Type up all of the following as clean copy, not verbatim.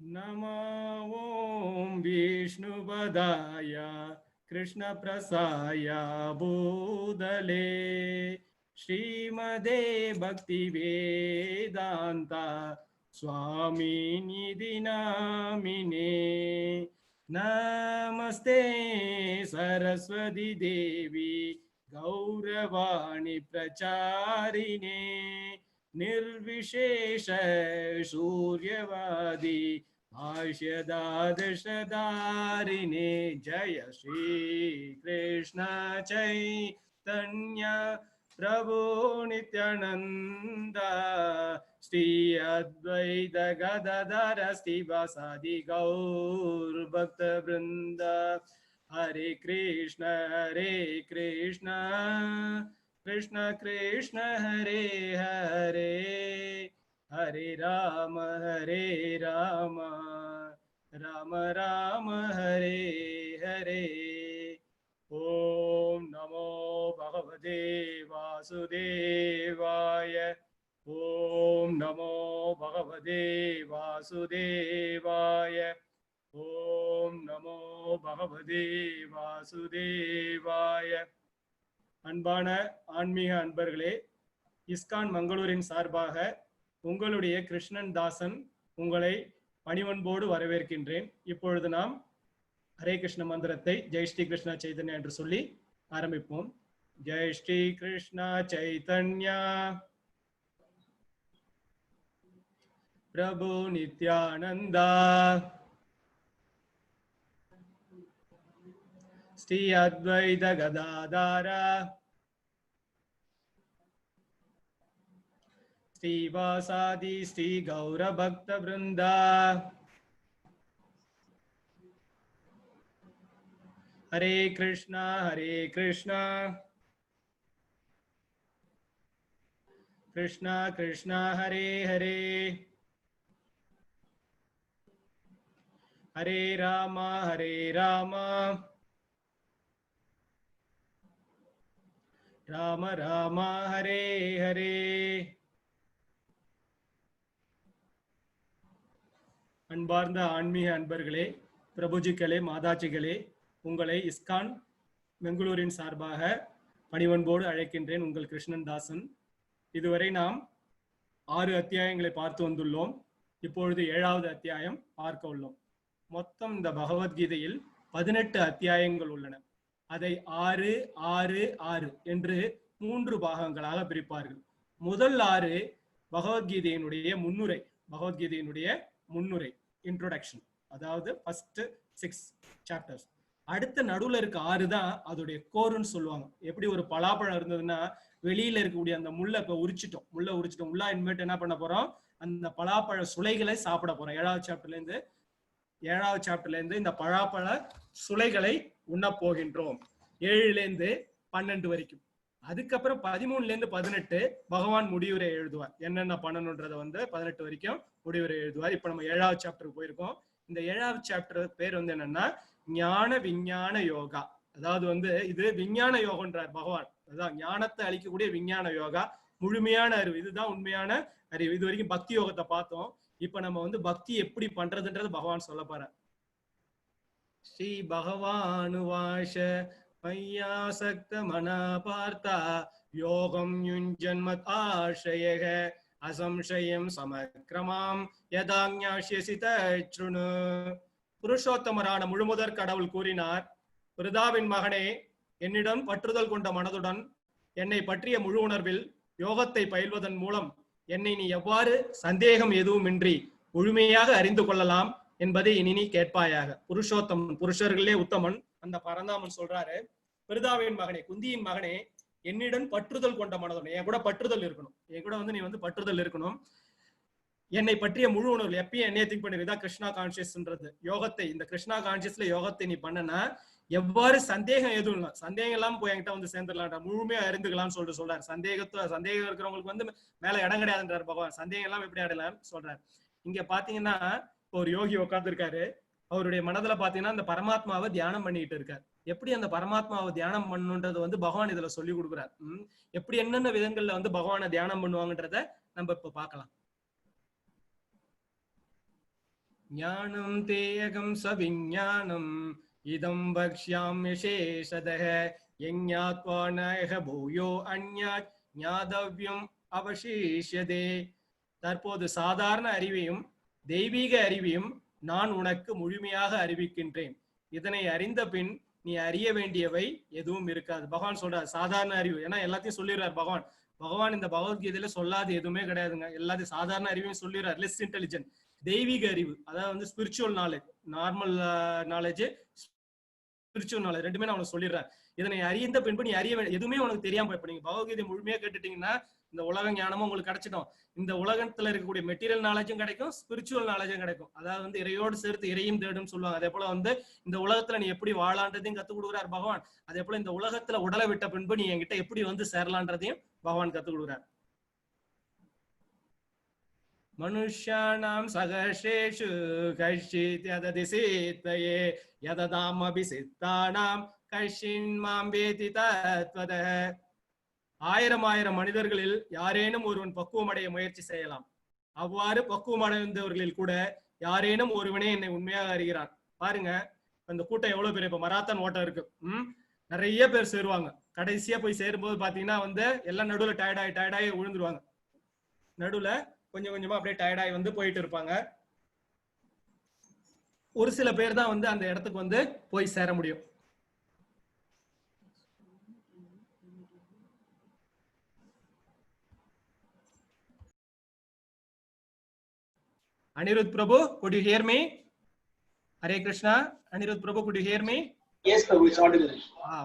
नमो ॐ विष्णुपदाय कृष्णप्रसाय भूतले श्रीमदे भक्तिवेदान्ता स्वामिनिधि नामिने नमस्ते सरस्वती देवी गौरवाणी प्रचारिणे निर्विशेष सूर्यवादी भाष्यदादशधारिणे जय श्री कृष्ण चैतन्य प्रभु नित्यानंद श्री अद्वैत गदाधर श्रीवासादि गौर भक्त वृंद हरे कृष्ण कृष्ण कृष्ण हरे हरे हरे राम राम राम हरे हरे। ओम नमो भगवते वासुदेवाय। ओम नमो भगवते वासुदेवाय। ओम नमो भगवते वासुदेवाय। அன்பான ஆன்மீக அன்பர்களே, இஸ்கான் மங்களூரின் சார்பாக உங்களுடைய கிருஷ்ணன் தாசன் உங்களை பணிவன்போடு வரவேற்கின்றேன். இப்பொழுது நாம் ஹரே கிருஷ்ண மந்திரத்தை ஜெய் ஸ்ரீ கிருஷ்ணா சைதன்யா என்று சொல்லி ஆரம்பிப்போம். ஜெய் ஸ்ரீ கிருஷ்ணா சைதன்யா பிரபு நித்யானந்தா ஸ்ரீ அத்வைத கதாதாரா श्रीवासादि श्री गौर भक्त वृंदा हरे कृष्णा कृष्णा कृष्णा हरे हरे हरे राम राम राम हरे हरे। அன்பார்ந்த ஆன்மீக அன்பர்களே, பிரபுஜிகளே, மாதாஜிகளே, உங்களை இஸ்கான் பெங்களூரின் சார்பாக பணிவன்போடு அழைக்கின்றேன். உங்கள் கிருஷ்ணன் தாசன். இதுவரை நாம் 6 அத்தியாயங்களை பார்த்து வந்துள்ளோம். இப்பொழுது 7வது அத்தியாயம் பார்க்க உள்ளோம். மொத்தம் இந்த பகவத்கீதையில் 18 அத்தியாயங்கள் உள்ளன. அதை 6 6 6 என்று 3 பாகங்களாக பிரிப்பார்கள். முதல் 6 பகவத்கீதையினுடைய முன்னுரை இன்ட்ரோடக்ஷன், அதாவது ஃபர்ஸ்ட் 6 சாப்டர்ஸ். அடுத்த நடுவுல இருக்க 6 தான் அதோடைய கோர்னு சொல்லுவாங்க. எப்படி ஒரு பலாப்பழம் இருந்ததுன்னா வெளியில இருக்கக்கூடிய அந்த முள்ளை இப்ப உரிச்சிட்டோம், உள்ளா இன்வெர்ட் என்ன பண்ண போறோம், அந்த பலாப்பழ சுளைகளை சாப்பிட போறோம். 7வது சாப்டர்ல இருந்து இந்த பலாப்பழ சுளைகளை உண்ண போகின்றோம். 7லேருந்து 12 வரைக்கும். அதுக்கப்புறம் 13லேருந்து 18 பகவான் முடிவுரை எழுதுவார். என்னென்ன பண்ணணுன்றத 18 வரைக்கும் முடிவுரை எழுதுவார். இப்ப நம்ம 7வது சாப்டருக்கு போயிருக்கோம். இந்த 7வது சாப்டர் பேர் என்னன்னா ஞான விஞ்ஞான யோகா. அதாவது இது விஞ்ஞான யோகன்றார் பகவான். அதான் ஞானத்தை அளிக்கக்கூடிய விஞ்ஞான யோகா, முழுமையான அறிவு. இதுதான் உண்மையான அறிவு. இது வரைக்கும் பக்தி யோகத்தை பார்த்தோம். இப்ப நம்ம பக்தி எப்படி பண்றதுன்றது பகவான் சொல்ல போற. ஸ்ரீ பகவானு வாஷ மய்யாசக்த மனா பார்த்தா யோகம் யுஞ்சன்மத் ஆஷயக அசம்சயம் சமக்ரமாம் யதாஞாஷ்யசி தச்ருணு. புருஷோத்தமரான முழுமுதற் கடவுள் கூறினார், பிருதாவின் மகனே, என்னிடம் பற்றுதல் கொண்ட மனதுடன் என்னை பற்றிய முழு உணர்வில் யோகத்தை பயில்வதன் மூலம் என்னை நீ எவ்வாறு சந்தேகம் எதுவுமின்றி முழுமையாக அறிந்து கொள்ளலாம் என்பதை இனி நீ கேட்பாயாக. புருஷோத்தமன், புருஷர்களே உத்தமன் அந்த பரந்தாமன் சொல்றாரு, பிருதாவின் மகனே, குந்தியின் மகனே, என்னிடம் பற்றுதல் கொண்ட மனதுடன் என் கூட பற்றுதல் இருக்கணும். என் கூட நீ பற்றுதல் இருக்கணும். என்னை பற்றிய முழு உணர்வு எப்பயும் என்னைய திங்க் பண்ணிருக்கா. கிருஷ்ணா கான்சியஸ்ன்றது யோகத்தை, இந்த கிருஷ்ணா கான்சியஸ்ல யோகத்தை நீ பண்ணனா எவ்வாறு சந்தேகம் எதுவும் இல்லை, சந்தேகம் இல்லாம போய் என்கிட்ட சேர்ந்துடலாம்டா, முழுமையா அறிந்துக்கலாம்னு சொல்றாரு. சந்தேகம் இருக்கிறவங்களுக்கு மேல இடம் கிடையாதுன்றாரு பகவான். சந்தேகம் எல்லாம் எப்படி அடையலாம் சொல்றாரு. இங்க பாத்தீங்கன்னா ஒரு யோகி உட்கார்ந்து இருக்காரு. அவருடைய மனதுல பாத்தீங்கன்னா அந்த பரமாத்மாவை தியானம் பண்ணிட்டு இருக்காரு. எப்படி அந்த பரமாத்மாவை தியானம் பண்ணணுன்றது பகவான் இதுல சொல்லி கொடுக்குறாரு. எப்படி என்னென்ன விதங்கள்ல பகவானை தியானம் பண்ணுவாங்கன்றத நம்ம இப்ப பார்க்கலாம். ஞானம் தேயகம் சவிஞானம் இதம் பக்ஷ்யாம்யசேஷதஹ யஞாத்வா நயஹ பூயோ அந்யாத் ஞாதவ்யம் அவசிஷ்யதே. தற்போது சாதாரண அறிவையும் தெய்வீக அறிவையும் நான் உனக்கு முழுமையாக அறிவிக்கின்றேன். இதனை அறிந்த பின் நீ அறிய வேண்டியவை எதுவும் இருக்காது. பகவான் சொல்றார் சாதாரண அறிவு, ஏன்னா எல்லாத்தையும் சொல்லிடுறார் பகவான். பகவான் இந்த பகவத்கீதையில சொல்லாது எதுவுமே கிடையாதுங்க. எல்லாத்தையும் சாதாரண அறிவையும் சொல்லிடுறார். லெஸ் இன்டெலிஜென்ட், தெய்வீக அறிவு, அதாவது வந்து spiritual knowledge, normal knowledge, spiritual knowledge ரெண்டுமே நான் உனக்கு சொல்லிடுறேன். இதனை அறிந்த பின்பு நீ அறிய எதுவுமே உனக்கு தெரியாம இப்ப நீங்க பகவத்கீதை முழுமையா கேட்டுட்டீங்கன்னா இந்த உலக ஞானமும் உங்களுக்கு கிடைச்சிடும். இந்த உலகத்துல இருக்கக்கூடிய மெட்டீரியல் நாலேஜும் கிடைக்கும், ஸ்பிரிச்சுவல் நாலேஜும் கிடைக்கும். அதாவது வந்து இறையோடு சேர்த்து இறையும் தேடும் சொல்லுவாங்க. அதே போல வந்து இந்த உலகத்துல நீ எப்படி வாழான்றதையும் கத்துக் கொடுக்குறார் பகவான். அதே போல இந்த உலகத்துல உடலை விட்ட பின்பு நீ என்கிட்ட எப்படி வந்து சேரலான்றதையும் பகவான் கத்துக் கொடுக்குறார். மனுஷ்யானாம் சகசேஷு கஷ்டித் யததி சித்தயே யததாமபி சித்தானாம் கஷ்டின் மாம்பேதி தத்வதஹ. ஆயிரம் மனிதர்களில் யாரேனும் ஒருவன் பக்குவம் அடைய முயற்சி செய்யலாம். அவ்வாறு பக்குவம் அடைந்தவர்களில் கூட யாரேனும் ஒருவனே என்னை உண்மையாக அறிகிறான். பாருங்க இந்த கூட்டம் எவ்வளவு பேர். இப்ப மராத்தான் ஓட்டம் இருக்கு, நிறைய பேர் சேருவாங்க. கடைசியா போய் சேரும்போது பாத்தீங்கன்னா வந்து எல்லாம் நடுவுல டயர்டாயி விழுந்துருவாங்க. நடுவுல கொஞ்சம் கொஞ்சமா அப்படியே டயர்டாயி வந்து போயிட்டு இருப்பாங்க. ஒரு சில பேர் தான் வந்து அந்த இடத்துக்கு வந்து போய் சேர முடியும். Anirudh Prabhu, could you hear me? Hare Krishna. Anirudh Prabhu, could you hear me? Yes, Prabhu, it's audible.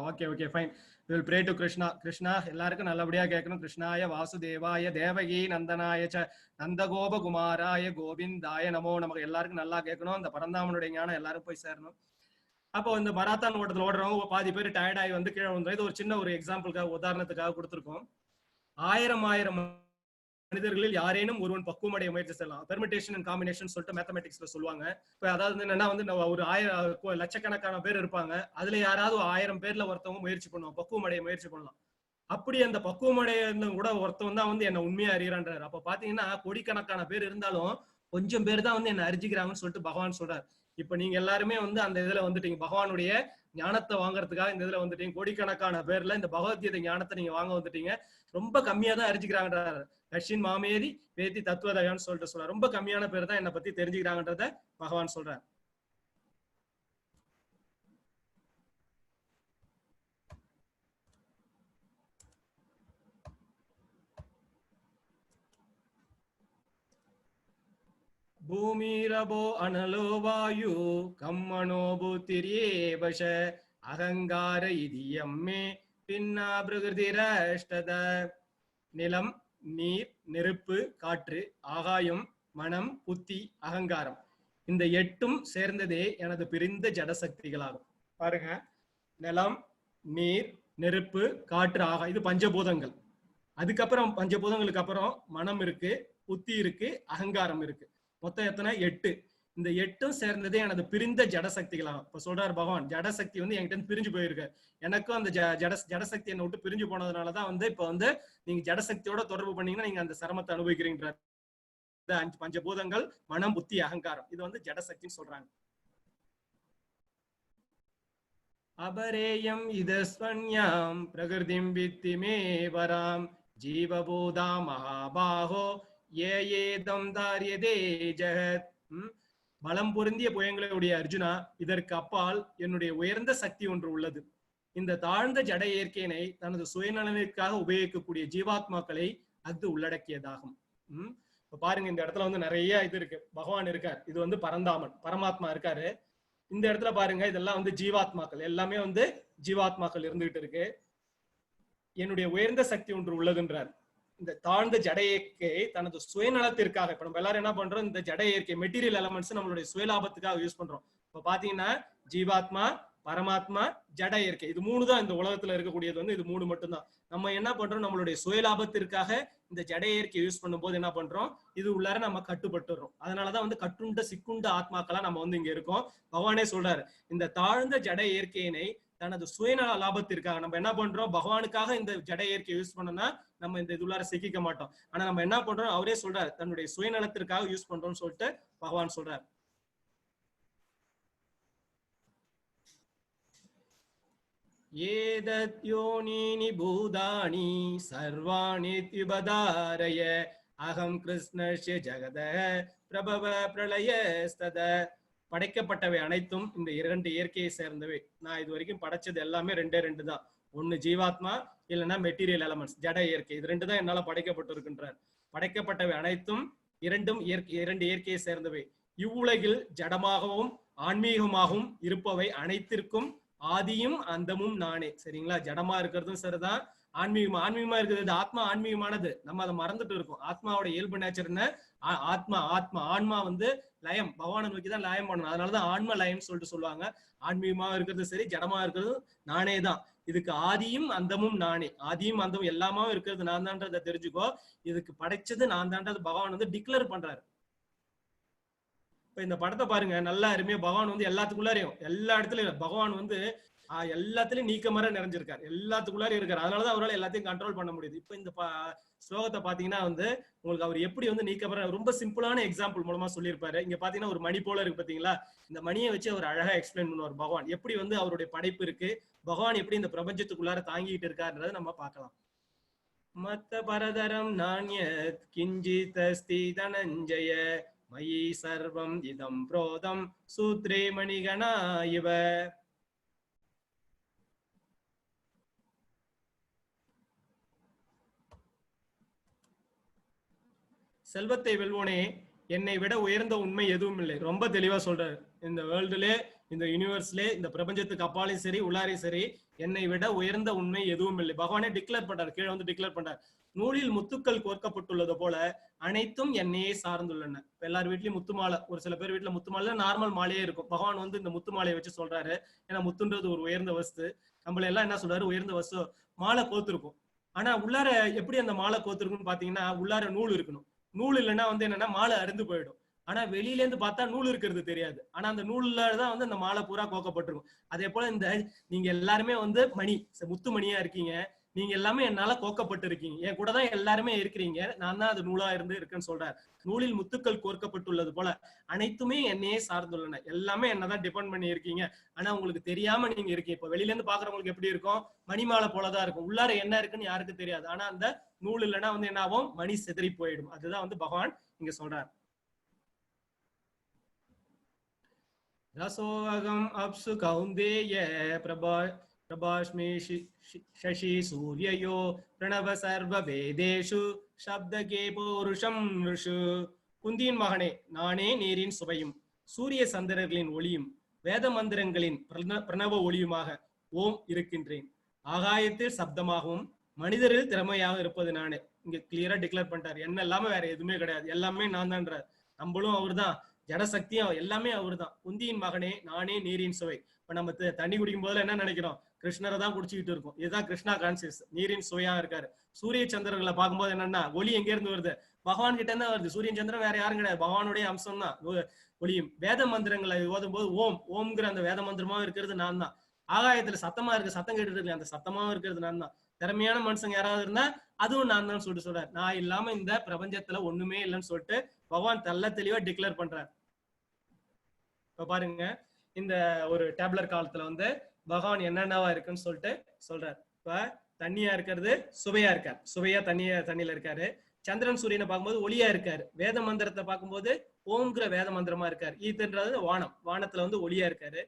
Okay, fine. We will pray to Krishna. Krishna, எல்லாருக்கும் நல்லபடியா கேட்கணும். கிருஷ்ணாய வாசுதேவாய தேவகி நந்தனாய ச நந்தகோப குமாராய கோவிந்தாய நமோ நமக்கு எல்லாருக்கும் நல்லா கேட்கணும். அந்த பரந்தாமனுடைய ஞானம் எல்லாரும் போய் சேரணும். அப்போ இந்த மராத்தான் ஓட்டத்தில் ஓடுறவங்க பாதி பேர் டயர்டாகி வந்து கீழே வந்து, இது ஒரு சின்ன ஒரு எக்ஸாம்பிளுக்காக உதாரணத்துக்காக கொடுத்துருக்கோம். ஆயிரம் மனிதர்களில் யாரேனும் ஒருவன் பக்குவம் அடைய முயற்சி செய்யலாம். பெர்மிட்டேஷன் அண்ட் காம்பினேஷன் சொல்லிட்டு மேத்தமெட்டிக்ஸ்ல சொல்லுவாங்க. இப்ப அதாவது என்னன்னா வந்து ஒரு 1000 லட்சக்கணக்கான பேர் இருப்பாங்க. அதுல யாராவது 1000 பேர்ல ஒருத்தவங்க முயற்சி பண்ணுவோம், பக்குவம் அடைய முயற்சி பண்ணலாம். அப்படி அந்த பக்குவம் அடைய கூட ஒருத்தவன் தான் வந்து என்ன உண்மையா அறிகிறான்றாரு. அப்ப பாத்தீங்கன்னா கோடிக்கணக்கான பேர் இருந்தாலும் கொஞ்சம் பேர் தான் வந்து என்ன அறிஞ்சிக்கிறாங்கன்னு சொல்லிட்டு பகவான் சொல்றாரு. இப்ப நீங்க எல்லாருமே வந்து அந்த இதுல வந்துட்டீங்க, பகவானுடைய ஞானத்தை வாங்குறதுக்காக இந்த இதுல வந்துட்டீங்க. கோடிக்கணக்கான பேர்ல இந்த பகவத்கீதை ஞானத்தை நீங்க வாங்க வந்துட்டீங்க. ரொம்ப கம்மியா தான் அறிஞ்சிக்கிறாங்கன்றாரு. கஷின் மாமேதி வேதி தத்துவதகான்னு சொல்லிட்டு சொல்றாரு. ரொம்ப கம்மியான பேர் தான் என்னை பத்தி தெரிஞ்சுக்கிறாங்கன்றத பகவான் சொல்றார். பூமிரபோ அனலோ வாயு கம்மனோ பூத்திரியேவச அகங்கார இதியம்மே பின்னா பிரகிருதிரஷ்டத. நிலம், நீர், நெருப்பு, காற்று, ஆகாயம், மனம், புத்தி, அகங்காரம், இந்த 8ம் சேர்ந்ததே எனது பிரிந்த ஜடசக்திகளாகும். பாருங்க, நிலம், நீர், நெருப்பு, காற்று, ஆகாயம், இது பஞ்சபூதங்கள். அதுக்கப்புறம் பஞ்சபூதங்களுக்கு அப்புறம் மனம் இருக்கு, புத்தி இருக்கு, அகங்காரம் இருக்கு. மொத்தம் எத்தனை? 8. இந்த 8ம் சேர்ந்ததே எனது பிரிந்த ஜடசக்திகளாகும். இப்ப சொல்றாரு பகவான், ஜடசக்தி வந்து என்கிட்ட இருந்து பிரிஞ்சு போயிருக்கு. எனக்கும் அந்த ஜடசக்தி என்னை விட்டு பிரிஞ்சு போனதுனாலதான் வந்து இப்ப வந்து நீங்க ஜடசக்தியோட தொடர்பு பண்ணீங்கன்னா நீங்க அந்த சிரமத்தை அனுபவிக்கிறீங்க. 5 பஞ்சபூதங்கள், மனம், புத்தி, அகங்காரம், இது வந்து ஜடசக்தின்னு சொல்றாங்க. அபரேயம் இதஸ்வன்யாம் பிரகிருதிம் வித்திமே வராம் ஜீவபூதா மகாபாகோ ஏதம் தாரியதே ஜெகத். பலம் பொருந்திய புயங்களுடைய அர்ஜுனா, இதற்கு அப்பால் என்னுடைய உயர்ந்த சக்தி ஒன்று உள்ளது. இந்த தாழ்ந்த ஜட இயற்கையினை தனது சுயநலனுக்காக உபயோகிக்கக்கூடிய ஜீவாத்மாக்களை அது உள்ளடக்கியதாகும். இப்ப பாருங்க, இந்த இடத்துல வந்து நிறைய இது இருக்கு. பகவான் இருக்கார், இது வந்து பரந்தாமன், பரமாத்மா இருக்காரு. இந்த இடத்துல பாருங்க, இதெல்லாம் வந்து ஜீவாத்மாக்கள், எல்லாமே வந்து ஜீவாத்மாக்கள் இருந்துகிட்டு இருக்கு. என்னுடைய உயர்ந்த சக்தி ஒன்று உள்ளதுன்றார். இந்த தாழ்ந்த ஜட இயற்கை தனது சுயநலத்திற்காக, இப்ப நம்ம எல்லாரும் என்ன பண்றோம், இந்த ஜட இயற்கை மெட்டீரியல் எலமெண்ட்ஸ் நம்மளுடைய சுயலாபத்துக்காக யூஸ் பண்றோம். இப்ப பாத்தீங்கன்னா ஜீவாத்மா, பரமாத்மா, ஜட இயற்கை, இது 3 தான் இந்த உலகத்துல இருக்கக்கூடியது வந்து இது 3 மட்டும்தான். நம்ம என்ன பண்றோம், நம்மளுடைய சுயலாபத்திற்காக இந்த ஜட இயற்கையை யூஸ் பண்ணும்போது என்ன பண்றோம், இது உள்ளார நம்ம கட்டுப்பட்டுறோம். அதனாலதான் வந்து கட்டுண்ட சிக்குண்ட ஆத்மாக்களா நம்ம வந்து இங்க இருக்கோம். பகவானே சொல்றாரு, இந்த தாழ்ந்த ஜட இயற்கையினை தனது சுயநல லாபத்திற்காக நம்ம என்ன பண்றோம், பகவானுக்காக இந்த ஜட இயற்கையை யூஸ் பண்ணோம்னா நம்ம இந்த இதுள்ளார சிக்கிக்க மாட்டோம். ஆனா நம்ம என்ன பண்றோம், அவரே சொல்றாரு, தன்னுடைய சுயநலத்திற்காக யூஸ் பண்றோம்னு சொல்லிட்டு பகவான் சொல்றாரு. ஏதத் யோனீனி பூதானி சர்வாணி த்யுபதாரய அகம் கிருஷ்ணஸ்ய ஜகத பிரபவ பிரளயஸ்தத. படைக்கப்பட்டவை அனைத்தும் இந்த 2 இயற்கையை சேர்ந்தவை. நான் இது வரைக்கும் படைச்சது எல்லாமே 2 தான். ஒன்னு ஜீவாத்மா, இல்லைன்னா மெட்டீரியல் எலமெண்ட்ஸ், ஜட இயற்கை. இது 2 தான் என்னால படைக்கப்பட்டிருக்கின்றார். படைக்கப்பட்டவை அனைத்தும் 2 இயற்கையை சேர்ந்தவை. இவ்வுலகில் ஜடமாகவும் ஆன்மீகமாகவும் இருப்பவை அனைத்திற்கும் ஆதியும் அந்தமும் நானே. சரிங்களா? ஜடமா இருக்கிறதும் சரிதான், ஆன்மீகமா இருக்கிறது. ஆத்மா ஆன்மீகமானது, நம்ம அதை மறந்துட்டு இருக்கோம். ஆத்மாவோட இயல்பு நேச்சர் என்ன? ஆன்மா வந்து லயம், பகவானை நோக்கிதான் லயம் பண்ணணும். அதனாலதான் ஆன்ம லயம்னு சொல்லிட்டு சொல்லுவாங்க. ஆன்மீகமா இருக்கிறது சரி, ஜடமா இருக்கிறது நானே தான். இதுக்கு ஆதியும் அந்தமும் நானே. ஆதியும் அந்தமும் எல்லாமே இருக்கிறது நான் தான்றதை தெரிஞ்சுக்கோ. இதுக்கு படைச்சது நான் தான்றது பகவான் வந்து டிக்ளேர் பண்றாரு. இப்ப இந்த படத்தை பாருங்க, நல்லா அருமையா பகவான் வந்து எல்லாத்துக்குள்ளாரையும், எல்லா இடத்துலயும் பகவான் வந்து எல்லாத்துலயும் நீக்கமர நிறைஞ்சிருக்காரு, எல்லாத்துக்குள்ளாரையும் இருக்காரு. அதனாலதான் அவரால் எல்லாத்தையும் கண்ட்ரோல் பண்ண முடியுது. இப்ப இந்த ஸ்லோகத்தை பாத்தீங்கன்னா வந்து உங்களுக்கு அவர் எப்படி வந்து நீக்கமர ரொம்ப சிம்பிளான எக்ஸாம்பிள் மூலமா சொல்லியிருப்பாரு. இங்க பாத்தீங்கன்னா ஒரு மணி போல இருக்கு பாத்தீங்களா? இந்த மணியை வச்சு அவர் அழகா எக்ஸ்பிளைன் பண்ணுவார். பகவான் எப்படி வந்து அவருடைய படைப்பு இருக்கு, பகவான் எப்படி இந்த பிரபஞ்சத்துக்குள்ளார தாங்கிட்டு இருக்காருன்றதை நம்ம பார்க்கலாம். மத்த பரதரம் நாண்யத் கிஞ்சித் அஸ்தி தனஞ்சய மயி சர்வம் இதம் புரோதம் சூத்ரே மணிகணா இவ. செல்வத்தை வெல்வோனே, என்னை விட உயர்ந்த உண்மை எதுவும் இல்லை. ரொம்ப தெளிவா சொல்றாரு. இந்த வேர்ல்டுலே, இந்த யூனிவர்ஸ்லே, இந்த பிரபஞ்சத்துக்கு அப்பாலையும் சரி உள்ளாரையும் சரி, என்னை விட உயர்ந்த உண்மை எதுவும் இல்லை. பகவானே டிக்ளேர் பண்றாரு, கீழே வந்து டிக்ளேர் பண்றாரு. நூலில் முத்துக்கள் கோர்க்கப்பட்டுள்ளது போல அனைத்தும் என்னையே சார்ந்துள்ளன. எல்லார் வீட்லயும் முத்து மாலை, ஒரு சில பேர் வீட்டுல முத்து மாலை நார்மல் மாலையே இருக்கும். பகவான் வந்து இந்த முத்து மாலையை வச்சு சொல்றாரு. ஏன்னா முத்துன்றது ஒரு உயர்ந்த வஸ்து. நம்மள எல்லாம் என்ன சொல்றாரு? உயர்ந்த வஸ்து மாலை கோத்திருக்கும். ஆனா உள்ளார எப்படி அந்த மாலை கோத்திருக்குன்னு பாத்தீங்கன்னா, உள்ளார நூல் இருக்கணும். நூல் இல்லைன்னா வந்து என்னன்னா மாலை அருந்து போயிடும். ஆனா வெளியில இருந்து பார்த்தா நூல் இருக்கிறது தெரியாது. ஆனா அந்த நூல்ல தான் வந்து அந்த மாலை பூரா கோக்கப்பட்டிருக்கும். அதே போல இந்த நீங்க எல்லாருமே வந்து மணி, முத்து மணியா இருக்கீங்க. நீங்க எல்லாமே என்னால கோக்கப்பட்டு இருக்கீங்க. என் கூட தான் எல்லாருமே இருக்கிறீங்க. நான் தான் அது நூலா இருந்து இருக்குன்னு சொல்றாரு. நூலில் முத்துக்கள் கோர்க்கப்பட்டுள்ளது போல அனைத்துமே என்னையே சார்ந்துள்ளன. எல்லாமே என்னதான் டிபெண்ட் பண்ணி இருக்கீங்க. ஆனா உங்களுக்கு தெரியாம நீங்க இருக்கீங்க. இப்ப வெளியில இருந்து பாக்குறவங்களுக்கு எப்படி இருக்கும்? மணிமாலை போலதான் இருக்கும். உள்ளார என்ன இருக்குன்னு யாருக்கும் தெரியாது. ஆனா அந்த நூல் இல்லைன்னா வந்து என்ன ஆகும்? மணி சிதறி போயிடும். அதுதான் வந்து பகவான் இங்க சொல்றார். ரசோகம் அப்சு கௌந்தேய பிரபாஷ்மே சசி சூரியயோ பிரணவ சர்வ வேதேஷு சப்தகே பௌருஷம் ரிஷு. குந்தியின் மகனே, நானே நீரின் சுவையும் சூரிய சந்திரர்களின் ஒளியும் வேத மந்திரங்களின் பிரணவ ஒளியுமாக ஓம் இருக்கின்றேன். ஆகாயத்தில் சப்தமாகவும் மனிதரில் திறமையாக இருப்பது நானே. இங்க கிளியரா டிக்ளேர் பண்ணிட்டார். என்ன இல்லாம வேற எதுவுமே கிடையாது, எல்லாமே நான் தான்றார். நம்மளும் அவர் தான், ஜடசக்தியும் எல்லாமே அவர் தான். குந்தியின் மகனே, நானே நீரின் சுவை. இப்ப நம்ம தண்ணி குடிக்கும் போதுல என்ன நினைக்கிறோம்? கிருஷ்ணரை தான் குடிச்சுக்கிட்டு இருக்கும். இதுதான் கிருஷ்ணா கான்சியஸ், நீரின் சுவையா இருக்காரு. சூரிய சந்திரர்களை பார்க்கும்போது என்னன்னா, ஒளி எங்க இருந்து வருது? பகவான் கிட்ட இருந்தா வருது. சூரியன் சந்திரன் வேற யாரும் கிடையாது, பகவானுடைய அம்சம் தான் ஒளியும். வேத மந்திரங்களை ஓதும் போது ஓம் ஓம்ங்கிற அந்த வேத மந்திரமா இருக்கிறது நான் தான். ஆகாயத்துல சத்தமா இருக்கு, சத்தம் கேட்டு இருக்கு, அந்த சத்தமாவும் இருக்கிறது நான் தான். திறமையான மனுஷங்க யாராவது இருந்தா அதுவும் நான் தான் சொல்லிட்டு சொல்றாரு. நான் இல்லாம இந்த பிரபஞ்சத்துல ஒண்ணுமே இல்லைன்னு சொல்லிட்டு பகவான் தெல்ல தெளிவா டிக்ளேர் பண்றாரு. இப்ப பாருங்க, இந்த ஒரு டேப்லர் காலத்துல வந்து பகவான் என்னென்னவா இருக்குன்னு சொல்லிட்டு சொல்றாரு. இப்ப தண்ணியா இருக்கிறது சுவையா இருக்காரு, சுவையா தண்ணியில இருக்காரு. சந்திரன் சூரியனை பார்க்கும்போது ஒளியா இருக்காரு. வேத மந்திரத்தை பார்க்கும்போது ஓம்ங்கிற வேத மந்திரமா இருக்காரு. ஈத்துன்றது வானம், வானத்துல வந்து ஒளியா இருக்காரு.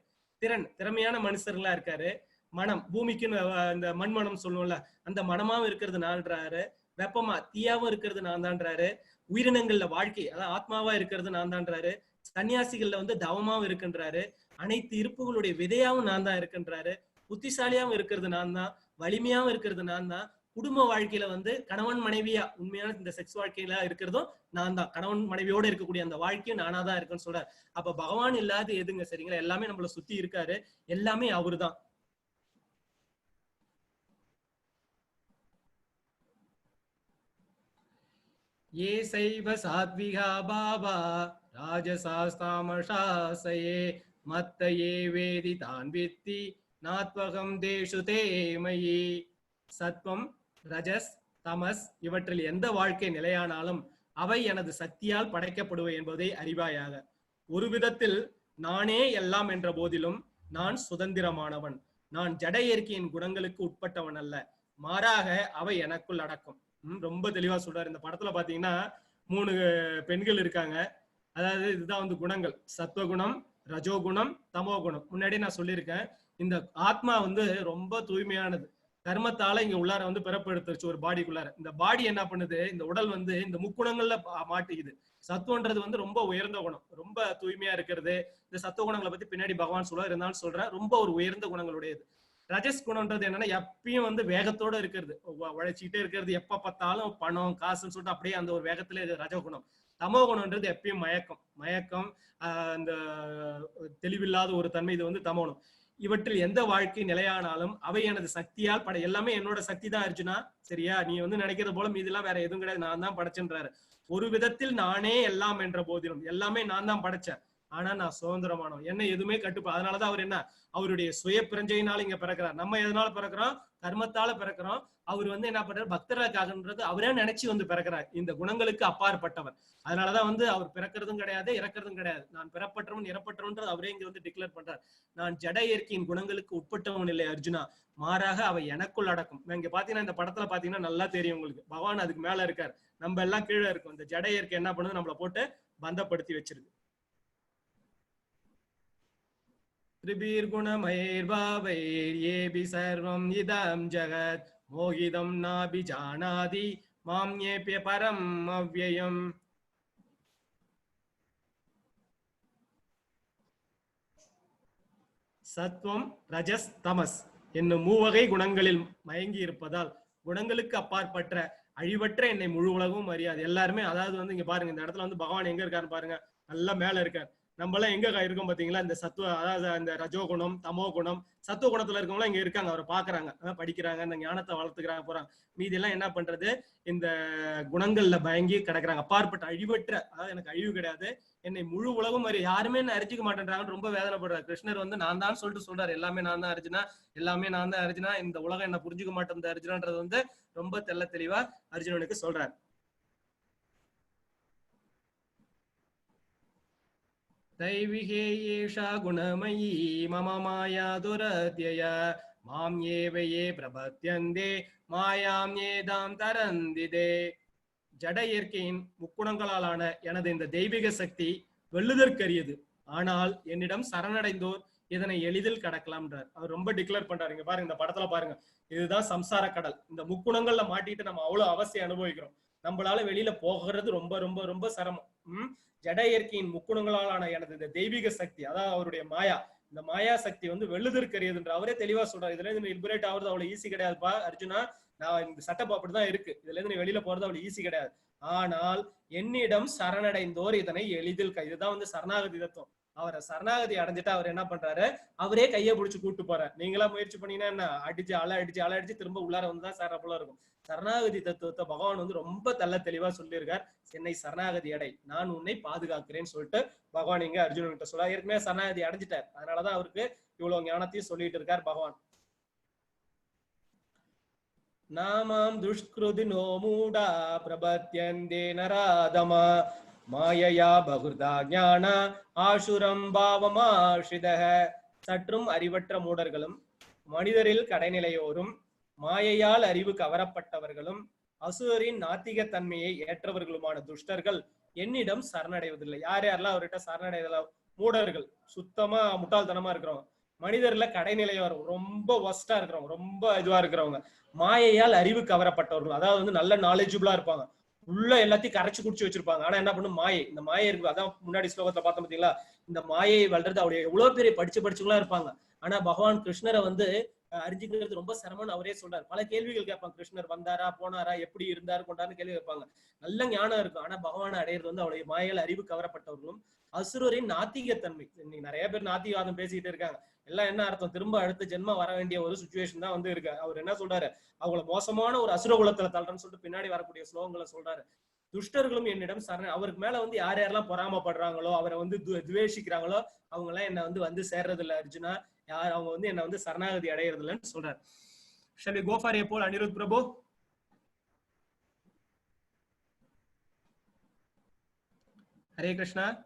திறமையான மனுஷர்களா இருக்காரு. மனம், பூமிக்குன்னு இந்த மண்மனம் சொல்லுவோம்ல, அந்த மனமாவும் இருக்கிறது நான்றாரு. வெப்பமா தீயாவும் இருக்கிறது நான் தான்றாரு. உயிரினங்கள்ல வாழ்க்கை, அதாவது ஆத்மாவா இருக்கிறது நான் தான்றாரு. சன்னியாசிகள்ல வந்து தவமாவும் இருக்கின்றாரு. அனைத்து இருப்புகளுடைய விதையாவும் நான் தான் இருக்கின்றாரு. புத்திசாலியாவும் இருக்கிறது நான் தான், வலிமையாவும் இருக்கிறது நான் தான். குடும்ப வாழ்க்கையில வந்து கணவன் மனைவியா உண்மையான இந்த செக்ஸ் வாழ்க்கையில இருக்கிறதும் நான் தான். கணவன் மனைவியோட இருக்கக்கூடிய அந்த வாழ்க்கையும் நானா தான் இருக்குன்னு சொல்றாரு. அப்ப பகவான் இல்லாத எதுங்க? சரிங்களா? எல்லாமே நம்மள சுத்தி இருக்காரு, எல்லாமே அவரு தான். ये सैव सात्विका भावा राजसास्तामशासये मत्त ये वेदि तान् वित्ति नात्वகம் தேஷு தே மயி. சத்வம், ரஜஸ், தமஸ் இவற்றில் எந்த வாழ்க்கை நிலையானாலும் அவை எனது சக்தியால் படைக்கப்படுவை என்பதை அறிவாயாக. ஒரு விதத்தில் நானே எல்லாம் என்ற போதிலும் நான் சுதந்திரமானவன். நான் ஜட இயற்கையின் குணங்களுக்கு உட்பட்டவன் அல்ல, மாறாக அவை எனக்குள் அடக்கும். ரொம்ப தெளிவா சொல்றாரு. இந்த படத்துல பாத்தீங்கன்னா 3 பெண்கள் இருக்காங்க. அதாவது இதுதான் வந்து குணங்கள்: சத்துவகுணம், ரஜோகுணம், தமோ குணம். முன்னாடி நான் சொல்லியிருக்கேன், இந்த ஆத்மா வந்து ரொம்ப தூய்மையானது. கர்மத்தால இங்க உள்ளார வந்து பிறப்பெடுத்துருச்சு ஒரு பாடிக்குள்ளார. இந்த பாடி என்ன பண்ணுது, இந்த உடல் வந்து இந்த முக்குணங்கள்ல மாட்டிக்குது. சத்துவன்றது வந்து ரொம்ப உயர்ந்த குணம், ரொம்ப தூய்மையா இருக்கிறது. இந்த சத்துவ குணங்களை பத்தி பின்னாடி பகவான் சொல்ல இருந்தாலும் சொல்றேன், ரொம்ப ஒரு உயர்ந்த குணங்களுடையது. ரஜஸ் குணம்ன்றது என்னன்னா எப்பயும் வந்து வேகத்தோட இருக்கிறது, உழைச்சிக்கிட்டே இருக்கிறது, எப்ப பார்த்தாலும் பணம் காசுன்னு சொல்லிட்டு அப்படியே அந்த ஒரு வேகத்துல ரஜகுணம். தமோ குணம்ன்றது எப்பயும் மயக்கம், அந்த தெளிவில்லாத ஒரு தன்மை, இது வந்து தமோகுணம். இவற்றில் எந்த வாழ்க்கை நிலையானாலும் அவை எனது சக்தியால் எல்லாமே என்னோட சக்தி தான் அர்ஜுனா, சரியா? நீ வந்து நினைக்கிறது போல மீதெல்லாம் வேற எதுவும் கிடையாது, நான் தான் படைச்சேன்றாரு. ஒரு விதத்தில் நானே எல்லாம் என்ற போதிலும், எல்லாமே நான் தான் படைச்சேன், ஆனா நான் சுதந்திரமானவன், என்ன எதுவுமே கட்டுப்பா. அதனாலதான் அவர் என்ன, அவருடைய சுய பிரஞ்சையினால இங்க பிறக்கிறார். நம்ம எதனால பிறக்கிறோம்? கர்மத்தால பிறக்கிறோம். அவர் வந்து என்ன பண்றாரு, பக்தர்களுக்காகன்றது அவரே நினைச்சு வந்து பிறக்கிறார். இந்த குணங்களுக்கு அப்பாற்பட்டவர். அதனாலதான் வந்து அவர் பிறக்கிறதும் கிடையாது, இறக்கிறதும் கிடையாது. நான் பிறப்பற்றவன் இறப்பற்றவன்றது அவரே இங்க வந்து டிக்ளேர் பண்றார். நான் ஜட இயற்கையின் குணங்களுக்கு உட்பட்டவன் இல்லை அர்ஜுனா, மாறாக அவை எனக்குள் அடக்கும். இங்க பாத்தீங்கன்னா, இந்த படத்துல பாத்தீங்கன்னா நல்லா தெரியும் உங்களுக்கு, பகவான் அதுக்கு மேல இருக்கார், நம்ம எல்லாம் கீழே இருக்கும். இந்த ஜட இயற்கை என்ன பண்ணுது, நம்மளை போட்டு பந்தப்படுத்தி வச்சிருக்கு. त्रिभिर्गुणमयैर्भावैर्येऽपि सर्वम् इदं जगत् मोहितं नाभिजानाति माम्येऽप्य परम् अव्ययम्. சத்வம், ரஜஸ், தமஸ் என்னும் மூவகை குணங்களில் மயங்கி இருப்பதால் குணங்களுக்கு அப்பாற்பட்ட அழிவற்ற என்னை முழு உலகமும் அறியாது. எல்லாருமே, அதாவது வந்து இங்க பாருங்க, இந்த இடத்துல வந்து பகவான் எங்க இருக்காருன்னு பாருங்க, நல்லா மேல இருக்கார். நம்ம எல்லாம் எங்க இருக்கோம் பாத்தீங்களா, இந்த சத்துவ, அதாவது இந்த ரஜோ குணம், தமோ குணம். சத்துவ குணத்துல இருக்கவங்க இங்க இருக்காங்க, அவரை பாக்குறாங்க, படிக்கிறாங்க, இந்த ஞானத்தை வளர்த்துக்கிறாங்க, போறாங்க. மீதி எல்லாம் என்ன பண்றது, இந்த குணங்கள்ல பயங்கி கிடக்குறாங்க. அப்பாற்பட்ட அழிவற்ற, அதாவது எனக்கு அழிவு கிடையாது, என்னை முழு உலகம் அறி, யாருமே என்ன அறிஞ்சிக்க மாட்டேன்றாங்கன்னு ரொம்ப வேதனைப்படுறாரு. கிருஷ்ணர் வந்து நான் தான் சொல்லிட்டு சொல்றாரு, எல்லாமே நான் தான் அர்ஜுனா, எல்லாமே நான் தான் அர்ஜுனா, இந்த உலகம் என்ன புரிஞ்சுக்க மாட்டேன் அர்ஜுனான்றது வந்து ரொம்ப தெள்ள தெளிவா அர்ஜுனனுக்கு சொல்றாரு. தைவிகே ஏஷா குணமயி மம மாயா துரத்யய மாம் ஏவையே பிரபத்யந்தே மாயாம் ஏதாம் தரந்திதே. ஜட இயற்கையின் முக்குணங்களாலான எனது இந்த தெய்வீக சக்தி வெல்லுதற்கரியது, ஆனால் என்னிடம் சரணடைந்தோர் இதனை எளிதில் கடக்கலாம்ன்றார். அவர் ரொம்ப டிக்ளேர் பண்றாரு. இங்க பாருங்க, இந்த படத்துல பாருங்க, இதுதான் சம்சார கடல். இந்த முக்குணங்கள்ல மாட்டிட்டு நம்ம அவ்வளவு அவசியம் அனுபவிக்கிறோம். நம்மளால வெளியில போகிறது ரொம்ப ரொம்ப ரொம்ப சிரமம். ஜட இயற்கையின் முக்குணங்களாலான எனது இந்த தெய்வீக சக்தி, அதாவது அவருடைய மாயா, இந்த மாயா சக்தி வந்து வெல்லுதற்கரியதுன்ற அவரே தெளிவா சொல்றாரு. இதுல இருந்து லிபரேட் ஆகுறது அவ்வளவு ஈஸி கிடையாதுப்பா அர்ஜுனா, நான் இந்த செட்டப் அப்படிதான் இருக்கு, இதுல இருந்து நீ வெளியில போறது அவ்வளவு ஈஸி கிடையாது. ஆனால் என்னிடம் சரணடைந்தோர் இதனை எளிதில், இதுதான் வந்து சரணாகதி தத்துவம். அவரை சரணாகதி அடைஞ்சிட்டு அவர் என்ன பண்றாரு, அவரே கையை பிடிச்சு கூட்டு போறாரு. நீங்களா முயற்சி பண்ணீங்கன்னா என்ன, அடிச்சு அடிச்சு திரும்ப உள்ளார வந்துதான் சேர்ற போல இருக்கும். சரணாகதி தத்துவத்தை பகவான் வந்து ரொம்ப தெள்ள தெளிவா சொல்லியிருக்கார். என்னை சரணாகதி அடை, நான் உன்னை பாதுகாக்கிறேன்னு சொல்லிட்டு பகவான் இங்க அர்ஜுனன் கிட்ட சொல்ல, ஏற்கனவே சரணாகதி அடைஞ்சிட்டார், அதனாலதான் அவருக்கு இவ்வளவு ஞானத்தையும் சொல்லிட்டு இருக்கார் பகவான். நாமாம் துஷ்கிருதினோ மூடா பிரபத்யந்தே நராதமா மாயையா பகுர்தா ஞான ஆசுரம் பாவமாஷிதஹ. சற்றும் அறிவற்ற மூடர்களும் மனிதரில் கடைநிலையோரும் மாயையால் அறிவு கவரப்பட்டவர்களும் அசுரரின் நாத்திக தன்மையை ஏற்றவர்களுமான துஷ்டர்கள் என்னிடம் சரணடைவதில்லை. யார் யாரெல்லாம் அவர்கிட்ட சரணடைவதில்லை? மூடர்கள், சுத்தமா முட்டாள்தனமா இருக்கிறவங்க. மனிதர்ல கடைநிலையோரும், ரொம்ப ஒஸ்டா இருக்கிறவங்க, ரொம்ப இதுவா இருக்கிறவங்க. மாயையால் அறிவு கவரப்பட்டவர்கள், அதாவது வந்து நல்ல நாலேஜபிளா இருப்பாங்க, உள்ள எல்லாத்தையும் கரைச்சு குடிச்சு வச்சிருப்பாங்க. ஆனா என்ன பண்ணும், மாயை, இந்த மாயை இருக்கு. அதான் முன்னாடி ஸ்லோகத்துல பார்த்தோம் பாத்தீங்களா, இந்த மாயை வளர்றது அவருடைய எவ்வளவு பெரிய படிச்சவங்களா இருப்பாங்க. ஆனா பகவான் கிருஷ்ணரை வந்து அறிஞ்சிக்கிறது ரொம்ப சிரமம்னு அவரே சொல்றாரு. பல கேள்விகள் கேட்பாங்க, கிருஷ்ணர் வந்தாரா போனாரா, எப்படி இருந்தாரு கொண்டாருன்னு கேள்வி கேட்பாங்க. நல்ல ஞானம் இருக்கும், ஆனா பகவானை அடையிறது வந்து அவருடைய மாயால் அறிவு கவரப்பட்டவர்களும் அசுரரின் நாத்திகத்தன்மை. இன்னைக்கு நிறைய பேர் நாத்திகவாதம் பேசிக்கிட்டு இருக்காங்க. எல்லாம் என்ன அர்த்தம், திரும்ப அடுத்த ஜென்மம் வர வேண்டிய ஒரு சுச்சுவேஷன் தான் வந்து இருக்கு. அவர் என்ன சொல்றாரு, அவங்கள மோசமான ஒரு அசுர குலத்துல தள்ளுறன்னு சொல்லிட்டு பின்னாடி வரக்கூடிய ஸ்லோகங்களை சொல்றாரு. துஷ்டர்களும் என்னிடம் சரண, அவருக்கு மேல வந்து யார் யாரெல்லாம் பொறாமப்படுறாங்களோ, அவரை வந்து துவேஷிக்கிறாங்களோ, அவங்க எல்லாம் என்ன வந்து சேர்றது இல்ல அர்ஜுனா, யார் அவங்க வந்து என்ன வந்து சரணாகதி அடையிறது இல்லைன்னு சொல்றாரு. Shall we go for a poll, Anirudh Prabhu? Hare Krishna.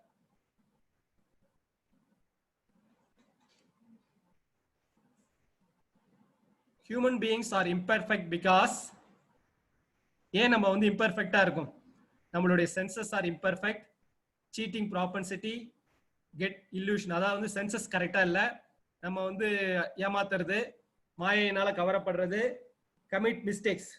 Human beings are imperfect because, ஏன் நம்ம வந்து இம்பர்ஃபெக்டா இருக்கும்? நம்மளுடைய senses are imperfect, cheating propensity, get illusion, அதாவது சென்சஸ் கரெக்டா இல்ல, நம்ம வந்து ஏமாத்துறது, மாயையினால கவரப்படுறது, commit mistakes.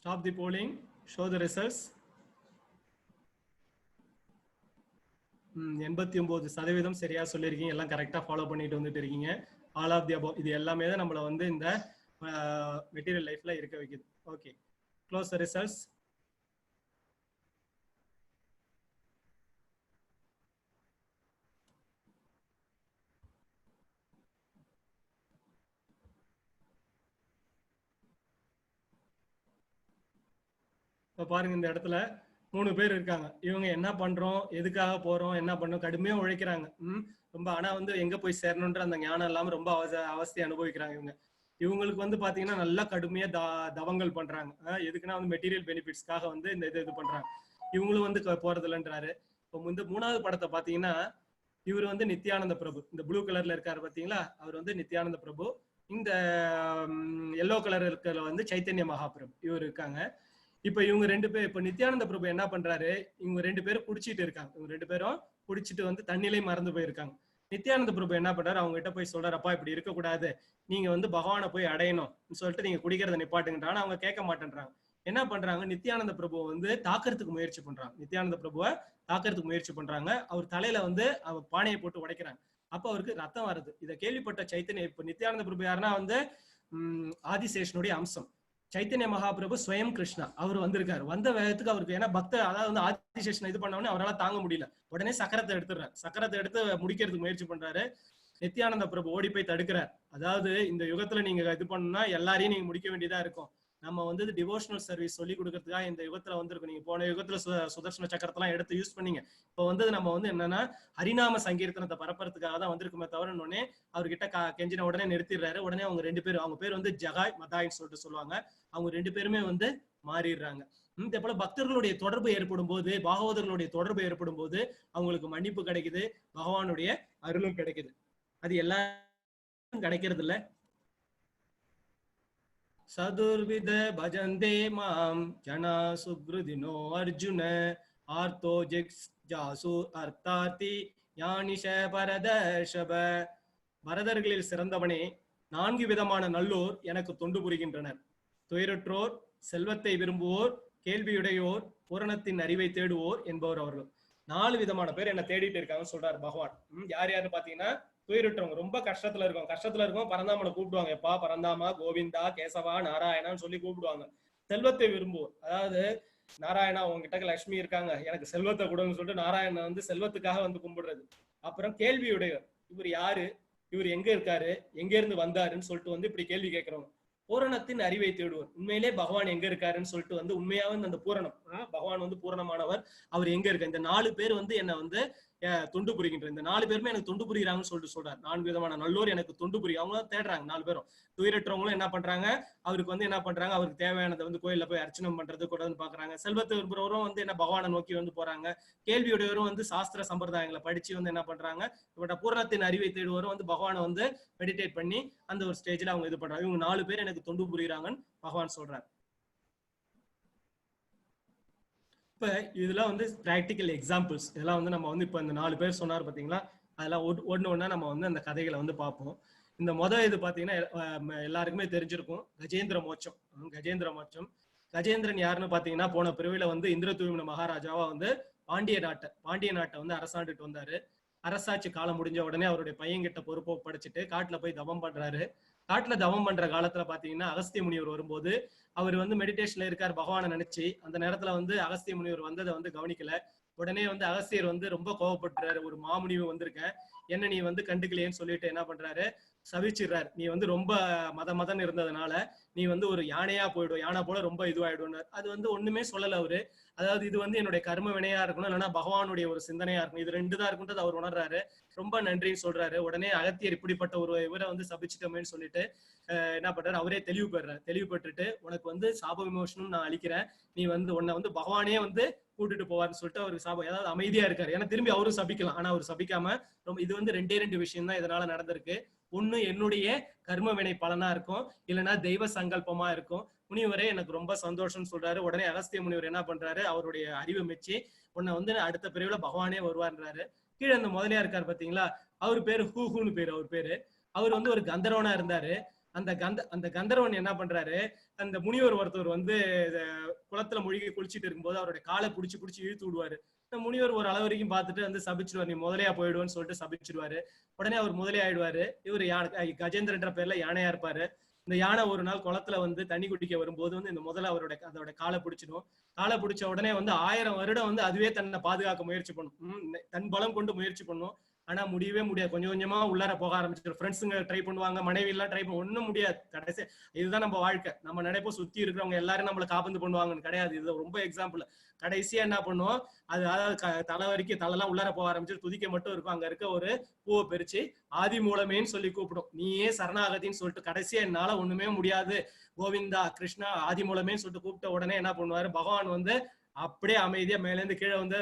Stop the polling, show the results. 89% சரியா சொல்லியிருக்கீங்க, எல்லாம் கரெக்டா ஃபாலோ பண்ணிட்டு வந்துட்டு இருக்கீங்க. ஆல் ஆஃப் தி அபவ், இது எல்லாமே தான் நம்மள வந்து இந்த மெட்டீரியல் லைஃப்ல இருக்க வைக்குது. Okay, close the results. இப்போ பாருங்க, இந்த இடத்துல 3 பேர் இருக்காங்க. இவங்க என்ன பண்றோம், எதுக்காக போறோம், என்ன பண்ணோம், கடுமையா உழைக்கிறாங்க. ரொம்ப, ஆனா வந்து எங்க போய் சேரணுன்ற அந்த ஞானம் இல்லாம ரொம்ப அவஸ்தையை அனுபவிக்கிறாங்க. இவங்களுக்கு வந்து பாத்தீங்கன்னா நல்லா கடுமையா தவங்கள் பண்றாங்க. எதுக்குன்னா வந்து மெட்டீரியல் பெனிஃபிட்ஸ்க்காக வந்து இந்த இது பண்றாங்க. இவங்களும் வந்து போறது இல்லைன்றாரு. இப்போ இந்த 3வது படத்தை பாத்தீங்கன்னா, இவர் வந்து நித்யானந்த பிரபு, இந்த ப்ளூ கலர்ல இருக்காரு பாத்தீங்களா, அவர் வந்து நித்யானந்த பிரபு. இந்த எல்லோ கலர் இருக்கிற வந்து சைத்தன்ய மகாபிரபு, இவர் இருக்காங்க. இப்ப இவங்க 2 பேர், இப்ப நித்யானந்த பிரபு என்ன பண்றாரு, இவங்க 2 பேரும் குடிச்சிட்டு இருக்காங்க. இவங்க 2 பேரும் குடிச்சிட்டு வந்து தண்ணிலே மறந்து போயிருக்காங்க. நித்யானந்த பிரபு என்ன பண்றாரு, அவங்க கிட்ட போய் சொல்றாரு, அப்பா இப்படி இருக்கக்கூடாது, நீங்க வந்து பகவானை போய் அடையணும் சொல்லிட்டு நீங்க குடிக்கிறத நிப்பாட்டுங்கன்றாங்க. அவங்க கேட்க மாட்டேன்றாங்க. என்ன பண்றாங்க, நித்யானந்த பிரபுவை வந்து தாக்கறதுக்கு முயற்சி பண்றாங்க. நித்யானந்த பிரபுவை தாக்கறதுக்கு முயற்சி பண்றாங்க. அவர் தலையில வந்து அவர் பானையை போட்டு உடைக்கிறாங்க. அப்ப அவருக்கு ரத்தம் வருது. இதை கேள்விப்பட்ட சைத்தன்ய, இப்ப நித்யானந்த பிரபு யாருன்னா வந்து ஆதிசேஷனுடைய அம்சம். சைத்தன்ய மகாபிரபு ஸ்வயம் கிருஷ்ணா, அவர் வந்திருக்காரு. வந்த வேகத்துக்கு அவருக்கு, ஏன்னா பக்தர், அதாவது வந்து ஆதிசேஷன் இது பண்ணவொடனே அவரால் தாங்க முடியல. உடனே சக்கரத்தை எடுத்துடுறாரு. சக்கரத்தை எடுத்து முடிக்கிறதுக்கு முயற்சி பண்றாரு. நித்யானந்த பிரபு ஓடி போய் தடுக்கிறார். அதாவது இந்த யுகத்துல நீங்க இது பண்ணா எல்லாரையும் நீங்க முடிக்க வேண்டியதா இருக்கும். நம்ம வந்து டிவோஷனல் சர்வீஸ் சொல்லி கொடுக்கறதுக்காக இந்த யுகத்துல வந்திருக்கும். நீங்க போன யுகத்துல சுதர்சன சக்கரத்தெல்லாம் எடுத்து யூஸ் பண்ணீங்க. இப்போ வந்து நம்ம வந்து என்னன்னா ஹரிநாம சங்கீர்த்தனத்தை பரப்புறதுக்காக தான் வந்திருக்குமே தவிர, உடனே அவர்கிட்ட கெஞ்சின உடனே நிறுத்திடுறாரு. உடனே அவங்க 2 பேரும், அவங்க பேர் வந்து ஜகாய் மதாய்ன்னு சொல்லிட்டு சொல்லுவாங்க, அவங்க 2 பேருமே வந்து மாறிடுறாங்க. இதே போல பக்தர்களுடைய தொடர்பு ஏற்படும் போது, பாகவதர்களுடைய தொடர்பு ஏற்படும் போது அவங்களுக்கு மன்னிப்பு கிடைக்குது, பகவானுடைய அருளும் கிடைக்குது. அது எல்லாரும் கிடைக்கிறது இல்ல. சதுர்வித பஜந்தே மாம் ஜனா சுக்ருதினோ அர்ஜுன ஆர்த்தோ ஜாசு அர்த்தார்த்தி ஞானிஷ பரதர்ஷப. பரதர்களில் சிறந்தவனே, 4 விதமான நல்லோர் எனக்கு தொண்டு புரிகின்றனர். துயரற்றோர், செல்வத்தை விரும்புவோர், கேள்வியுடையோர், பூரணத்தின் அறிவை தேடுவோர் என்பவர் அவர்கள். 4 விதமான பேர் என்ன தேடிட்டு இருக்காங்கன்னு சொல்றாரு பகவான். யார் யாருன்னு பாத்தீங்கன்னா, துயரற்றவங்க, ரொம்ப கஷ்டத்துல இருக்கும், பரந்தாமனை கூப்பிடுவாங்க. எப்பா பரந்தாமா, கோவிந்தா, கேசவா, நாராயணான்னு சொல்லி கூப்பிடுவாங்க. செல்வத்தை விரும்புவோர், அதாவது நாராயணா உங்ககிட்ட லட்சுமி இருக்காங்க, எனக்கு செல்வத்தை கொடுன்னு சொல்லிட்டு நாராயணன் வந்து செல்வத்துக்காக வந்து கும்பிடுறது. அப்புறம் கேள்வியுடையவர், இவர் யாரு, இவர் எங்க இருக்காரு, எங்க இருந்து வந்தாருன்னு சொல்லிட்டு வந்து இப்படி கேள்வி கேட்கிறவங்க. பூரணத்தின் அறிவை தேடுவார், உண்மையிலே பகவான் எங்க இருக்காருன்னு சொல்லிட்டு வந்து உண்மையாவே அந்த பூரணம், பகவான் வந்து பூரணமானவர், அவர் எங்க இருக்க. இந்த 4 பேர் வந்து என்ன வந்து தொண்டு புரிகின்ற, இந்த 4 பேருமே எனக்கு தொண்டு புரியுறாங்கன்னு சொல்லிட்டு சொல்றாரு. 4 விதமான நல்லோர் எனக்கு தொண்டு புரியும், அவங்க தேடுறாங்க 4 பேரும். துயரற்றவங்களும் என்ன பண்றாங்க, அவருக்கு வந்து என்ன பண்றாங்க, அவருக்கு தேவையானதை வந்து கோயில்ல போய் அர்ச்சனை பண்றது கூட வந்து பாக்குறாங்க. செல்வத்தை விரும்புறவரும் வந்து என்ன பகவானை நோக்கி வந்து போறாங்க. கேள்வியுடையவரும் வந்து சாஸ்திர சம்பிரதாயங்களை படிச்சு வந்து என்ன பண்றாங்க, இவட பூரணத்தின் அறிவை தேடுவரும் வந்து பகவானை வந்து மெடிடேட் பண்ணி அந்த ஒரு ஸ்டேஜ்ல அவங்க இது பண்றாங்க. இவங்க 4 பேர் எனக்கு தொண்டு புரியுறாங்கன்னு பகவான் சொல்றாரு. இப்ப இதெல்லாம் வந்து பிராக்டிக்கல் எக்ஸாம்பிள்ஸ். இதெல்லாம் வந்து நம்ம வந்து இப்ப இந்த 4 பேர் சொன்னார் பாத்தீங்களா, அதெல்லாம் ஒண்ணு நம்ம வந்து அந்த கதைகளை வந்து பார்ப்போம். இந்த இது பாத்தீங்கன்னா எல்லாருக்குமே தெரிஞ்சிருக்கும், கஜேந்திர மோட்சம். கஜேந்திர மோட்சம், கஜேந்திரன் யாருன்னு பாத்தீங்கன்னா, போன பிரிவுல வந்து இந்திரதூம்ன மகாராஜாவா வந்து பாண்டிய நாட்டை வந்து அரசாண்டுட்டு வந்தாரு. அரசாட்சி காலம் முடிஞ்ச உடனே அவருடைய பையன்கிட்ட பொறுப்பை படைச்சிட்டு காட்டுல போய் தவம் பண்றாரு. காட்டுல தவம் பண்ற காலத்துல பாத்தீங்கன்னா, அகஸ்திய முனிவர் வரும்போது அவர் வந்து மெடிடேஷன்ல இருக்கார், பகவானை நினைச்சு. அந்த நேரத்துல வந்து அகஸ்திய முனிவர் வந்ததை வந்து கவனிக்கல. உடனே வந்து அகஸ்தியர் வந்து ரொம்ப கோவப்பட்டுறாரு. ஒரு மாமுனிவு வந்திருக்கேன், என்ன நீ வந்து கண்டுக்கலையேன்னு சொல்லிட்டு என்ன பண்றாரு, சபிச்சிடுறாரு. நீ வந்து ரொம்ப மதன்னு இருந்ததுனால நீ வந்து ஒரு யானையா போயிடும், யானை போல ரொம்ப இதுவாயிடும். அது வந்து ஒண்ணுமே சொல்லல அவரு. அதாவது இது வந்து என்னுடைய கர்ம வினையா இருக்கணும், இல்லைன்னா பகவானுடைய ஒரு சிந்தனையா இருக்கணும், இது ரெண்டு தான் இருக்குன்றது அவர் உணர்றாரு. ரொம்ப நன்றின்னு சொல்றாரு. உடனே அகத்தியர் இப்படிப்பட்ட ஒரு இவரை வந்து சபிச்சிட்டோமேன்னு சொல்லிட்டு என்ன பண்றாரு, அவரே தெளிவு பெறாரு. தெளிவு பெற்றுட்டு உனக்கு வந்து சாப விமோசனம் நான் அளிக்கிறேன், நீ வந்து உன்னை வந்து பகவானே வந்து கூட்டிட்டு போவார்னு சொல்லிட்டு அவருக்கு சாபம், ஏதாவது அமைதியா இருக்காரு. ஏன்னா திரும்பி அவரும் சபிக்கலாம், ஆனா அவர் சபிக்காம ரொம்ப இது வந்து ரெண்டு விஷயம் தான் இதனால நடந்திருக்கு. ஒண்ணு என்னுடைய கர்ம வினை பலனா இருக்கும், இல்லைன்னா தெய்வ சங்கல்பமா இருக்கும். முனிவரே எனக்கு ரொம்ப சந்தோஷம்னு சொல்றாரு. உடனே அகஸ்திய முனிவர் என்ன பண்றாரு, அவருடைய அறிவு மெச்சி உன்னை வந்து அடுத்த பிரிவுல பகவானே வருவார்ன்றாரு. கீழே அந்த முதலியா இருக்காரு பாத்தீங்களா, அவர் பேரு ஹூஹூன்னு பேரு. அவர் பேரு, அவர் வந்து ஒரு கந்தர்வனா இருந்தாரு. அந்த கந்தர்வன் என்ன பண்றாரு, அந்த முனிவர் ஒருத்தர் வந்து குளத்துல மூழ்கி குளிச்சுட்டு இருக்கும்போது அவருடைய காலை புடிச்சு இழுத்து விடுவாரு. முனிவர் ஒரு அளவு வரைக்கும் பார்த்துட்டு வந்து சபிச்சிடுவார், நீ முதலையா போயிடுவேன்னு சொல்லிட்டு சபிச்சிடுவாரு. உடனே அவர் முதலே ஆயிடுவாரு. இவர் கஜேந்திரன்ற பேர்ல யானையா இருப்பாரு. இந்த யானை ஒரு நாள் குளத்துல வந்து தண்ணி குடிக்க வரும்போது வந்து இந்த முதல்ல அதோட காலை பிடிச்சிடும். காலை பிடிச்ச உடனே வந்து 1000 வருடம் வந்து அதுவே தன்னை பாதுகாக்க முயற்சி பண்ணும், தன் பலம் கொண்டு முயற்சி பண்ணும். ஆனா முடியவே முடியாது. கொஞ்சம் கொஞ்சமா உள்ளார போக ஆரம்பிச்சிடும். ஃப்ரெண்ட்ஸுங்க ட்ரை பண்ணுவாங்க, மனைவி எல்லாம் ட்ரை பண்ண, ஒண்ணும் முடியாது. கடைசி இதுதான் நம்ம வாழ்க்கை. நம்ம நினைப்போம் சுத்தி இருக்கிறவங்க எல்லாரும் நம்மளை காப்பந்து பண்ணுவாங்கன்னு, கிடையாது. இது ரொம்ப எக்ஸாம்பிள். கடைசியா என்ன பண்ணுவோம், அது அதாவது தலை வரைக்கும் தலைலாம் உள்ளார போக ஆரம்பிச்சு துதிக்க மட்டும் இருக்கும். அங்க இருக்க ஒரு பூவை பிரிச்சு ஆதி மூலமேன்னு சொல்லி கூப்பிடும். நீயே சரணாகதின்னு சொல்லிட்டு கடைசியா என்னால ஒண்ணுமே முடியாது கோவிந்தா கிருஷ்ணா ஆதி மூலமேன்னு சொல்லிட்டு கூப்பிட்ட உடனே என்ன பண்ணுவாரு, பகவான் வந்து அப்படியே அமைதியா மேல இருந்து கீழே வந்து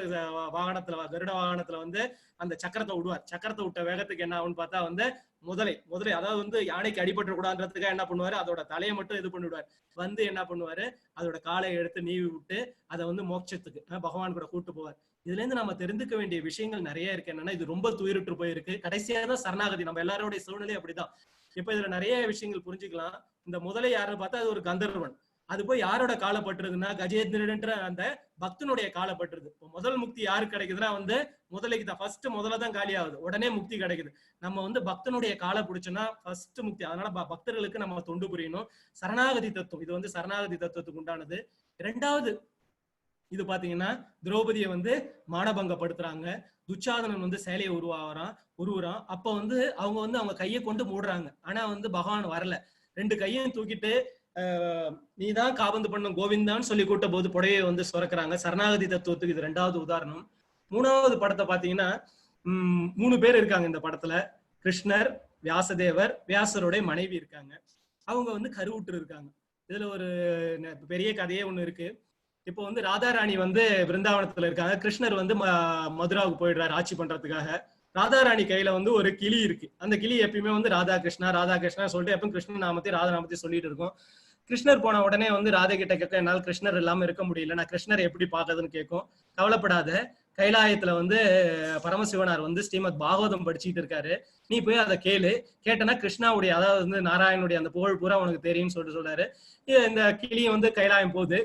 வாகனத்துல கருட வாகனத்துல வந்து அந்த சக்கரத்தை விடுவார். சக்கரத்தை விட்ட வேகத்துக்கு என்ன ஆகும்னு பார்த்தா வந்து முதலை அதாவது வந்து யானைக்கு அடிபட்டு கூடாதுன்றதுக்காக என்ன பண்ணுவாரு, அதோட தலையை மட்டும் இது பண்ணிவிடுவார். வந்து என்ன பண்ணுவாரு, அதோட காலை எடுத்து நீவி விட்டு அதை வந்து மோட்சத்துக்கு பகவான் கூட கூட்டு போவார். இதுல இருந்து நம்ம தெரிந்துக்க வேண்டிய விஷயங்கள் நிறைய இருக்கு. என்னன்னா இது ரொம்ப துயருற்று போயிருக்கு. கடைசியா தான் சரணாகதி. நம்ம எல்லாரோடைய சூழ்நிலை அப்படிதான். இப்ப இதுல நிறைய விஷயங்கள் புரிஞ்சுக்கலாம். இந்த முதலை யாருன்னு பார்த்தா அது ஒரு கந்தர்வன். அது போய் யாரோட காலப்பட்டுருதுன்னா கஜேந்திரன்ற அந்த பக்தனுடைய காலப்பட்டுருது. முதல் முக்தி யாருக்கு கிடைக்குதுன்னா வந்து முதலைக்கு தான். ஃபர்ஸ்ட் முதல்ல தான் காலி ஆகுது, உடனே முக்தி கிடைக்குது. நம்ம வந்து பக்தனுடைய காலை பிடிச்சோம்னா ஃபர்ஸ்ட் முக்தி. அதனால பக்தர்களுக்கு நம்ம தொண்டு புரியணும். சரணாகதி தத்துவம் இது வந்து சரணாகதி தத்துவத்துக்கு உண்டானது. இரண்டாவது இது பாத்தீங்கன்னா திரௌபதியை வந்து மானபங்கப்படுத்துறாங்க. துச்சாதனன் வந்து சேலையை உருவுறான். அப்ப வந்து அவங்க கையை கொண்டு மூடுறாங்க. ஆனா வந்து பகவான் வரல. ரெண்டு கையையும் தூக்கிட்டு நீதான் காபந்து பண்ணும் கோவிந்தான்னு சொல்லி கூட்ட போது புடையை வந்து சுரக்குறாங்க. சரணாகதி தத்துவத்துக்கு இது ரெண்டாவது உதாரணம். மூணாவது படத்தை பாத்தீங்கன்னா 3 பேர் இருக்காங்க இந்த படத்துல. கிருஷ்ணர், வியாசதேவர், வியாசருடைய மனைவி இருக்காங்க. அவங்க வந்து கருவுற்று இருக்காங்க. இதுல ஒரு பெரிய கதையே ஒண்ணு இருக்கு. இப்போ வந்து ராதாராணி வந்து பிருந்தாவனத்துல இருக்காங்க. கிருஷ்ணர் வந்து மதுராவுக்கு போயிடுறாரு ஆட்சி பண்றதுக்காக. ராதாராணி கையில வந்து ஒரு கிளி இருக்கு. அந்த கிளி எப்பயுமே வந்து ராதா கிருஷ்ணா சொல்லிட்டு எப்பவும் கிருஷ்ண நாமத்தையும் ராதா நாமத்தையும் சொல்லிட்டு இருக்கும். கிருஷ்ணர் போன உடனே வந்து ராதை கிட்ட கேட்க, என்னால் கிருஷ்ணர் இல்லாம இருக்க முடியல, நான் கிருஷ்ணரை எப்படி பாக்குறதுன்னு கேட்கும். கவலைப்படாத, கைலாயத்துல வந்து பரமசிவனார் வந்து ஸ்ரீமத் பாகவதம் படிச்சுட்டு இருக்காரு, நீ போய் அதை கேட்டனா கிருஷ்ணாவுடைய அதாவது வந்து நாராயணனுடைய அந்த புகழ் பூரா உனக்கு தெரியும்னு சொல்றாரு. இந்த கிளியை வந்து கைலாயம் போகுது.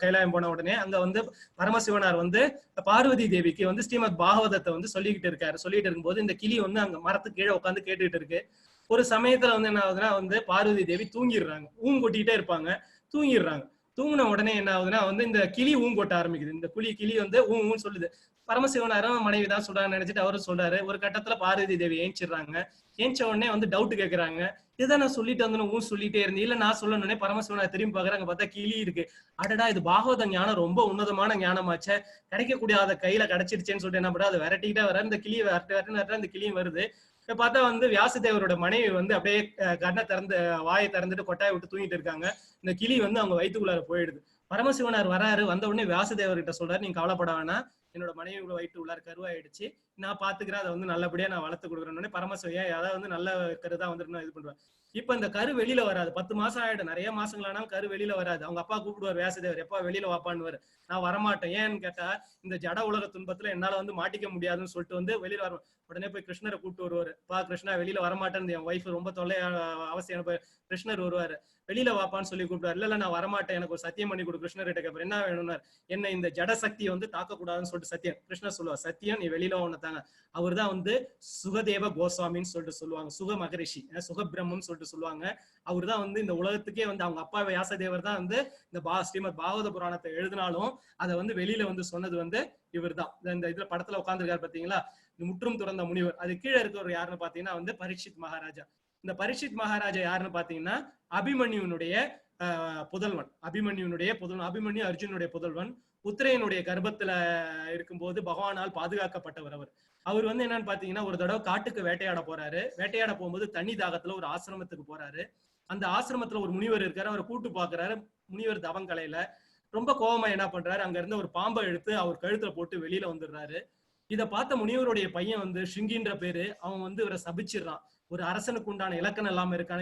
கைலாயம் போன உடனே அங்க வந்து பரமசிவனார் வந்து பார்வதி தேவிக்கு வந்து ஸ்ரீமத் பாகவதத்தை வந்து சொல்லிட்டு இருக்கும்போது இந்த கிளி வந்து அங்க மரத்துக்கு கீழே உட்காந்து கேட்டுட்டு இருக்கு. ஒரு சமயத்துல வந்து என்ன ஆகுதுன்னா வந்து பார்வதி தேவி தூங்கிடுறாங்க. கொட்டிட்டே இருப்பாங்க, தூங்கிடுறாங்க. தூங்கின உடனே என்ன ஆகுதுன்னா வந்து இந்த கிளி கொட்ட ஆரம்பிக்குது. இந்த கிளி வந்து ஊன்னு சொல்லுது. பரமசிவனாரும் மனைவி தான் சொல்றாங்க நினைச்சிட்டு அவரும் சொல்றாரு. ஒரு கட்டத்துல பார்வதி தேவி ஏஞ்சிடுறாங்க. ஏஞ்ச உடனே வந்து டவுட் கேட்கறாங்க, இதுதான் நான் சொல்லிட்டு வந்து சொல்லிட்டே இருந்தேன், இல்ல நான் சொல்லணும்னே. பரமசிவனார் திரும்பி பாக்குறாங்க, பார்த்தா கிளி இருக்கு. அடடா, இது பாகவத ஞானம் ரொம்ப உன்னதமான ஞானமாச்சே, கிடைக்கக்கூடிய அதை கையில கிடைச்சிருச்சேன்னு சொல்லிட்டு என்ன பண்றா, அதை விரட்டிக்கிட்டே வர. இந்த கிளியை விரட்டு அந்த கிளியும் வருது. பார்த்தா வந்து வியாசதேவரோட மனைவி வந்து அப்படியே கண்ணை வாயை திறந்துட்டு கொட்டாயை விட்டு தூங்கிட்டு இருக்காங்க. இந்த கிளி வந்து அவங்க வயிற்றுக்குள்ளார போயிடுது. பரமசிவனார் வராரு. வந்த உடனே வியாசதேவர்கிட்ட சொல்றாரு, நீங்க கவலைப்பட வேணாம், என்னோட மனைவி வயிற்று உள்ளார கருவாயிடுச்சு, நான் பாத்துக்கிறேன், அதை வந்து நல்லபடியா நான் வளர்த்து கொடுக்குறேன்னு பரமசிவன் அதாவது வந்து நல்ல கருதான் வந்துட்டு இது பண்றேன். இப்ப இந்த கரு வெளியில வராது. 10 மாசம் ஆயிடும், நிறைய மாசங்கள் ஆனாலும் கரு வெளியில வராது. அவங்க அப்பா கூப்பிடுவார் வியாசதேவர், எப்பா வெளியில வாப்பான்னு. நான் வரமாட்டேன். ஏன்னு கேட்டா இந்த ஜட உலக துன்பத்துல என்னால வந்து மாட்டிக்க முடியாதுன்னு சொல்லிட்டு வந்து வெளியில வர. உடனே போய் கிருஷ்ணரை கூப்பிட்டு வருவாரு. பா கிருஷ்ணா, வெளியில வரமாட்டேன்னு என் ஒய்ஃப் ரொம்ப தொல்லை அவசியம். கிருஷ்ணர் வருவாரு, வெளியில வாப்பான்னு சொல்லி கூப்பிடுவாரு. இல்ல நான் வரமாட்டேன், எனக்கு ஒரு சத்தியம் பண்ணி கொடு. கிருஷ்ணர் கிட்ட கேட்பாரு, என்ன வேணும்னாரு. என்ன இந்த ஜட சக்தியை வந்து தாக்கக்கூடாதுன்னு சொல்லிட்டு சத்தியம். கிருஷ்ணர் சொல்லுவார், சத்தியம், நீ வெளியில ஒண்ணு தாங்க. அவர் தான் வந்து சுகதேவ கோஸ்வாமின்னு சொல்லிட்டு சொல்லுவாங்க. சுக மகரிஷி, சுகபிரம்மம் சொல்லிட்டு சொல்லிட்டு சொல்லுவாங்க. அவர் தான் வந்து இந்த உலகத்துக்கே வந்து அவங்க அப்பா வியாசதேவர் தான் வந்து இந்த ஸ்ரீமத் பாகவத புராணத்தை எழுதினாலும் அதை வந்து வெளியில வந்து சொன்னது வந்து இவர் தான். இந்த இதுல படத்துல உட்காந்துருக்காரு பாத்தீங்களா, இந்த முற்றும் துறந்த முனிவர். அது கீழே இருக்கிறவர் யாருன்னு பாத்தீங்கன்னா வந்து பரீட்சித் மகாராஜா. இந்த பரீட்சித் மகாராஜா யாருன்னு பாத்தீங்கன்னா அபிமன்யுனுடைய புதல்வன். அபிமன்யு அர்ஜுனுடைய புதல்வன். உத்திரையனுடைய கர்ப்பத்துல இருக்கும்போது பகவானால் பாதுகாக்கப்பட்டவர் அவர். அவர் வந்து என்னன்னு பாத்தீங்கன்னா ஒரு தடவை காட்டுக்கு வேட்டையாட போறாரு. வேட்டையாட போகும்போது தண்ணி தாகத்துல ஒரு ஆசிரமத்துக்கு போறாரு. அந்த ஆசிரமத்துல ஒரு முனிவர் இருக்காரு. அவரை கூட்டு பாக்குறாரு. முனிவர் தவங்கலையில ரொம்ப கோபமா என்ன பண்றாரு, அங்க இருந்து ஒரு பாம்பை எடுத்து அவர் கழுத்துல போட்டு வெளியில வந்துடுறாரு. இதை பார்த்த முனிவருடைய பையன் வந்து ஷிங்கின்ற பேரு, அவன் வந்து இவரை சபிச்சிடுறான். ஒரு அரசனுக்கு உண்டான இலக்கணம் இல்லாம இருக்கான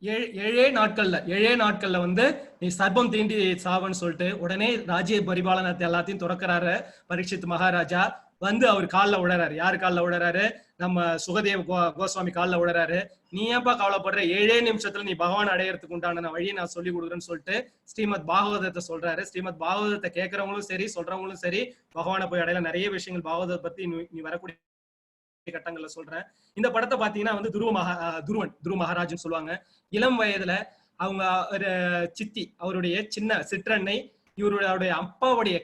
ஏழே நாட்கள்ல வந்து நீ சர்ப்பம் தீண்டி சாவன்னு சொல்லிட்டு உடனே ராஜ்ய பரிபாலனத்தை எல்லாத்தையும் துறக்கிறாரு பரீட்சித் மகாராஜா. வந்து அவர் காலில் விழறாரு. யாரு காலில் விழறாரு? நம்ம சுகதேவ கோஸ்வாமி காலில் விழறாரு. நீ ஏன்பா கவலைப்படுற, 7 நிமிஷத்துல நீ பகவான் அடையறதுக்கு உண்டான வழியை நான் சொல்லி கொடுக்குறேன்னு சொல்லிட்டு ஸ்ரீமத் பாகவதத்தை சொல்றாரு. ஸ்ரீமத் பாகவதத்தை கேட்கறவங்களும் சரி சொல்றவங்களும் சரி பகவானை போய் அடையல. நிறைய விஷயங்கள் பாகவதத்தை பத்தி நீ வரக்கூடிய கட்டங்கள்ல சொல்றேன். இந்த படத்தை பாத்தீங்கன்னா வந்து துருவ மகாராஜ்னு சொல்லுவாங்க. இளம் வயதுல அவங்க ஒரு சித்தி, அவருடைய சின்ன சிற்றன்னை இவருடைய அப்பாவுடைய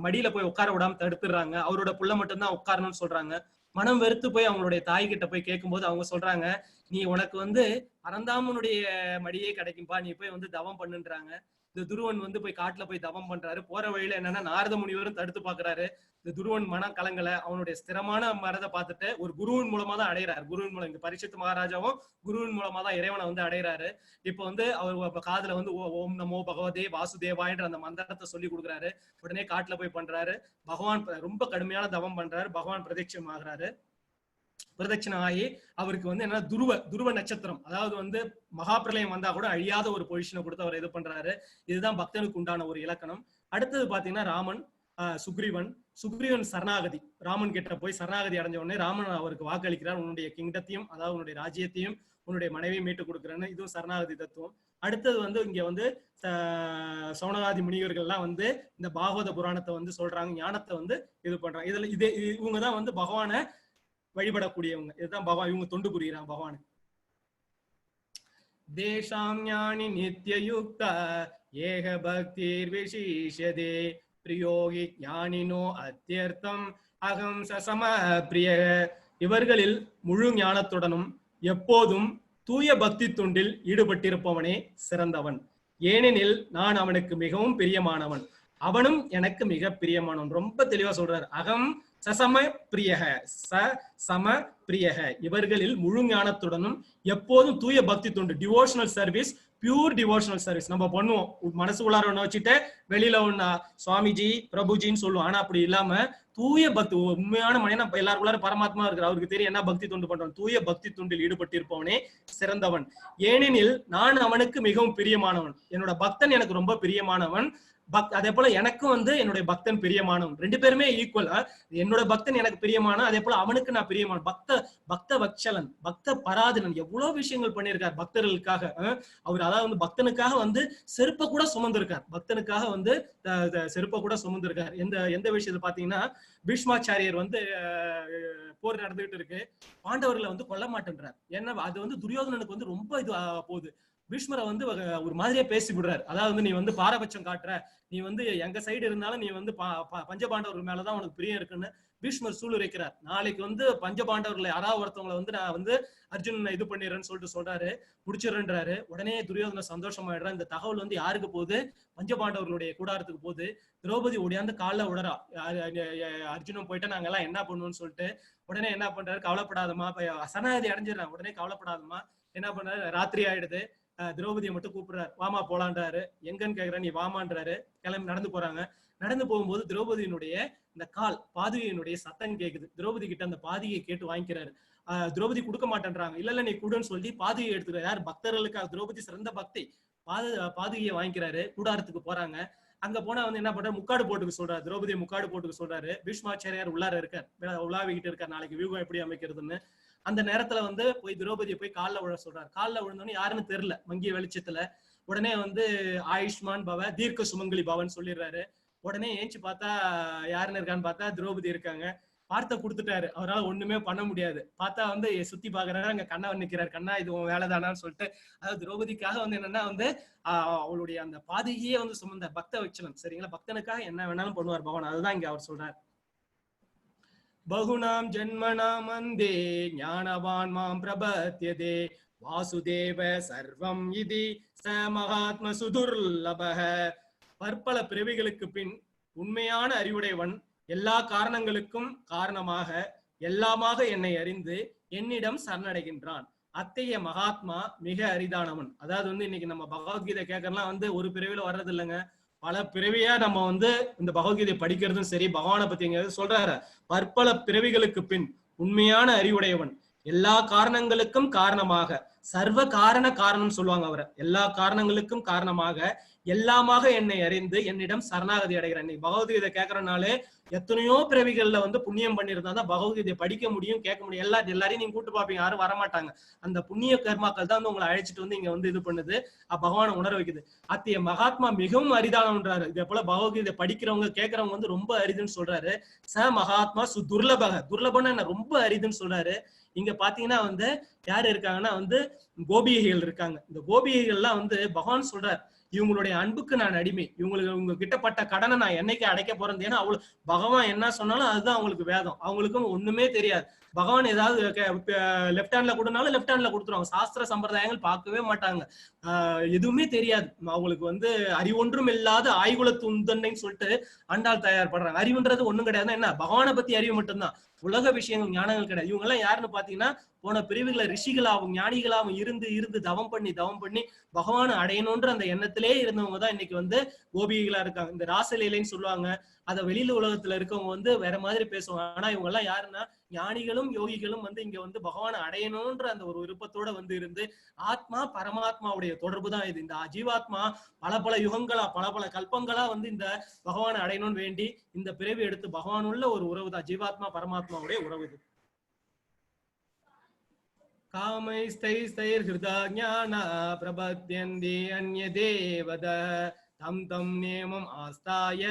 மடியில போய் உட்கார விடாம தடுத்துடுறாங்க. அவரோட புள்ள மட்டும்தான் உட்காரணும்னு சொல்றாங்க. மனம் வெறுத்து போய் அவங்களுடைய தாய் கிட்ட போய் கேட்கும்போது அவங்க சொல்றாங்க, நீ உனக்கு வந்து பரந்தாமனுடைய மடியே கிடைக்கும்பா, நீ போய் வந்து தவம் பண்ணுன்றாங்க. இந்த துருவன் வந்து போய் காட்டுல போய் தவம் பண்றாரு. போற வழியில என்னன்னா நாரத முனிவரும் தடுத்து பாக்குறாரு. இந்த துருவன் மனம் கலங்கல. அவனுடைய ஸ்திரமான மரத்தை பார்த்துட்டு ஒரு குருவின் மூலமா தான் அடைகிறாரு. குருவின் மூலம் இந்த பரீட்சித் மகாராஜாவும் குருவின் மூலமா தான் இறைவனை வந்து அடைகிறாரு. இப்ப வந்து அவர் காதுல வந்து ஓம் நமோ பகவதே வாசுதேவான்ற அந்த மந்திரத்தை சொல்லி கொடுக்குறாரு. உடனே காட்டுல போய் பண்றாரு. பகவான் ரொம்ப கடுமையான தவம் பண்றாரு. பகவான் பிரதட்சணம் ஆகிறாரு. பிரதட்சணம் ஆகி அவருக்கு வந்து என்ன துருவ நட்சத்திரம், அதாவது வந்து மகாபிரளயம் வந்தா கூட அழியாத ஒரு பொசிஷனை கொடுத்து அவர் இது பண்றாரு. இதுதான் பக்தனுக்கு உண்டான ஒரு இலக்கணம். அடுத்தது பாத்தீங்கன்னா ராமன், சுக்ரீவன் சரணாகதி. ராமன் கிட்ட போய் சரணாகதி அடைஞ்ச உடனே ராமன் அவருக்கு வாக்களிக்கிறார், உன்னுடைய கிங்டத்தையும் அதாவது உன்னுடைய ராஜ்யத்தையும் உன்னுடைய மனைவியும் மீட்டு கொடுக்குறேன்னு. இதுவும் சரணாகதி தத்துவம். அடுத்தது வந்து இங்க வந்து சௌனகாதி முனிவர்கள்லாம் வந்து இந்த பாகவத புராணத்தை வந்து சொல்றாங்க, ஞானத்தை வந்து இது பண்றாங்க. இதுல இவங்கதான் வந்து பகவானை வழிபடக்கூடியவங்க. இதுதான் பகவான், இவங்க தொண்டு புரியுறாங்க பகவானுக்கு. தேசாம் ஞானி நித்யயுக்த ஏக பக்திர் விசேஷதே பிரியோகி ஞானினோ அத்தியர்த்தம் அகம் சசம பிரிய. இவர்களில் முழு ஞானத்துடனும் எப்போதும் தூய பக்தி தொண்டில் ஈடுபட்டிருப்பவனே சிறந்தவன். ஏனெனில் நான் அவனுக்கு மிகவும் பிரியமானவன், அவனும் எனக்கு மிக பிரியமானவன். ரொம்ப தெளிவா சொல்றாரு. அகம் சசம பிரியக, சம பிரியக. இவர்களில் முழு ஞானத்துடனும் எப்போதும் தூய பக்தி தொண்டு, devotional service, pure devotional service நம்ம பண்ணுவோம். மனசு உள்ளார ஒண்ணு வச்சுட்டு வெளியில ஒண்ணு சுவாமிஜி பிரபுஜின்னு சொல்லுவோம். ஆனா அப்படி இல்லாம தூய பக்தி, உண்மையான மனிதன் எல்லாருக்குள்ளார பரமாத்மா இருக்கிற அவருக்கு தெரியும் என்ன பக்தி தொண்டு பண்றோம். தூய பக்தி தொண்டில் ஈடுபட்டிருப்பவனே சிறந்தவன். ஏனெனில் நான் அவனுக்கு மிகவும் பிரியமானவன். என்னோட பக்தன் எனக்கு ரொம்ப பிரியமானவன். அதே போல எனக்கும் வந்து என்னுடைய பக்தன் பிரியமானவன். ரெண்டு பேருமே ஈக்குவலா, என்னோட பக்தன் எனக்கு பிரியமான, அதே போல அவனுக்கு நான் பிரியமான. பக்த வத்சலன், பக்த பராதனன் எவ்வளவு விஷயங்கள் பண்ணியிருக்கார் பக்தர்களுக்காக. அவர் அதாவது வந்து பக்தனுக்காக வந்து செருப்பை கூட சுமந்திருக்கார். பக்தனுக்காக வந்து செருப்பை கூட சுமந்திருக்கார். எந்த விஷயத்தை பாத்தீங்கன்னா, பீஷ்மாச்சாரியர் வந்து போர் நடந்துகிட்டு இருக்கு, பாண்டவர்களை வந்து கொல்ல மாட்டேன்றார். ஏன்னா அது வந்து துரியோதனனுக்கு வந்து ரொம்ப இது போகுது. பீஷ்மரை வந்து ஒரு மாதிரியே பேசி விடுறாரு. அதாவது வந்து நீ வந்து பாரபட்சம் காட்டுற, நீ வந்து எங்க சைடு இருந்தாலும் நீ வந்து பஞ்சபாண்டவர்கள் மேலதான் உனக்கு பிரியம் இருக்குன்னு பீஷ்மர் சூளுரைக்கிறார். நாளைக்கு வந்து பஞ்சபாண்டவர்களை யாராவது ஒருத்தவங்களை வந்து நான் வந்து அர்ஜுனனை இது பண்ணிடுறேன்னு சொல்லிட்டு சொல்றாரு, முடிச்சிடறாரு. உடனே துரியோதன சந்தோஷமாயிடுறான். இந்த தகவல் வந்து யாருக்கு போகுது? பஞ்சபாண்டவர்களுடைய கூடாரத்துக்கு போகுது. திரௌபதி ஓடியாந்து காலில் விடுறா, அர்ஜுனன் போயிட்டா நாங்க எல்லாம் என்ன பண்ணுவோம்னு சொல்லிட்டு. உடனே என்ன பண்றாரு, கவலைப்படாதமா, சரணாகதி அடைஞ்சிடறான். உடனே கவலைப்படாதமா என்ன பண்றாரு, ராத்திரி ஆயிடுது, திரௌபதியை மட்டும் கூப்பிடுறாரு, வாமா போலான்றாரு. எங்கன்னு கேக்குற, நீ வாமான்றாரு. கிளம்பி நடந்து போறாங்க. நடந்து போகும்போது திரௌபதியினுடைய இந்த கால் பாதுகையினுடைய சத்தம் கேக்குது. திரௌபதி கிட்ட அந்த பாதுகையை கேட்டு வாங்கிக்கிறாரு. திரௌபதி கொடுக்க மாட்டேன்றாங்க. இல்ல நீ கூடுன்னு சொல்லி பாதுகையை எடுத்துக்கிறார். யார்? பக்தர்களுக்காக. திரௌபதி சிறந்த பக்தி. பாதுகையை வாங்கிக்கிறாரு. கூடாரத்துக்கு போறாங்க. அங்க போனா வந்து என்ன பண்றாரு, முக்காடு போட்டுக்க சொல்றாரு. திரௌபதியை முக்காடு போட்டுக்க சொல்றாரு. பீஷ்மாச்சாரியார் உள்ளார இருக்கார், உலாவிக்கிட்டு இருக்கார், நாளைக்கு வியூகம் எப்படி அமைக்கிறதுன்னு. அந்த நேரத்துல வந்து போய் திரௌபதியை போய் காலில் விழ சொல்றாரு. காலில் விழுந்தோன்னு யாருன்னு தெரியல மங்கிய வெளிச்சத்துல. உடனே வந்து ஆயுஷ்மான் பவ தீர்க்க சுமங்கலி பவன் சொல்லிடுறாரு. உடனே ஏஞ்சி பார்த்தா யாருன்னு இருக்கான்னு பார்த்தா திரௌபதி இருக்காங்க. வார்த்தை கொடுத்துட்டாரு, அவரால் ஒண்ணுமே பண்ண முடியாது. பார்த்தா வந்து சுத்தி பாக்குறாரு, அங்க கண்ணவன் நிக்கிறாரு. கண்ணா இது உன் வேலைதானான்னு சொல்லிட்டு, அதாவது திரௌபதிக்காக வந்து என்னன்னா வந்து அவளுடைய அந்த பாதையே வந்து சுமந்த பக்த வச்சனம், சரிங்களா? பக்தனுக்காக என்ன வேணாலும் பண்ணுவார் பகவான். அதுதான் இங்க அவர் சொல்றார். பகுனாம் ஜன்மனாம் வந்தே ஞானவான் மாம் பிரபத்யதே வாசுதேவ சர்வம் இதி ச மகாத்ம சுதுர்லபஹ. பற்பல பிறவிகளுக்கு பின் உண்மையான அறிவுடையவன் எல்லா காரணங்களுக்கும் காரணமாக எல்லாமாக என்னை அறிந்து என்னிடம் சரணடைகின்றான். அத்தகைய மகாத்மா மிக அரிதானவன். அதாவது வந்து இன்னைக்கு நம்ம பகவத்கீதை கேட்கறதுலாம் வந்து ஒரு பிறவில வர்றது இல்லைங்க, பல பிறவியா நம்ம வந்து இந்த பகவத்கீதை படிக்கிறதும் சரி, பகவானை பத்தி இங்க சொல்றாரு. பற்பல பிறவிகளுக்கு பின் உண்மையான அறிவுடையவன் எல்லா காரணங்களுக்கும் காரணமாக, சர்வ காரண காரணம் சொல்லுவாங்க அவரை, எல்லா காரணங்களுக்கும் காரணமாக எல்லாமாக என்னை அறிந்து என்னிடம் சரணாகதி அடைகிறேன். நீ பகவத்கீதை கேட்கறனாலே எத்தனையோ பிறவிகள்ல வந்து புண்ணியம் பண்ணியிருந்தா தான் பகவத்கீதை படிக்க முடியும், கேட்க முடியும். எல்லாரையும் நீங்க கூட்டு பார்ப்பீங்க, யாரும் வரமாட்டாங்க. அந்த புண்ணிய கர்மாக்கள் தான் வந்து உங்களை அழைச்சிட்டு வந்து இங்க வந்து இது பண்ணுது, பகவானை உணர வைக்குது. அத்திய மகாத்மா மிகவும் அரிதானன்றாரு. இதே போல பகவத்கீதை படிக்கிறவங்க கேட்கறவங்க வந்து ரொம்ப அரிதுன்னு சொல்றாரு. ச மகாத்மா துர்லபக, துர்லபம்னா என்ன, ரொம்ப அரிதுன்னு சொல்றாரு. இங்க பாத்தீங்கன்னா வந்து யாரு இருக்காங்கன்னா வந்து கோபிகைகள் இருக்காங்க. இந்த கோபிகைகள்லாம் வந்து பகவான் சொல்றார், இவங்களுடைய அன்புக்கு நான் அடிமை, இவங்களுக்கு உங்க கிட்டப்பட்ட கடனை நான் என்னைக்கு அடைக்க போறேன். ஏன்னா அவங்களுக்கு பகவான் என்ன சொன்னாலும் அதுதான் அவங்களுக்கு வேதம், அவங்களுக்கும் ஒண்ணுமே தெரியாது. பகவான் ஏதாவது லெப்ட் ஹேண்ட்ல கொடுனாலும் லெப்ட் ஹேண்ட்ல கொடுத்துருவாங்க. சாஸ்திர சம்பிரதாயங்கள் பார்க்கவே மாட்டாங்க, எதுவுமே தெரியாது அவங்களுக்கு. வந்து அறிவொன்றும் இல்லாத ஆய்குலத்து உந்தன்னைன்னு சொல்லிட்டு ஆண்டாள் தயார் பண்றாங்க. அறிவுன்றது ஒண்ணும் கிடையாது. என்ன, பகவானை பத்தி அறிவு மட்டும்தான், உலக விஷயங்கள் ஞானங்கள் கிடையாது. இவங்க எல்லாம் யாருன்னு பாத்தீங்கன்னா போன பிரிவுகளை ரிஷிகளாகவும் ஞானிகளாகவும் இருந்து தவம் பண்ணி பகவானை அடையணும்ன்ற அந்த எண்ணத்திலே இருந்தவங்க தான் இன்னைக்கு வந்து கோபிகளா இருக்காங்க. இந்த ராசலீலைன்னு சொல்லுவாங்க, அத வெளியில உலகத்துல இருக்கவங்க வந்து வேற மாதிரி பேசுவாங்க. ஆனா இவங்க எல்லாம் யாருன்னா ஞானிகளும் யோகிகளும் வந்து இங்க வந்து பகவானை அடையணும்ன்ற அந்த ஒரு விருப்பத்தோட வந்து இருந்து, ஆத்மா பரமாத்மாவுடைய தொடர்பு தான் இது. இந்த ஜீவாத்மா பல யுகங்களா பல கல்பங்களா வந்து இந்த பகவானை அடையணும்னு வேண்டி இந்த பிறவி எடுத்து பகவான் உள்ள ஒரு உறவு தான் ஜீவாத்மா பரமாத்மாவுடைய உறவு இது. காமைஸ்தைஸ்தைர் ஹிருதா ஞான பிரபத்யந்தி அன்ய தேவத தம் தம் நேமம் ஆஸ்தாய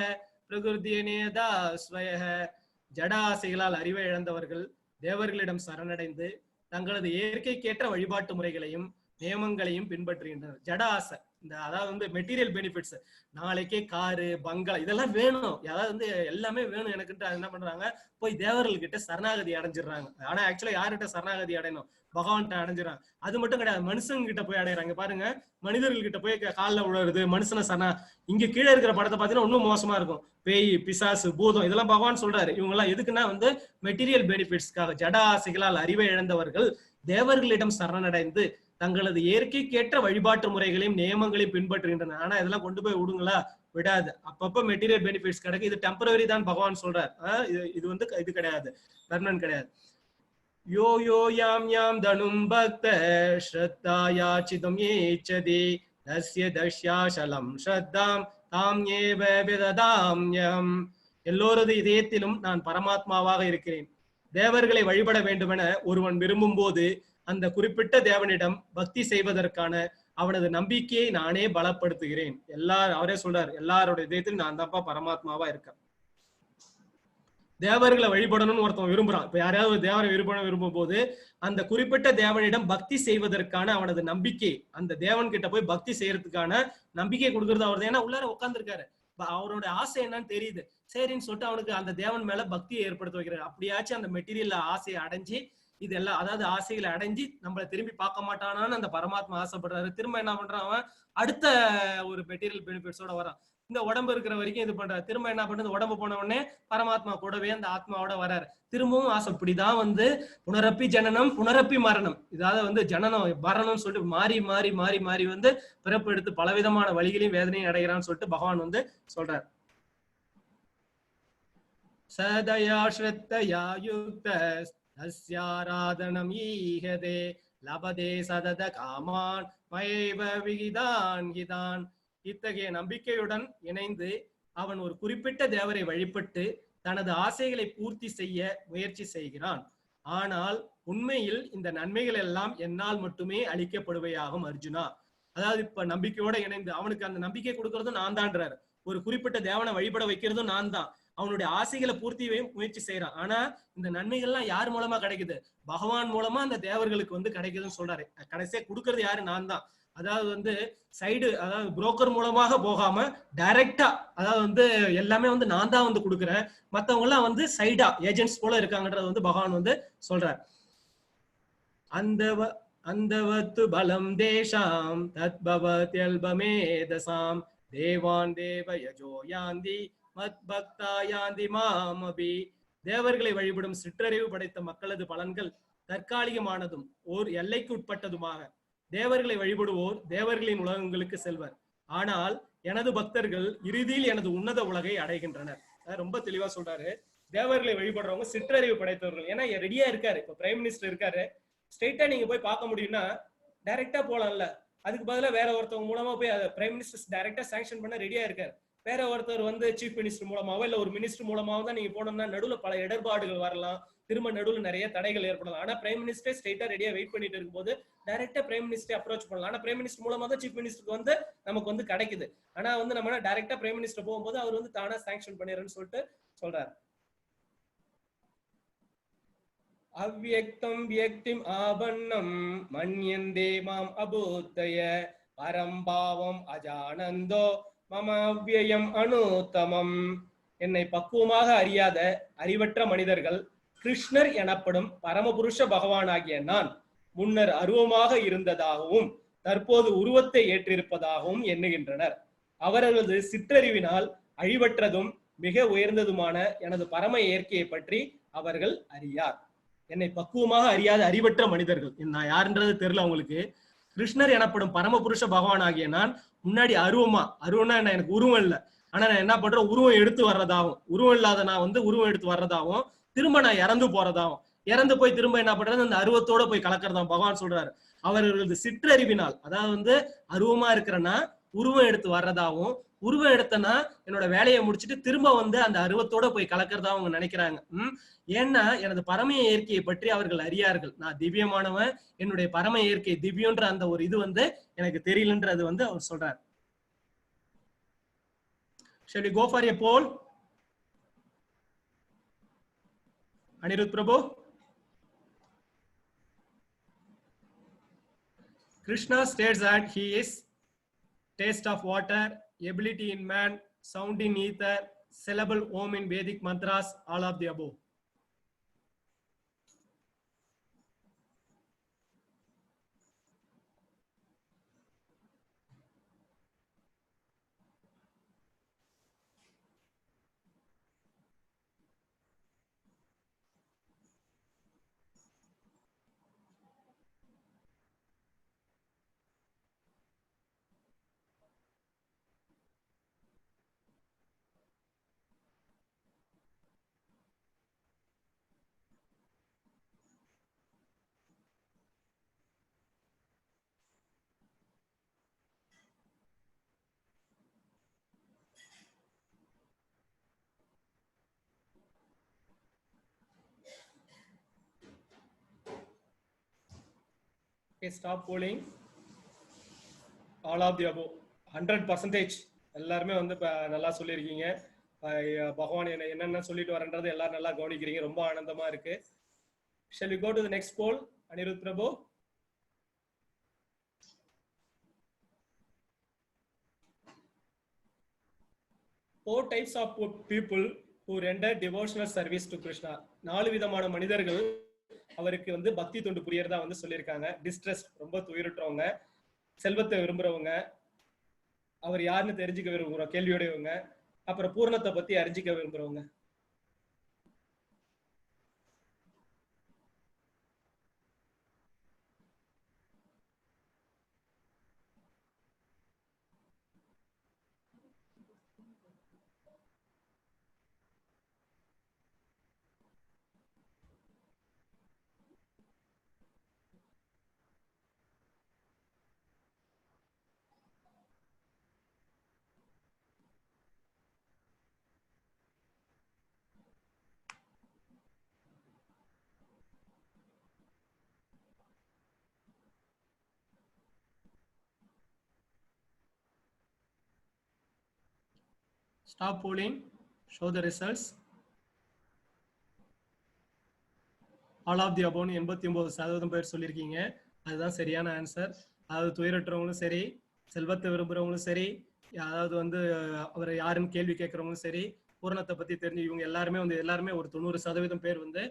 பிரகிருதியனேதா ஸ்வயஹ. ஜடாசைகளால் அறிவை இழந்தவர்கள் தேவர்களிடம் சரணடைந்து தங்களது இயற்கைக்கேற்ற வழிபாட்டு முறைகளையும் நியமங்களையும் பின்பற்றுகின்றனர். ஜட ஆசை, இந்த அதாவது வந்து மெட்டீரியல் பெனிஃபிட்ஸ், நாளைக்கே காரு பங்களா இதெல்லாம் வேணும், அதாவது வந்து எல்லாமே வேணும் எனக்குன்ட்டு என்ன பண்றாங்க, போய் தேவர்கள் கிட்ட சரணாகதி அடைஞ்சிடுறாங்க. ஆனா ஆக்சுவலா யார்கிட்ட சரணாகதி அடையணும், பகவான்கிட்ட அடைஞ்சிடறாங்க. அது மட்டும் கிடையாது, மனுஷங்க கிட்ட போய் அடையிறாங்க. பாருங்க, மனிதர்கள் கிட்ட போய் காலில் விழுறது, மனுஷனை சரணா. இங்க கீழே இருக்கிற படத்தை பார்த்தீங்கன்னா இன்னும் மோசமா இருக்கும், பேய் பிசாசு பூதம் இதெல்லாம் பகவான் சொல்றாரு. இவங்க எல்லாம் எதுக்குன்னா வந்து மெட்டீரியல் பெனிஃபிட்ஸ்க்காக. ஜட ஆசைகளால் அறிவை இழந்தவர்கள் தேவர்களிடம் சரணடைந்து தங்களது இயற்கைக்கேற்ற வழிபாட்டு முறைகளையும் நியமங்களையும் பின்பற்றுகின்றனர். ஆனா இதெல்லாம் கொண்டு போய் விடுங்களா, விடாது. அப்பப்ப மெட்டீரியல் பெனிஃபிட்ஸ் கிடைக்கும், இது டெம்பரரி தான் பகவான் சொல்றார். இது வந்து இது கிடையாது, பெர்மனன்ட் கிடையாது. யோ யோ யாம் யாம் தனும் பக்த ஸ்ரத்தா யாச்சிதம் ஏச்சதி தஸ்ய தஸ்யாசலம் ஸ்ரத்தாம் தாம் ஏவ விததாம்யம். எல்லோரது இதயத்திலும் நான் பரமாத்மாவாக இருக்கிறேன். தேவர்களை வழிபட வேண்டுமென ஒருவன் விரும்பும் போது அந்த குறிப்பிட்ட தேவனிடம் பக்தி செய்வதற்கான அவனது நம்பிக்கையை நானே பலப்படுத்துகிறேன். அவரே சொல்றார், எல்லாருடைய இதயத்திலும் நான் தான்ப்பா பரமாத்மாவா இருக்கேன். தேவர்களை வழிபடணும்னு ஒருத்தன் விரும்புறான். இப்ப யாராவது தேவரை விரும்பும் போது அந்த குறிப்பிட்ட தேவனிடம் பக்தி செய்வதற்கான அவனது நம்பிக்கை, அந்த தேவன் கிட்ட போய் பக்தி செய்யறதுக்கான நம்பிக்கை கொடுக்கறது அவர். ஏன்னா உள்ளார உட்கார்ந்துருக்காரு, அவரோட ஆசை என்னன்னு தெரியுது, சரின்னு சொல்லிட்டு அவனுக்கு அந்த தேவன் மேல பக்தியை ஏற்படுத்த வைக்கிறாரு. அப்படியாச்சும் அந்த மெட்டீரியல் ஆசையை அடைஞ்சு இதெல்லாம், அதாவது ஆசைகளை அடைஞ்சு நம்மளை திரும்பி பார்க்க மாட்டானான்னு அந்த பரமாத்மா ஆசைப்படுறாரு. திரும்ப என்ன பண்றான், அவன் அடுத்த ஒரு மெட்டீரியல் பெனிஃபிட்ஸோட வரான். இந்த உடம்பு இருக்கிற வரைக்கும் இது பண்றாரு. திரும்ப என்ன பண்றது, உடம்பு போன உடனே பரமாத்மா கூடவே அந்த ஆத்மாவோட வராரு. திரும்பவும் ஆசை. இப்படிதான் வந்து புனரப்பி ஜனனம் புனரப்பி மரணம், இதாவது வந்து ஜனனம் மரணம்னு சொல்லிட்டு மாறி மாறி மாறி மாறி வந்து பிறப்பு எடுத்து பலவிதமான வழிகளையும் வேதனையும் அடைகிறான்னு சொல்லிட்டு பகவான் வந்து சொல்றார். சதயா ஸ்ரத்தயா யுக்த தஸ்யாராதனம் ஈஹதே லபதே சதத காமான் மயைவ விகிதான் கிதான். இத்தகைய நம்பிக்கையுடன் இணைந்து அவன் ஒரு குறிப்பிட்ட தேவரை வழிபட்டு தனது ஆசைகளை பூர்த்தி செய்ய முயற்சி செய்கிறான். ஆனால் உண்மையில் இந்த நன்மைகள் எல்லாம் என்னால் மட்டுமே அளிக்கப்படுவையாகும் அர்ஜுனா. அதாவது இப்ப நம்பிக்கையோட இணைந்து அவனுக்கு அந்த நம்பிக்கை கொடுக்கறதும் நான் தான்றாரு. ஒரு குறிப்பிட்ட தேவனை வழிபட வைக்கிறதும் நான் தான். அவனுடைய ஆசைகளை பூர்த்தியும் முயற்சி செய்யறான். ஆனா இந்த நன்மைகள்லாம் யார் மூலமா கிடைக்குது? பகவான் மூலமா அந்த தேவர்களுக்கு வந்து கிடைக்குதுன்னு சொல்றாரு. கடைசியா கொடுக்கறது யாரு? நான் தான். அதாவது வந்து சைடு, அதாவது புரோக்கர் மூலமாக போகாம டைரக்டா, அதாவது வந்து எல்லாமே வந்து நான் தான் வந்து கொடுக்குறேன், மத்தவங்க எல்லாம் வந்து சைடா ஏஜென்ட்ஸ் போல இருக்காங்கன்றது வந்து பகவான் வந்து சொல்றார். அந்தவத்து பலம் தேஷாம் தத்பவத்யல்பமேதசாம் தேவான் தேவயஜோ யாந்தி மத் பக்தா யாந்தி மாமபி. தேவர்களை வழிபடும் சிற்றறிவு படைத்த மக்களது பலன்கள் தற்காலிகமானதும் ஓர் எல்லைக்கு உட்பட்டதுமாக. தேவர்களை வழிபடுவோர் தேவர்களின் உலகங்களுக்கு செல்வர். ஆனால் எனது பக்தர்கள் இறுதியில் எனது உன்னத உலகை அடைகின்றனர். ரொம்ப தெளிவா சொல்றாரு. தேவர்களை வழிபடுறவங்க சிற்றறிவு படைத்தவர்கள். ஏன்னா ரெடியா இருக்காரு. இப்ப பிரைம் மினிஸ்டர் இருக்காரு, ஸ்ட்ரெயிட்டா நீங்க போய் பார்க்க முடியும்னா டைரக்டா போலாம்ல. அதுக்கு பதிலா வேற ஒருத்தவங்க மூலமா போய் பிரைம் மினிஸ்டர் டைரக்டா சாங்ஷன் பண்ண ரெடியா இருக்காரு. வேற ஒருத்தர் வந்து சீஃப் மினிஸ்டர் மூலமாவோ இல்ல ஒரு மினிஸ்டர் மூலமாவோ தான் நீங்க போனோம்னா நடுவுல பல இடர்பாடுகள் வரலாம், திரும்ப நடுவுல நிறைய தடைகள் ஏற்படலாம். ஆனா பிரைம் மினிஸ்டர் ஸ்ட்ரெயிட்டா ரெடியா வெயிட் பண்ணிட்டு இருக்கும்போது டைரக்டா பிரைம் மினிஸ்டர் அப்ரோச் பண்ணலாம். ஆனா பிரைம் மினிஸ்டர் மூலமா தான் சீஃப் மினிஸ்டருக்கு வந்து நமக்கு வந்து கிடைக்குது. ஆனா வந்து நம்ம டைரக்டா பிரைம் மினிஸ்டர் போகும்போது அவர் வந்து தானா சாங்ஷன் பண்ணிடுறேன்னு சொல்லிட்டு சொல்றாரு. அவ்யக்தம் வியக்திம் ஆபன்னம் மன்யந்தே மாம் அபூத்தய பரம்பாவம் அஜானந்தோ மம அவ்யயம் அனுத்தமம். என்னை பக்குவமாக அறியாத அறிவற்ற மனிதர்கள் கிருஷ்ணர் எனப்படும் பரமபுருஷ பகவானாகிய நான் முன்னர் அருவமாக இருந்ததாகவும் தற்போது உருவத்தை ஏற்றிருப்பதாகவும் எண்ணுகின்றனர். அவர்களது சிற்றறிவினால் அழிவற்றதும் மிக உயர்ந்ததுமான எனது பரம இயற்கையை பற்றி அவர்கள் அறியார். என்னை பக்குவமாக அறியாத அறிவற்ற மனிதர்கள், நான் யாருன்றது தெரியல அவங்களுக்கு. கிருஷ்ணர் எனப்படும் பரமபுருஷ பகவான் ஆகிய நான் முன்னாடி அருவம்னா என்ன, எனக்கு உருவம் இல்லை, ஆனா நான் என்ன பண்றேன், உருவம் எடுத்து வர்றதாகவும், உருவம் இல்லாத நான் வந்து உருவம் எடுத்து வர்றதாகவும், திரும்ப நான் இறந்து போறதாகவும், இறந்து போய் திரும்ப என்ன பண்றது, அந்த அருவத்தோட போய் கலக்கிறதாவும் பகவான் சொல்றாரு. அவர்களது சிற்றறிவினால், அதாவது வந்து அருவமா இருக்கிறன்னா உருவம் எடுத்து வர்றதாகவும், உருவம் எடுத்தனா என்னோட வேலையை முடிச்சுட்டு திரும்ப வந்து அந்த அருவத்தோட போய் கலக்கிறதா அவங்க நினைக்கிறாங்க. ஏன்னா எனது பரம இயற்கையை பற்றி அவர்கள் அறியார்கள். நான் திவ்யமானவன், என்னுடைய பரம இயற்கை திவ்யன்ற அந்த ஒரு இது வந்து எனக்கு தெரியலன்றது வந்து அவர் சொல்றார். Shall we go for a poll? Anirudh Prabhu. Krishna states that he is taste of water, ability in man, sound in ether, syllable om in Vedic mantras, all of the above. Okay, stop polling. All of the above. 100% எல்லாருமே வந்து நல்லா சொல்லியிருக்கீங்க. பகவான் என்னென்ன சொல்லிட்டு வரன்றது எல்லாரும் நல்லா கவனிக்கிறீங்க. ரொம்ப ஆனந்தமா இருக்கு. Shall we go to the next poll? Anirudh Prabhu. Four types of people who render devotional service to Krishna. 4 விதமான மனிதர்கள் அவருக்கு வந்து பக்தி தொண்டு புரியறதா வந்து சொல்லியிருக்காங்க. டிஸ்ட்ரெஸ், ரொம்ப துயருற்றவங்க, செல்வத்தை விரும்புறவங்க, அவர் யாருன்னு தெரிஞ்சுக்க விரும்புற கேள்வியுடையவங்க, அப்புறம் பூர்ணத்தை பத்தி அறிஞ்சிக்க விரும்புறவங்க. Stop polling. Show the results. All of the above 89% பேர் சொல்லியிருக்கீங்க. அதுதான் சரியான ஆன்சர். அதாவது துயரற்றவங்களும் சரி, செல்வத்தை விரும்புறவங்களும் சரி, அதாவது வந்து அவரை யாருன்னு கேள்வி கேட்கறவங்களும் சரி, பூரணத்தை பத்தி தெரிஞ்சு இவங்க எல்லாருமே ஒரு 90% பேர் வந்து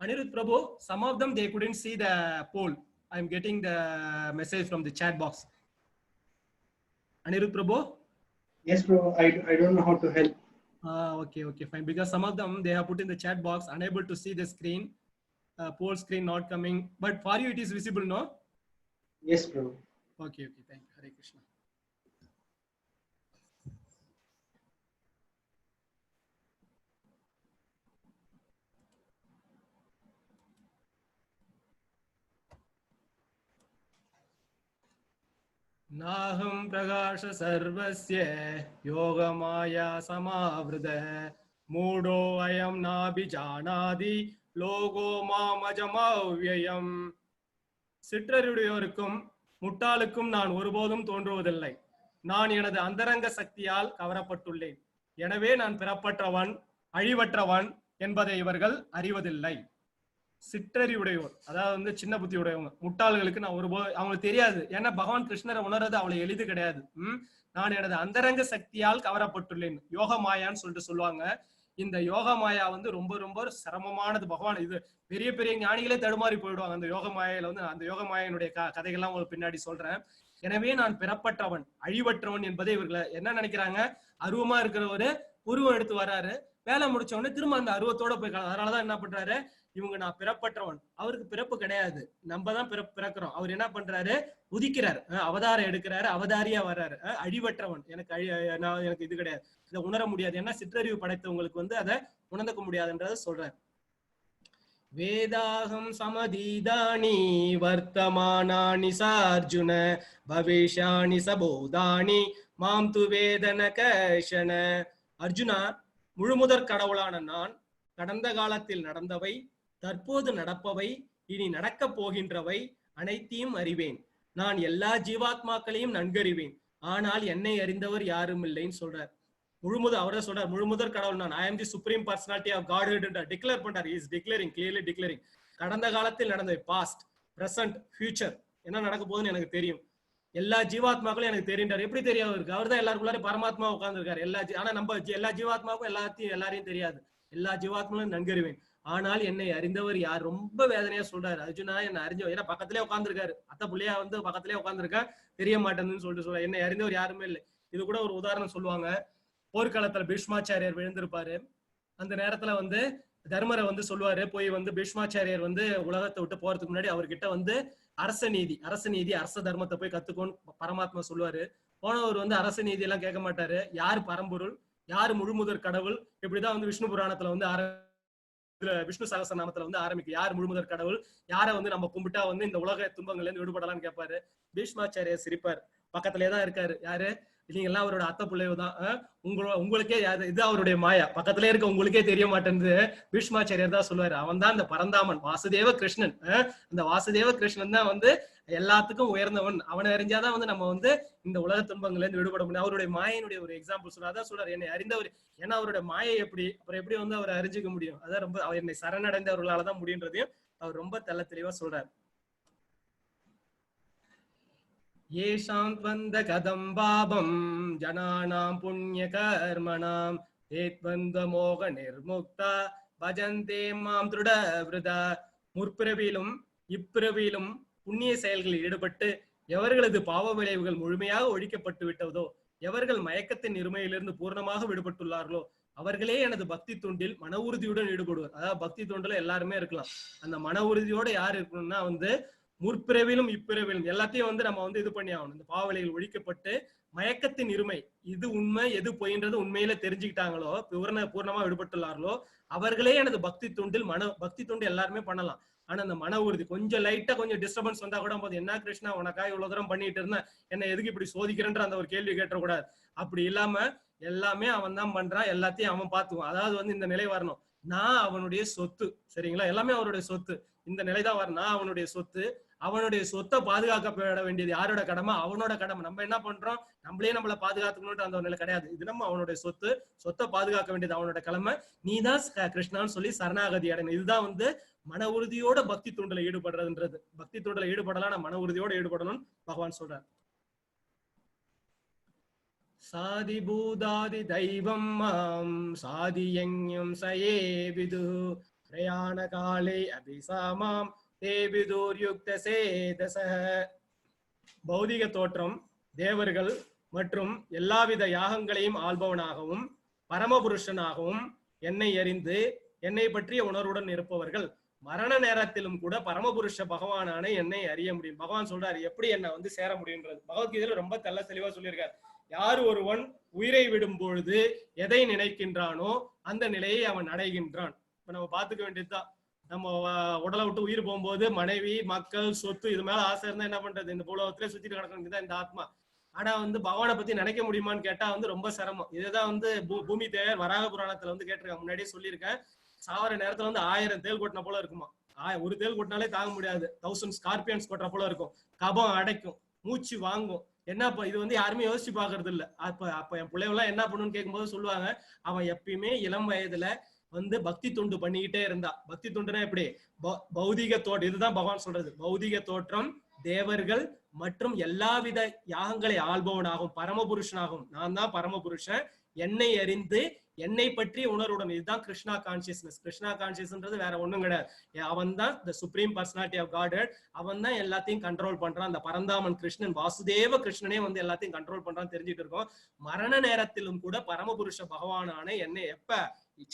Anirudh Prabhu, some of them they couldn't see the poll. I'm getting the message from the chat box. Anirudh Prabhu? Yes, bro. I don't know how to help. Okay, fine. Because some of them they have put in the chat box, unable to see the screen, poll screen not coming. But for you, it is visible, no? Yes, bro. Okay. Thank you. Hare Krishna. नाहं प्रकाश सर्वस्य योगमाया समावृतः मूढो अयं नाभिजानाति लोको मामजमव्ययम्. சிற்றறிவுடையோருக்கும் முட்டாளுக்கும் நான் ஒருபோதும் தோன்றுவதில்லை. நான் எனது அந்தரங்க சக்தியால் கவரப்பட்டுள்ளேன். எனவே நான் பிறப்பற்றவன், அழிவற்றவன் என்பதை இவர்கள் அறிவதில்லை. சிற்றறிவுடையோர், அதாவது வந்து சின்ன புத்தி உடையவங்க, முட்டாள்களுக்கு நான் ஒருபோது அவங்களுக்கு தெரியாது. ஏன்னா பகவான் கிருஷ்ணரை உணர்றது அவ்வளவு எளிது கிடையாது. நான் எனது அந்தரங்க சக்தியால் கவரப்பட்டுள்ளேன். யோக மாயான்னு சொல்லிட்டு சொல்லுவாங்க. இந்த யோக மாயா வந்து ரொம்ப ரொம்ப சிரமமானது. பகவான் இது பெரிய பெரிய ஞானிகளே தடுமாறி போயிடுவாங்க அந்த யோக மாயில வந்து. அந்த யோக மாயனுடைய கதைகள்லாம் உங்களுக்கு பின்னாடி சொல்றேன். எனவே நான் பிறப்பற்றவன், அழிவற்றவன் என்பதை இவர்களை என்ன நினைக்கிறாங்க, அருவமா இருக்கிறவரு உருவம் எடுத்து வராரு, வேலை முடிச்ச உடனே திரும்ப அந்த அருவத்தோட போய். அதனாலதான் என்ன பண்றாரு, இவங்க நான் பிறப்பற்றவன், அவருக்கு பிறப்பு கிடையாது, நம்ம தான் பிறக்கிறோம். அவர் என்ன பண்றாரு, உதிக்கிறார், அவதாரம் எடுக்கிறாரு, அவதாரியா வர்றாரு. அழிவற்றவன், எனக்கு இது கிடையாது, இதை உணர முடியாது. ஏன்னா சிற்றறிவு படைத்தவங்களுக்கு வந்து அதை உணர்ந்துக்க முடியாதுன்றத சொல்றாரு. வேதாகம் சமதீதானி வர்த்தமானானி சார்ஜுன பவிஷ்யானி சபோதானி மாம் து வேதன கஷன. அர்ஜுனா, முழுமுதற் கடவுளான நான் கடந்த காலத்தில் நடந்தவை, தற்போது நடப்பவை, இனி நடக்க போகின்றவை அனைத்தையும் அறிவேன். நான் எல்லா ஜீவாத்மாக்களையும் நன்கறிவேன், ஆனால் என்னை அறிந்தவர் யாரும் இல்லைன்னு சொல்றார். அவரே சொல்றார், முழுமுதற் கடவுள் நான். I am the supreme personality of Godhead என்று டிக்ளேர் பண்றார். He is declaring, clearly declaring. கடந்த காலத்தில் நடந்தவை, பாஸ்ட், பிரசன்ட், ஃபியூச்சர், என்ன நடக்க போகுதுன்னு எனக்கு தெரியும். எல்லா ஜீவாத்மாக்களும் எனக்கு தெரிந்தார். எப்படி தெரியும் அவருக்கு? அவர் தான் எல்லாருக்குள்ளார பரமாத்மா உட்கார்ந்துருக்காரு. ஆனா நம்ம எல்லா ஜீவாத்மாவுக்கும் எல்லாரையும் தெரியாது. எல்லா ஜீவாத்மாவும் நன்கறிவேன், ஆனால் என்னை அறிந்தவர் யார்? ரொம்ப வேதனையா சொல்றாரு. அர்ஜுனா, என்னை அறிஞ்சவர், ஏன்னா பக்கத்திலே உட்கார்ந்துருக்காரு, அத்த புள்ளையா வந்து பக்கத்திலே உட்கார்ந்துருக்கா, தெரிய மாட்டேன்னு சொல்லிட்டு சொல்ற. என்னை அறிந்தவர் யாருமே இல்லை. இது கூட ஒரு உதாரணம் சொல்லுவாங்க. போர்க்காலத்துல பீஷ்மாச்சாரியார் விழுந்திருப்பாரு. அந்த நேரத்துல வந்து தர்மரை வந்து சொல்லுவாரு, போய் வந்து பீஷ்மாச்சாரியார் வந்து உலகத்தை விட்டு போறதுக்கு முன்னாடி அவர்கிட்ட வந்து அரச நீதி, அரச தர்மத்தை போய் கத்துக்கோன்னு பரமாத்மா சொல்லுவாரு. போனவர் வந்து அரச நீதி எல்லாம் கேட்க மாட்டாரு. யாரு பரம்பொருள், யாரு முழுமுதற் கடவுள், இப்படிதான் வந்து விஷ்ணு புராணத்துல வந்து விஷ்ணு சகஸ்ரநாமத்துல வந்து ஆரம்பிக்கும். யார் முழுமுதற் கடவுள், யாரை வந்து நம்ம கும்பிட்டா வந்து இந்த உலக துன்பங்கள்ல இருந்து விடுபடலாம்னு கேட்பாரு. பீஷ்மாச்சாரியார் சிரிப்பார். பக்கத்திலேதான் இருக்காரு. யாரு? நீங்க எல்லாம் அவரோட அத்தை பிள்ளைவு தான், உங்களுக்கே இது அவருடைய மாயா, பக்கத்திலே இருக்க உங்களுக்கே தெரிய மாட்டேங்குது. பீஷ்மாச்சாரியர் தான் சொல்லுவாரு, அவன் தான் இந்த பரந்தாமன், வாசுதேவ கிருஷ்ணன். அந்த வாசுதேவ கிருஷ்ணன் தான் வந்து எல்லாத்துக்கும் உயர்ந்தவன். அவனை அறிஞ்சாதான் வந்து நம்ம வந்து இந்த உலக துன்பங்கள்ல இருந்து விடுபட முடியும். அவருடைய மாயனுடைய ஒரு எக்ஸாம்பிள் சொல்றாரு. அதான் சொல்றாரு, என்னை அறிந்தவர். ஏன்னா அவருடைய மாயை எப்படி, அப்புறம் எப்படி வந்து அவரை அறிஞ்சிக்க முடியும்? அதான் ரொம்ப அவர் என்னை சரணடைந்தவர்களாலதான் முடியுன்றதையும் அவர் ரொம்ப தெள்ள தெளிவா சொல்றாரு. येषां त्वन्द कदं पापं जनानां पुण्यकर्मणां ते त्वन्दमोह निर्मुक्ता भजन्ते मां दृढव्रता. முற்பிறவியிலும் இப்பிறவியிலும் புண்ணிய செயல்களில் ஈடுபட்டு எவர்களது பாவ விளைவுகள் முழுமையாக ஒழிக்கப்பட்டு விட்டதோ, எவர்கள் மயக்கத்தின் இருமையிலிருந்து பூர்ணமாக விடுபட்டுள்ளார்களோ, அவர்களே எனது பக்தி தொண்டில் மன உறுதியுடன் ஈடுபடுவார். அதாவது பக்தி தொண்டில் எல்லாருமே இருக்கலாம். அந்த மன உறுதியோட யார் இருக்கணும்னா வந்து முற்பிறவிலும் இப்பிறவிலும் எல்லாத்தையும் வந்து நம்ம வந்து இது பண்ணி ஆகணும். இந்த பாவலைகள் ஒழிக்கப்பட்டு மயக்கத்தின் இருமை, இது உண்மை எது பொய்ன்றது உண்மையில தெரிஞ்சுக்கிட்டாங்களோ, பூர்ணமா விடுபட்டுள்ளார்களோ, அவர்களே எனது பக்தி தொண்டில் பக்தி தொண்டு எல்லாருமே பண்ணலாம். ஆனா அந்த மன உறுதி கொஞ்சம் லைட்டா கொஞ்சம் டிஸ்டர்பன்ஸ் வந்தா கூட போது, என்ன கிருஷ்ணா உனக்கா இவ்வளவு தூரம் பண்ணிட்டு இருந்தேன், என்ன எதுக்கு இப்படி சோதிக்கிறன்ற அந்த ஒரு கேள்வி கேட்டக்கூடாது. அப்படி இல்லாம எல்லாமே அவன் தான் பண்றான், எல்லாத்தையும் அவன் பார்த்துக்குவான். அதாவது வந்து இந்த நிலை வரணும், நான் அவனுடைய சொத்து, சரிங்களா? எல்லாமே அவருடைய சொத்து. இந்த நிலைதான் வரணும், நான் அவனுடைய சொத்து, அவனுடைய சொத்தை பாதுகாக்கப்பட வேண்டியது யாரோட கடமை? அவனோட கடமை. நம்ம என்ன பண்றோம்? நம்மளே நம்மளை பாதுகாத்துக்கணும்ன்ற அந்த ஒரு நிலை கிடையாது. இது நம்ம அவனுடைய சொத்தை பாதுகாக்க வேண்டியது அவனோட கடமை. நீதான் கிருஷ்ணான்னு சொல்லி சரணாகதி அடையணும். இதுதான் வந்து மன உறுதியோட பக்தி தூண்டல ஈடுபடுறதுன்றது. பக்தி தூண்டல ஈடுபடலாம், மன உறுதியோட ஈடுபடணும்னு பகவான் சொல்றார். சாதி பூதாதி தெய்வம் மாம் சாதியங்யம் சயே விது பிரயாண காலே அபிசாமாம் தேவிதூர் யுக்த சேதச. பௌதிக தோற்றம், தேவர்கள் மற்றும் எல்லாவித யாகங்களையும் ஆள்பவனாகவும் பரமபுருஷனாகவும் என்னை அறிந்து என்னை பற்றிய உணர்வுடன் இருப்பவர்கள் மரண நேரத்திலும் கூட பரமபுருஷ பகவானான என்னை அறிய முடியும். பகவான் சொல்றாரு எப்படி என்ன வந்து சேர முடியும்ன்றது. பகவத்கீதையில ரொம்ப தெளிவா சொல்லியிருக்காரு. யார் ஒருவன் உயிரை விடும் பொழுது எதை நினைக்கின்றானோ அந்த நிலையை அவன் அடைகின்றான். இப்ப நம்ம பாத்துக்க வேண்டியதுதான். நம்ம உடலை விட்டு உயிர் போகும்போது மனைவி, மக்கள், சொத்து இது மேல ஆசை இருந்தா என்ன பண்றது? இந்த பூலோகத்திலே சுத்திட்டு கிடக்க வேண்டியதுதான் இந்த ஆத்மா. ஆனா வந்து பகவானை பத்தி நினைக்க முடியுமான்னு கேட்டா வந்து ரொம்ப சிரமம். இதுதான் வந்து பூமி தேவர் வராக புராணத்துல வந்து கேட்டிருக்கேன், முன்னாடியே சொல்லியிருக்கேன். சாவர நேரத்துல வந்து 1000 தேல் கொட்டின போல இருக்குமா. ஒரு தேல் கொட்டினாலே தாங்க முடியாது. 1000 ஸ்கார்பியன்ஸ் கொட்டுற போல இருக்கும். கபம் அடைக்கும், மூச்சு வாங்கும். என்னப்பா இது வந்து யாருமே யோசிச்சு பாக்குறது இல்ல. அப்ப என் பிள்ளைவெல்லாம் என்ன பண்ணுன்னு கேட்கும்போது சொல்லுவாங்க, அவன் எப்பயுமே இளம் வயதுல வந்து பக்தி தொண்டு பண்ணிக்கிட்டே இருந்தா. பக்தி தொண்டுனா எப்படி? பௌதிக தோற்றம். இதுதான் பகவான் சொல்றது. பௌதிக தோற்றம், தேவர்கள் மற்றும் எல்லாவித யாகங்களை ஆள்பவனாகும் பரமபுருஷனாகும். நான் தான் பரமபுருஷன். என்னை அறிந்து என்னை பற்றிய உணர்வுடன். இதுதான் கிருஷ்ணா கான்சியஸ்னஸ். கிருஷ்ணா கான்சியஸ்ன்றது வேற ஒண்ணும் கிடையாது. அவன் தான் the supreme personality of God. அவன் தான் எல்லாத்தையும் கண்ட்ரோல் பண்றான். அந்த பரந்தாமன் கிருஷ்ணன், வாசுதேவ கிருஷ்ணனே வந்து எல்லாத்தையும் கண்ட்ரோல் பண்றான்னு தெரிஞ்சுட்டு இருக்கோம். மரண நேரத்திலும் கூட பரமபுருஷ பகவானான என்னை எப்ப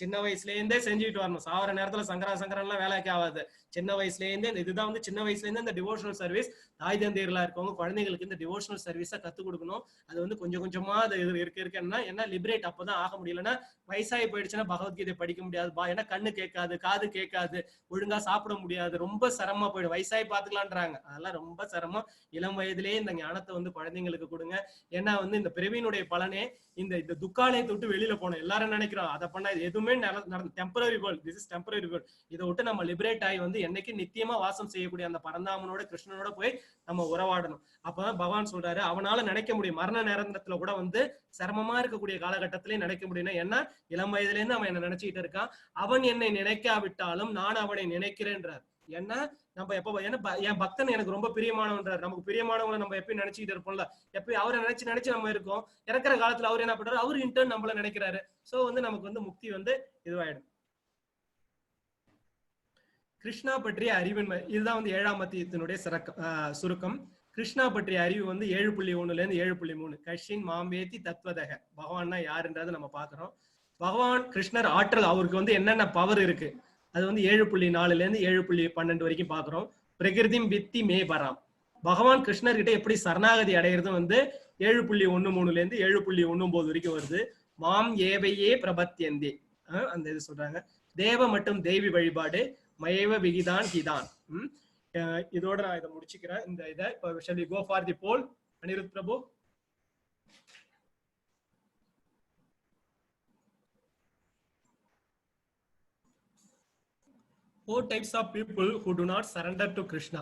சின்ன வயசுல இருந்தே செஞ்சுட்டு வரணும். சாவர நேரத்துல சங்கரன்லாம் வேலைக்கு ஆகாது. சின்ன வயசுல இருந்தே இதுதான் வந்து சின்ன வயசுல இருந்தே இந்த டிவோஷனல் சர்வீஸ். தாய் தந்தையர்களா இருக்கவங்க குழந்தைங்களுக்கு இந்த டிவோஷனல் சர்வீஸை கத்துக் கொடுக்கணும். அது வந்து கொஞ்சம் கொஞ்சமா அது இருக்குன்னா என்ன லிபரேட் அப்பதான் ஆக முடியலன்னா வயசாகி போயிடுச்சுன்னா பகவத்கீதை படிக்க முடியாது. ஏன்னா கண்ணு கேட்காது, காது கேட்காது, ஒழுங்கா சாப்பிட முடியாது, ரொம்ப சிரமமா போயிடும். வயசாகி பாத்துக்கலான்றாங்க, அதெல்லாம் ரொம்ப சிரமம். இளம் வயதிலேயே இந்த ஞானத்தை வந்து குழந்தைங்களுக்கு கொடுங்க. ஏன்னா வந்து இந்த பிறவியினுடைய பலனே இந்த துக்காலயத்தை விட்டு வெளியில போனோம். எல்லாரும் நினைக்கிறோம் அதை பண்ணா எதுவுமே temporary world. This is temporary world. இதை விட்டு நம்ம லிபரேட் ஆகி வந்து என்னைக்கு நித்தியமா வாசம் செய்யக்கூடிய அந்த பரந்தாமனோட கிருஷ்ணனோட போய் நம்ம உறவாடணும். அப்பதான் பகவான் சொல்றாரு அவனால நினைக்க முடியும். மரண நேரத்துல கூட வந்து சிரமமா இருக்கக்கூடிய காலகட்டத்திலேயே நினைக்க முடியும். ஏன்னா இளம் வயதுல இருந்து அவன் என்ன நினைச்சுக்கிட்டு இருக்கான். அவன் என்னை நினைக்காவிட்டாலும் நான் அவனை நினைக்கிறேன்றார். ஏன்னா நம்ம எப்ப என் பக்தன் எனக்கு ரொம்ப பிரியமானவன்றார். நமக்கு பிரியமானவங்களை நம்ம எப்பயும் நினைச்சுக்கிட்டு இருப்போம்ல. எப்பயும் அவரை நினைச்சு நம்ம இருக்கோம். இறக்குற காலத்துல அவர் என்ன பண்றாரு? அவர் இன்டர்ன் நம்மள நினைக்கிறாரு. சோ வந்து நமக்கு வந்து முக்தி வந்து இதுவாயிடும். கிருஷ்ணா பற்றிய அறிவின் இதுதான் வந்து 7ஆம் அத்தியாயத்தினுடைய சுருக்கம். கிருஷ்ணா பற்றிய அறிவு வந்து 7.1 இருந்து 7.3. கஷின் மாம்பேத்தி தத்வதக. பகவான்னா யாருன்றதை நம்ம பாக்குறோம். பகவான் கிருஷ்ணர் ஆற்றல், அவருக்கு வந்து என்னென்ன பவர் இருக்கு அது வந்து 7.4 இருந்து 7.12 வரைக்கும் பாக்குறோம். பிரகிருதி வித்தி மே பராம். பகவான் கிருஷ்ணர் கிட்ட எப்படி சரணாகதி அடையிறது வந்து 7.13 இருந்து 7.19 வரைக்கும் வருது. மாம் ஏவையே பிரபத்தியந்தே அந்த இது சொல்றாங்க. தேவ மற்றும் தெய்வி வழிபாடு மயவ விகிதான் ஹிதான். இதோட நான் இதை முடிச்சுக்கிறேன். இந்த இதை இப்போ shall we go for the poll? Anirudh Prabhu. Four types of people who do not surrender to Krishna.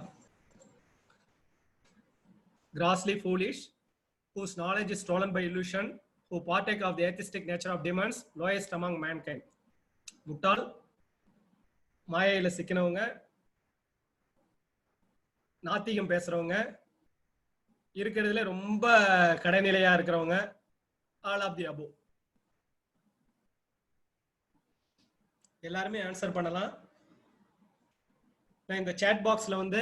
Grossly foolish, whose knowledge is stolen by illusion, who partake of the atheistic nature of demons, lowest among mankind. முட்டாள், மாயையில சிக்கினவங்க, நாத்திகம் பேசுறவங்க, இருக்கிறதுல ரொம்ப கடைநிலையா இருக்கிறவங்க, all of the above. எல்லாருமே answer பண்ணலாம். நான் இந்த chat பாக்ஸ்ல வந்து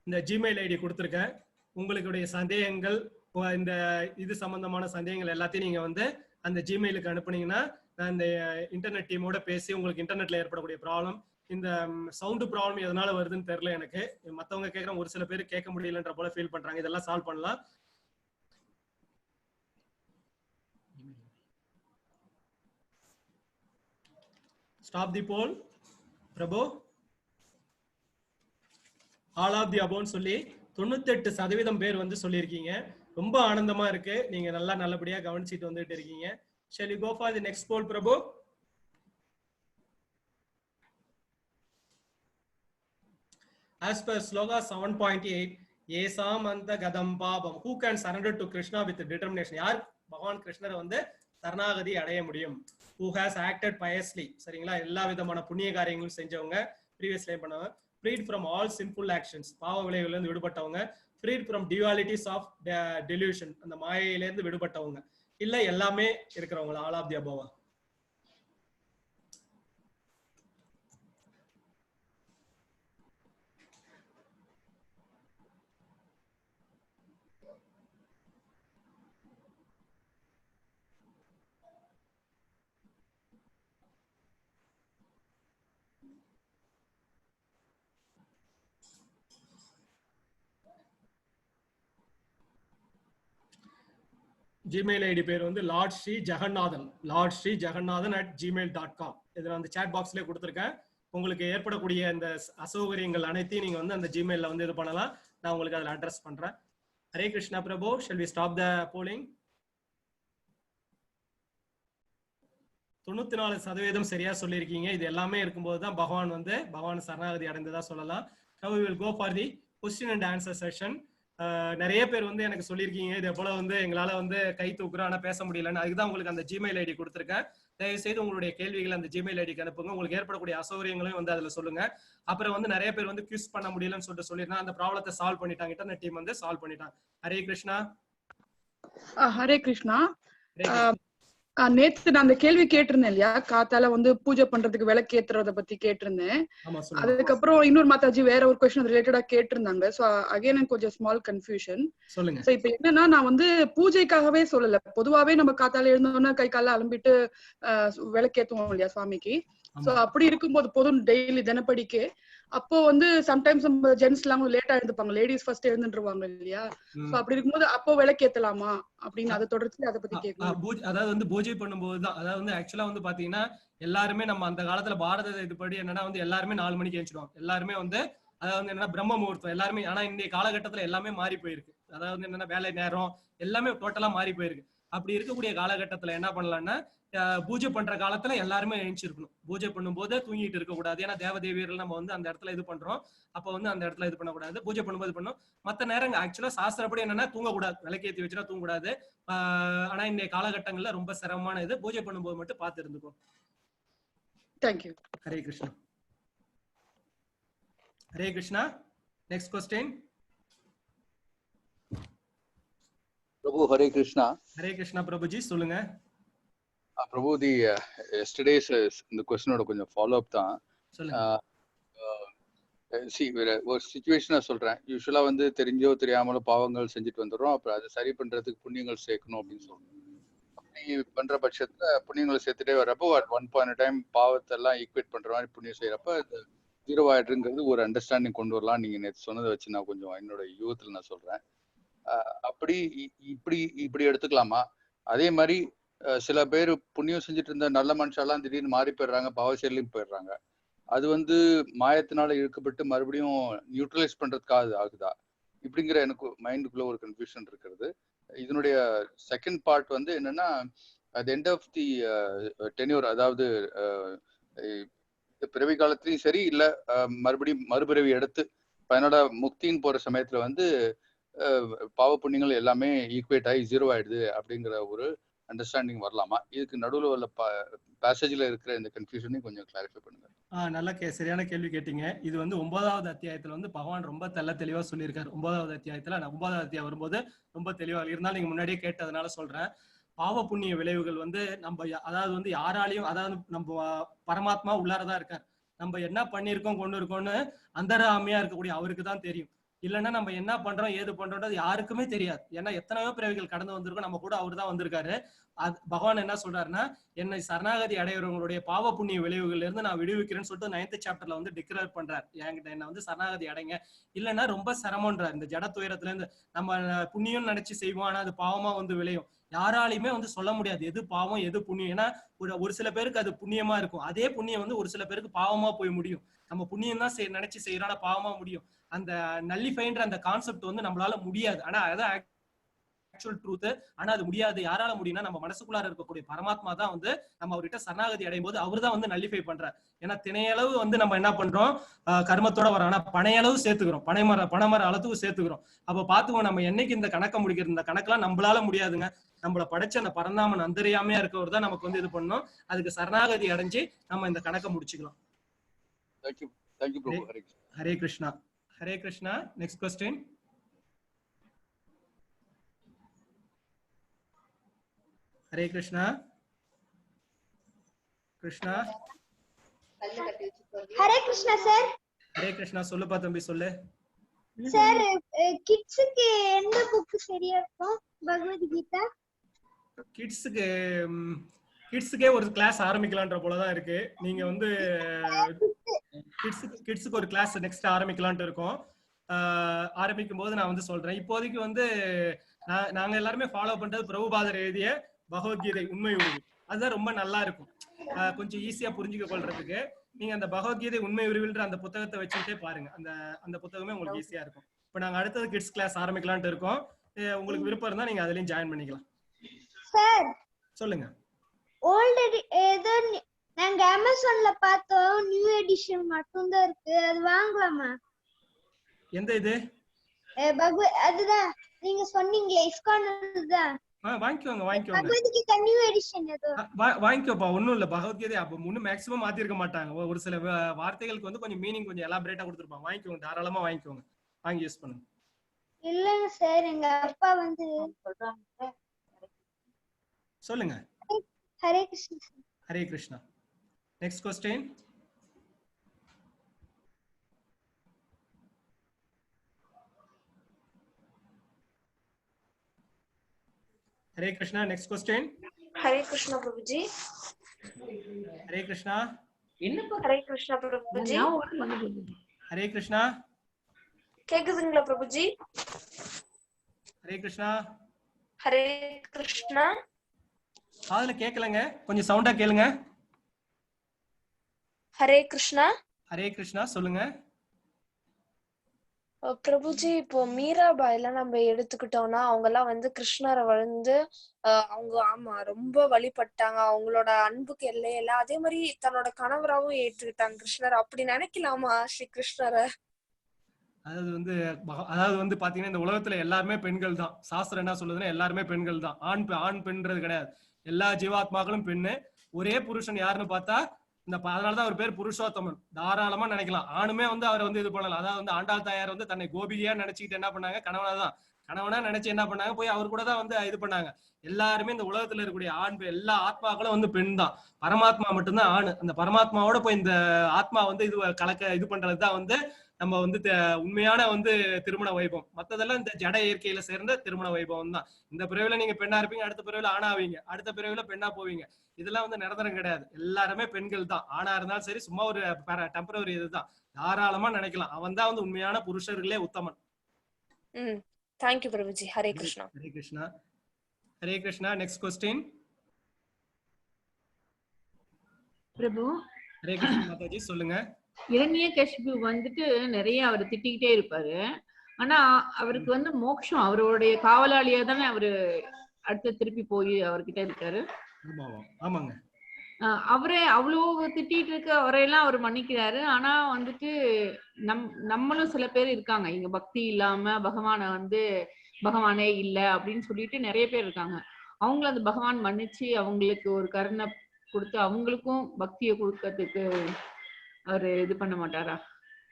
இந்த ஜிமெயில் ஐடி கொடுத்துருக்கேன். உங்களுடைய சந்தேகங்கள், இந்த இது சம்பந்தமான சந்தேகங்கள் எல்லாத்தையும் நீங்க வந்து அந்த ஜிமெயிலுக்கு அனுப்புனீங்கன்னா நான் இந்த இன்டர்நெட் டீமோட பேசி உங்களுக்கு இன்டர்நெட்ல ஏற்படக்கூடிய ப்ராப்ளம், இந்த சவுண்டு ப்ராப்ளம் எதனால வருதுன்னு தெரியல எனக்கு. மற்றவங்க கேட்குறோம், ஒரு சில பேர் கேட்க முடியலன்ற போல ஃபீல் பண்றாங்க. இதெல்லாம் சால்வ் பண்ணலாம். Stop the poll Prabhu. All of the அபோன்னு சொல்லி 98% பேர் வந்து சொல்லியிருக்கீங்க. ரொம்ப ஆனந்தமா இருக்கு. நீங்க நல்லபடியா கவனிச்சுட்டு வந்துட்டு இருக்கீங்க. Shall we go for the next poll, Prabhu? as per sloka 7.8, ஏசாம் அந்த கதம் பாபம், who can surrender to Krishna with determination? யார் பகவான் கிருஷ்ணரை வந்து சரணாகதி அடைய முடியும்? who has acted piously, சரிங்களா, எல்லா விதமான புண்ணிய காரியங்களும் செஞ்சவங்க, ப்ரீவியஸ்ல பண்ணவங்க, freed from all sinful actions, பாவ விளைவுல இருந்து விடுபட்டவங்க, freed from dualities of delusion, அந்த மாயையில இருந்து விடுபட்டவங்க, இல்ல எல்லாமே இருக்கிறவங்க, all of the above. Gmail ID பேர் வந்து லார்ட் ஸ்ரீ ஜெகநாதன், lordsreejagannathan@gmail.com. இதில் அந்த சாட் பாக்ஸ்லேயே கொடுத்துருக்கேன். உங்களுக்கு ஏற்படக்கூடிய இந்த அசௌகரியங்கள் அனைத்தையும் நீங்க வந்து அந்த ஜிமெயில வந்து இது பண்ணலாம். நான் உங்களுக்கு அதில் அட்ரஸ் பண்றேன். Hare Krishna Prabhu, shall we stop the polling? 94% சரியா சொல்லியிருக்கீங்க. இது எல்லாமே இருக்கும்போது தான் பகவான் சரணாகதி அடைந்ததா சொல்லலாம். Now we will go for the question and answer session. நிறைய பேர் வந்து எனக்கு சொல்லியிருக்கீங்க இது போல வந்து எங்களால வந்து கை தூக்குறோம் ஆனா பேச முடியலன்னு. அதுக்குதான் உங்களுக்கு அந்த ஜிமெயில் ஐடி கொடுத்துருக்கேன். தயவு செய்து உங்களுடைய கேள்விகளை அந்த ஜிமெயில் ஐடிக்கு அனுப்புங்க. உங்களுக்கு ஏற்படக்கூடிய அசௌகரியங்களையும் வந்து அதுல சொல்லுங்க. அப்புறம் வந்து நிறைய பேர் வந்து கியூஸ் பண்ண முடியலன்னு சொல்லிட்டு சொல்லிருந்தா அந்த ப்ராப்ளத்தை சால்வ் பண்ணிட்டாங்க. இன்டர்நெட் டீம் வந்து சால்வ் பண்ணிட்டாங்க. ஹரே கிருஷ்ணா. ஹரே கிருஷ்ணா. நேத்து நான் அந்த கேள்வி கேட்டிருந்தேன் இல்லையா, காத்தால வந்து பூஜை பண்றதுக்கு விளக்கு ஏத்துறத பத்தி கேட்டிருந்தேன். அதுக்கப்புறம் இன்னொரு மாதாஜி வேற ஒரு கொஸ்டின் ரிலேட்டடா கேட்டிருந்தாங்க. சோ அகைன் கொஞ்சம் ஸ்மால் கன்ஃபியூஷன். சொல்லுங்க. சோ இப்ப என்னன்னா, நான் வந்து பூஜைக்காகவே சொல்லல, பொதுவாவே நம்ம காத்தால எழுந்தோம்னா கை கால அலம்பிட்டு விளக்கு ஏத்துவோம் இல்லையா சுவாமிக்கு. சோ அப்படி இருக்கும்போது போதும் டெய்லி தினப்படிக்கு. அப்போ வந்து சம்டைம்ஸ் நம்ம ஜென்ட்ஸ் எல்லாம் லேட்டா எழுந்துப்பாங்க, லேடிஸ் ஃபர்ஸ்ட் எழுந்துருவாங்க இல்லையா. சோ அப்படி இருக்கும்போது அப்போ விளக்கு ஏத்தலாமா அப்படின்னு அதை தொடர்ச்சி அதை பத்தி கேட்கணும். அதாவது வந்து பூஜை பண்ணும்போது தான், அதாவது வந்து ஆக்சுவலா வந்து பாத்தீங்கன்னா எல்லாருமே நம்ம அந்த காலத்துல பாரத இதுபடி என்னன்னா வந்து எல்லாருமே 4 மணிக்கு எழுந்துருவாங்க. எல்லாருமே வந்து அதாவது வந்து என்னன்னா பிரம்ம முகூர்த்தம் எல்லாருமே. ஆனா இன்றைய காலகட்டத்துல எல்லாமே மாறி போயிருக்கு. அதாவது என்னன்னா வேலை நேரம் எல்லாமே டோட்டலா மாறி போயிருக்கு. அப்படி இருக்கக்கூடிய காலகட்டத்துல என்ன பண்ணலாம்னா, பூஜை பண்ற காலத்துல எல்லாருமே எழுந்திருக்கணும். பூஜை பண்ணும்போது தூங்கிட்டு இருக்க கூடாது. ஏன்னா தேவதேவியர்கள் நம்ம வந்து அந்த இடத்துல இது பண்றோம். அப்ப வந்து அந்த இடத்துல இது பண்ணக்கூடாது. பூஜை பண்ணும்போது பண்ணும். மத்த நேரம் ஆக்சுவலா சாஸ்திரப்படி என்னன்னா தூங்கக்கூடாது, விளக்கேத்தி வச்சுனா தூங்கக்கூடாது. ஆனா இந்த காலகட்டங்கள்ல ரொம்ப சிரமமான இது. பூஜை பண்ணும்போது மட்டும் பார்த்து இருந்துக்கோ. Thank you. Hare Krishna. Hare Krishna. Next question. Prabhu Hare Krishna. Hare Krishna Prabhuji சொல்லுங்க. பிரபு தி எஸ்டர்டேஸ் இந்த கொஸ்டினோட கொஞ்சம் ஃபாலோ அப் தான். ஒரு சிச்சுவேஷனை சொல்றேன். யூஸ்வலா வந்து தெரிஞ்சோ தெரியாமலோ பாவங்கள் செஞ்சுட்டு வந்துடுறோம். அப்புறம் அதை சரி பண்றதுக்கு புண்ணியங்கள் சேர்க்கணும் அப்படின்னு சொல்றோம். அப்படி பண்ற பட்சத்துல புண்ணியங்களை சேர்த்துட்டே வர்றப்போ அட் ஒன் பாயிண்ட் டைம் பாவத்தை எல்லாம் ஈக்குவேட் பண்ற மாதிரி புண்ணியம் செய்யறப்ப ஜீரோ ஆயிடுங்கிறது ஒரு அண்டர்ஸ்டாண்டிங் கொண்டு வரலாம். நீங்க நேற்று சொன்னதை வச்சு நான் கொஞ்சம் என்னோட யூகத்துல நான் சொல்றேன். அப்படி இப்படி எடுத்துக்கலாமா? அதே மாதிரி சில பேர் புண்ணியம் செஞ்சுட்டு இருந்த நல்ல மனுஷாலாம் திடீர்னு மாறி போயிடுறாங்க, பாவசேலையும் போயிடுறாங்க. அது வந்து மாயத்தினால இழுக்கப்பட்டு மறுபடியும் நியூட்ரலைஸ் பண்றதுக்காக ஆகுதா? இப்படிங்கிற எனக்கு மைண்டுக்குள்ள ஒரு கன்ஃபியூஷன் இருக்கிறது. இதனுடைய செகண்ட் பார்ட் வந்து என்னன்னா, at end of the tenure, அதாவது பிறவி காலத்திலையும் சரி இல்ல மறுபடியும் மறுபிறவி எடுத்து பயனோட முக்தின்னு போற சமயத்துல வந்து பாவ புண்ணியங்கள் எல்லாமே ஈக்குவேட் ஆகி ஜீரோ ஆயிடுது அப்படிங்கிற ஒரு அண்டர்ஸ்டாண்டிங் வரலாமா? இதுக்கு நடுவில் உள்ள பேசேஜ்ல இருக்கிற இந்த கன்ஃபியூஷனையும் கொஞ்சம் கிளாரிஃபை பண்ணுங்க. நல்ல சரியான கேள்வி கேட்டீங்க. இது வந்து 9வது அத்தியாயத்துல வந்து பகவான் ரொம்ப தெளிவா சொல்லியிருக்காரு. 9வது அத்தியாயத்துல 9வது அத்தியாயம் வரும்போது ரொம்ப தெளிவா இருந்தாலும் நீங்க முன்னாடியே கேட்டதுனால சொல்றேன். பாவ புண்ணிய விளைவுகள் வந்து நம்ம அதாவது வந்து யாராலையும், அதாவது நம்ம பரமாத்மா உள்ளாரதான் இருக்கார். நம்ம என்ன பண்ணிருக்கோம் கொண்டு இருக்கோம்னு அந்தராமியா இருக்கக்கூடிய அவருக்கு தான் தெரியும். இல்லைன்னா நம்ம என்ன பண்றோம் ஏது பண்றோம்ன்றது யாருக்குமே தெரியாது. ஏன்னா எத்தனையோ பிறவிகள் கடந்து வந்திருக்கோம், நம்ம கூட அவரு தான் வந்திருக்காரு. பகவான் என்ன சொல்றாருன்னா, என்னை சரணாகதி அடையவங்களுடைய பாவ புண்ணிய விளைவுகள்ல இருந்து நான் விடுவிக்கிறேன்னு சொல்லிட்டு 9th சாப்டர்ல வந்து டிக்ளேர் பண்றாரு. என்கிட்ட என்ன வந்து சரணாகதி அடைங்க, இல்லைன்னா ரொம்ப சிரமம்ன்றார். இந்த ஜட துயரத்துல இருந்து நம்ம புண்ணியம் நினைச்சு செய்வோம், ஆனா அது பாவமா வந்து விளையும். யாராலையுமே வந்து சொல்ல முடியாது எது பாவம் எது புண்ணியம். ஏன்னா ஒரு சில பேருக்கு அது புண்ணியமா இருக்கும், அதே புண்ணியம் வந்து ஒரு சில பேருக்கு பாவமா போய் முடியும். நம்ம புண்ணியம் தான் நினைச்சு செய்யறோம், பாவமா முடியும். அந்த நல்லிஃபைன்ற அந்த கான்செப்ட் வந்து நம்மளால முடியாது. ஆனா அதான் ஆக்சுவல் ட்ரூத். ஆனா அது முடியாது. யாரால முடியும்னா நம்ம மனசுக்குள்ளார இருக்கக்கூடிய பரமாத்மா தான் வந்து நம்ம அவர்கிட்ட சரணாகதி அடையும் போது அவர் தான் வந்து நல்லிஃபை பண்றார். ஏன்னா திணையளவு வந்து நம்ம என்ன பண்றோம், கர்மத்தோட வரோம். ஆனா பனையளவு சேர்த்துக்கிறோம், பனைமர அளவுக்கு சேர்த்துக்கிறோம். அப்ப பாத்துக்கோங்க, நம்ம என்னைக்கு இந்த கணக்கை முடிக்கிறது, இந்த கணக்கெல்லாம் நம்மளால முடியாதுங்க. நம்மள படைச்ச அந்த பரந்தாமன் அந்தரியாமையா இருக்கவர் தான் நமக்கு வந்து இது பண்ணணும். அதுக்கு சரணாகதி அடைஞ்சு நம்ம இந்த கணக்கை முடிச்சுக்கலாம். Thank you, Prabhu. Hare Krishna. Hare Krishna. Next question. Hare Krishna. Krishna. Hare Krishna sir. Hare Krishna. சொல்லுப்பா தம்பி, சொல்லு. சார், கிட்ஸுக்கு எந்த புக் சரியா இருக்கும்? பகவத்கீதா கிட்ஸுக்கே ஒரு கிளாஸ் ஆரம்பிக்கலான்ற போலதான் இருக்கு. நீங்க வந்து கிட்ஸுக்கு ஒரு கிளாஸ் நெக்ஸ்ட் ஆரம்பிக்கலான்ட்டு இருக்கோம். ஆரம்பிக்கும் போது நான் வந்து சொல்றேன். இப்போதைக்கு வந்து நாங்க எல்லாருமே ஃபாலோ பண்றது பிரபுபாதர் எழுதிய பகவத்கீதை உண்மை உருவு. அதுதான் ரொம்ப நல்லா இருக்கும், கொஞ்சம் ஈஸியா புரிஞ்சுக்க கொள்றதுக்கு. நீங்க அந்த பகவத்கீதை உண்மை உருவில்ன்ற அந்த புத்தகத்தை வச்சுட்டே பாருங்க, அந்த புத்தகமே உங்களுக்கு ஈஸியா இருக்கும். இப்ப நாங்க அடுத்தது கிட்ஸ் கிளாஸ் ஆரம்பிக்கலான்ட்டு இருக்கோம். உங்களுக்கு விருப்பம் இருந்தா நீங்க அதுலயும் ஜாயின் பண்ணிக்கலாம். சார், சொல்லுங்க. ஓல்ட் ஏதோ நாங்க அமேசான்ல பார்த்தோம், நியூ எடிஷன் மட்டும் தான் இருக்கு. அது வாங்கலாமா? எந்த இது? அதுதான் நீங்க சொன்னீங்களே, இஸ்கான் தான். வாங்கிக்கோங்க. பகவத்கீதா நியூ எடிஷன் ஏதோ வாங்கிக்கோப்பா. ஒண்ணும் இல்ல, பகவத்கீதை அப்ப முன்ன மேக்ஸிமம் மாத்தி இருக்க மாட்டாங்க. ஒரு சில வார்த்தைகளுக்கு வந்து கொஞ்சம் மீனிங் கொஞ்சம் எலாபரேட்டா கொடுத்துருப்பாங்க. வாங்கிக்கோங்க, தாராளமா வாங்கிக்கோங்க, வாங்கி யூஸ் பண்ணுங்க. இல்லங்க சார், எங்க அப்பா வந்து சொல்லுங்க. Hare Krishna. Hare Krishna. Next question. Hare Krishna. Next question. Hare Krishna Prabhuji. Hare Krishna. Hare Krishna Prabhuji. Hare Krishna. கேக்குதுங்களா பிரபுஜி? ஹரே கிருஷ்ணா. ஹரே கிருஷ்ணா. காதுல கேட்கலங்க, கொஞ்சம் சவுண்டா கேளுங்க. ஹரே கிருஷ்ணா. ஹரே கிருஷ்ணா. சொல்லுங்க பிரபுஜி. இப்போ மீராபாய் எல்லாம் நம்ம எடுத்துக்கிட்டோம்னா அவங்க எல்லாம் வந்து கிருஷ்ணரை வந்து அவங்க ஆமா ரொம்ப வழிபட்டாங்க. அவங்களோட அன்புக்கு எல்லையெல்லாம் அதே மாதிரி தன்னோட கணவராவும் ஏற்றுக்கிட்டாங்க கிருஷ்ணர். அப்படி நினைக்கலாமா ஸ்ரீ கிருஷ்ணரை? அதாவது வந்து பாத்தீங்கன்னா இந்த உலகத்துல எல்லாருமே பெண்கள் தான். சாஸ்திரம் என்ன சொல்லுதுன்னா எல்லாருமே பெண்கள் தான். ஆண் பெண்றது கிடையாது. எல்லா ஜீவாத்மாக்களும் பெண்ணு. ஒரே புருஷன் யாருன்னு பார்த்தா அதனாலதான் அவர் பேர் புருஷோத்தமன். தாராளமா நினைக்கலாம். ஆணுமே வந்து அவரை வந்து இது பண்ணலாம். அதாவது வந்து ஆண்டாள் தாயார் வந்து தன்னை கோபிகையா நினைச்சுக்கிட்டு என்ன பண்ணாங்க, கணவனா நினைச்சு என்ன பண்ணாங்க, போய் அவர் கூட தான் வந்து இது பண்ணாங்க. எல்லாருமே இந்த உலகத்துல இருக்கக்கூடிய எல்லா ஆத்மாக்களும் வந்து பெண் தான். பரமாத்மா மட்டும்தான் ஆணு. அந்த பரமாத்மாவோட போய் இந்த ஆத்மா வந்து இது பண்றதுதான் வந்து நம்ம வந்து உண்மையான வந்து திருமண வைபவம். மத்ததெல்லாம் இந்த ஜட இயற்கையில சேர்ந்த திருமண வைபவம் தான். இந்த பிறவில நீங்க பெண்ணா இருப்பீங்க, அடுத்த பிறவில ஆணாவீங்க, அடுத்த பிறவில பெண்ணா போவீங்க. இதெல்லாம் வந்து நிரந்தரம் கிடையாது. எல்லாருமே பெண்கள் தான். ஆணா இருந்தாலும் சரி, சும்மா ஒரு டெம்பரவரி இதுதான். தாராளமா நினைக்கலாம். அவன் தான் வந்து உண்மையான புருஷர்களே உத்தமன். Thank you Prabhuji. Hare Krishna. Hare Krishna. Hare Krishna. Next question. Prabhu. Hare Krishna Mataji. சொல்லுங்க. இரண்யகசிபு வந்துட்டு நிறைய அவர் திட்டிக்கிட்டே இருப்பாரு. ஆனா அவருக்கு வந்து மோட்சம் அவருடைய காவலாளியா தானே அவரு அடுத்து திருப்பி போய் அவர்கிட்ட இருக்காரு. ஆமாங்க. அவரே அவ்வளவு திட்டிட்டு இருக்க அவரையெல்லாம் அவர் மன்னிக்கிறாரு. ஆனா வந்துட்டு நம்மளும் சில பேர் இருக்காங்க, இங்க பக்தி இல்லாம பகவானே இல்ல அப்படின்னு சொல்லிட்டு நிறைய பேர் இருக்காங்க. அவங்கள அந்த பகவான் மன்னிச்சு அவங்களுக்கு ஒரு கருணை கொடுத்து அவங்களுக்கும் பக்தியை கொடுக்கறதுக்கு அவரு இது பண்ண மாட்டாரா?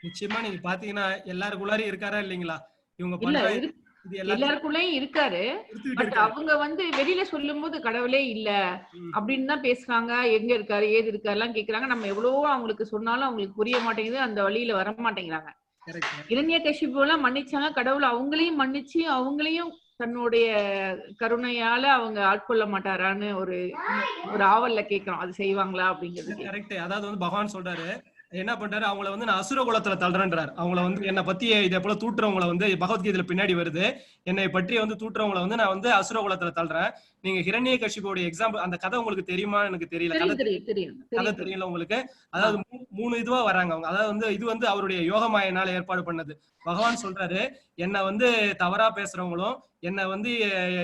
நிச்சயமா. நீங்க பாத்தீங்கன்னா எல்லாருக்குள்ளாரையும் இருக்காரா இல்லைங்களா? இவங்க எல்லாருக்குள்ளயும் இருக்காரு. பட் அவங்க வந்து வெளியில சொல்லும் போது கடவுளே இல்ல அப்படின்னு தான் பேசுறாங்க. எங்க இருக்காரு, ஏது இருக்காரு எல்லாம் கேக்குறாங்க. நம்ம எவ்வளவோ அவங்களுக்கு சொன்னாலும் அவங்களுக்கு புரிய மாட்டேங்குது, அந்த வழியில வர மாட்டேங்கிறாங்க. இரண்யகசிபு எல்லாம் மன்னிச்சாங்க, கடவுள் அவங்களையும் மன்னிச்சு அவங்களையும் தன்னுடைய கருணையால அவங்க ஆட்கொள்ள மாட்டாரான்னு ஒரு ஆவல்ல கேட்கிறோம். அது செய்வாங்களா அப்படிங்கிறது. கரெக்ட். அதாவது வந்து பகவான் சொல்றாரு, என்ன பண்றாரு, அவங்கள வந்து நான் அசுர குலத்துல தள்ளுறேன்றாரு. அவங்கள வந்து என்னை பத்தி இதே போல தூட்டுறவங்களை வந்து பகவத்கீதையில பின்னாடி வருது, என்னை பற்றி வந்து தூட்டுறவங்களை வந்து நான் வந்து அசுர குலத்துல தள்ளுறேன். நீங்க ஹிரண்யகசிபுவோட எக்ஸாம்பிள், அந்த கதை உங்களுக்கு தெரியுமா? எனக்கு தெரியல. கதை தெரியல உங்களுக்கு? அதாவது 3 இதுவா வராங்க அவங்க. அதாவது வந்து இது வந்து அவருடைய யோகமாயனால ஏற்பாடு பண்ணது. பகவான் சொல்றாரு, என்னை வந்து தவறா பேசுறவங்களும் என்னை வந்து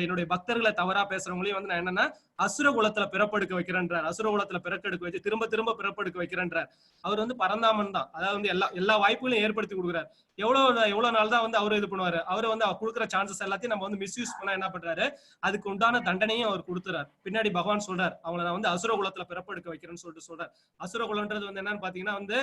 என்னுடைய பக்தர்களை தவறா பேசுறவங்களையும் வந்து நான் என்னன்னா அசுர குலத்துல பிறப்பெடுக்க வைக்கிறேன்றார். அசுர குலத்துல பிறக்கெடுக்க வச்சு திரும்ப திரும்ப பிறப்பெடுக்க வைக்கிறேன்றார். அவர் வந்து பரந்தாமன் தான். அதாவது வந்து எல்லா வாய்ப்புகளையும் ஏற்படுத்தி கொடுக்குறாரு. எவ்வளவு நாள் தான் வந்து அவரு இது பண்ணுவாரு. அவரு வந்து கொடுக்குற சான்சஸ் எல்லாத்தையும் நம்ம வந்து மிஸ்யூஸ் பண்ண என்ன பண்றாரு, அதுக்கு உண்டான தண்டனையும் அவர் கொடுத்துறாரு. பின்னாடி பகவான் சொல்றாரு, அவங்களை நான் வந்து அசுர குலத்துல பிறப்பெடுக்க வைக்கிறேன்னு சொல்லிட்டு சொல்றாரு. அசுர குலம்ன்றது வந்து என்னன்னு பாத்தீங்கன்னா வந்து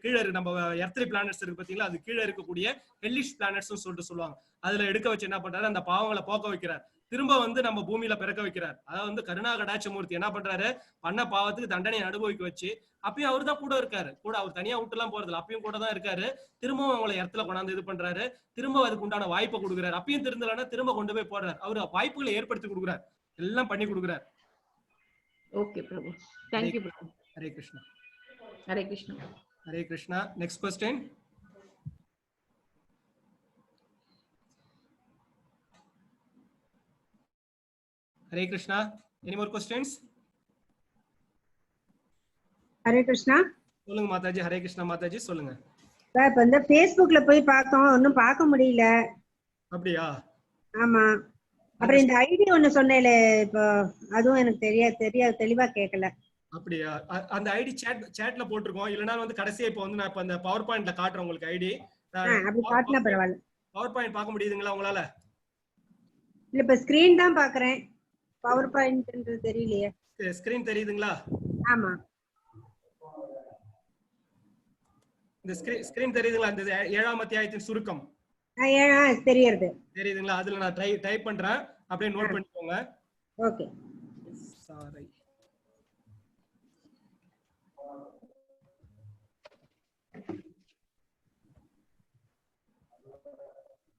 கீழே நம்ம எர்த்லி பிளானட்ஸ் இருக்கு பாத்தீங்களா, அது கீழே இருக்கக்கூடிய ஹெல்லிஷ் பிளானட்ஸ் சொல்லிட்டு சொல்லுவாங்க. அதுல எடுக்க வச்சு என்ன பண்றாரு, அந்த பாவங்களை போக்க வைக்கிறார். திரும்ப வந்து நம்ம பூமியில பிறக்க வைக்கிறார். அதாவது வந்து கருணா கடாட்சமூர்த்தி என்ன பண்றாரு, பண்ண பாவத்துக்கு தண்டனை அனுபவிக்க வச்சு அப்பயும் அவர் தான் கூட இருக்காரு. கூட அவர் தனியா விட்டு எல்லாம் போறதில்ல, அப்பயும் கூட தான் இருக்காரு. திரும்பவும் அவங்களை இடத்துல கொண்டாந்து இது பண்றாரு. திரும்ப அதுக்கு உண்டான வாய்ப்பை கொடுக்குறாரு. அப்பயும் திருந்தலன்னா திரும்ப கொண்டு போய் போடுறாரு. அவரு வாய்ப்புகளை ஏற்படுத்தி கொடுக்குறாரு, எல்லாம் பண்ணி கொடுக்குறாரு. Okay Prabhu, thank you Prabhu. Hare Krishna. Hare Krishna. Hare Krishna. Next question. Hare Krishna. Any more questions? Hare Krishna. சொல்லுங்க மாதாஜி. ஹரே கிருஷ்ணா மாதாஜி, சொல்லுங்க. இப்ப இந்த Facebookல போய் பார்த்தோம், ஒன்னும் பார்க்க முடியல. அப்படியா? ஆமா. அப்புறம் இந்த ஐடி ஒன்னு சொன்னேல, இப்போ அதுவும் எனக்கு தெரியாது தெளிவா கேட்கல. அப்படியா? அந்த ஐடி சாட்ல போட்டுருக்கோம். இல்லனா வந்து கடைசியா இப்போ வந்து நான் இப்ப அந்த பவர் பாயிண்ட்ல காட்டுறேன் உங்களுக்கு ஐடி. அப்படி காட்டினா பரவாயில்ல. பவர் பாயிண்ட் பார்க்க முடியுதுங்களா உங்களால? இல்ல இப்ப ஸ்கிரீன் தான் பாக்குறேன், பவர் பாயிண்ட்ன்றது தெரியலையே. ஸ்கிரீன் தெரியுதுங்களா? ஆமா. இந்த ஸ்கிரீன் தெரியுதுங்களா? இந்த 7ஆம் அத்தியாயத்தின் சுருக்கம் தெரியுது. தெரியுதுங்களா? அதுல நான் டைப் பண்றேன், அப்படியே நோட் பண்ணிக்கோங்க. ஓகே. சாரி.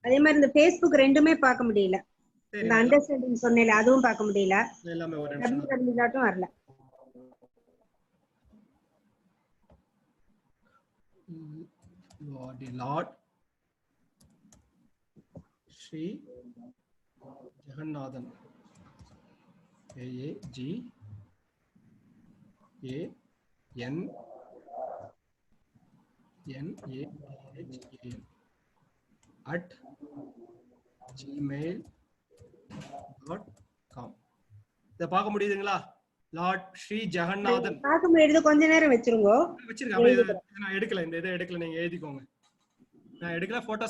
அதே மாதிரி இந்த Facebook ரெண்டுமே பார்க்க முடியல. இந்த அண்டர்ஸ்டாண்டிங் சொன்னேல அதுவும் பார்க்க முடியல. எல்லாமே ஒரு நிமிஷம். டபிள்யூ வரல. Lord Sri Jagannathan, AJANNATHAN @gmail.com. இத பார்க்க முடியுதுங்களா? லார்ட் ஸ்ரீ ஜெகநாதன் பார்க்க முடியுது. கொஞ்ச நேரம் வச்சிருங்க. நான் எடுக்கல, இந்த இதை எடுக்கல, நீங்க எழுதிக்கோங்க. நான் எடுக்கல, போட்டோ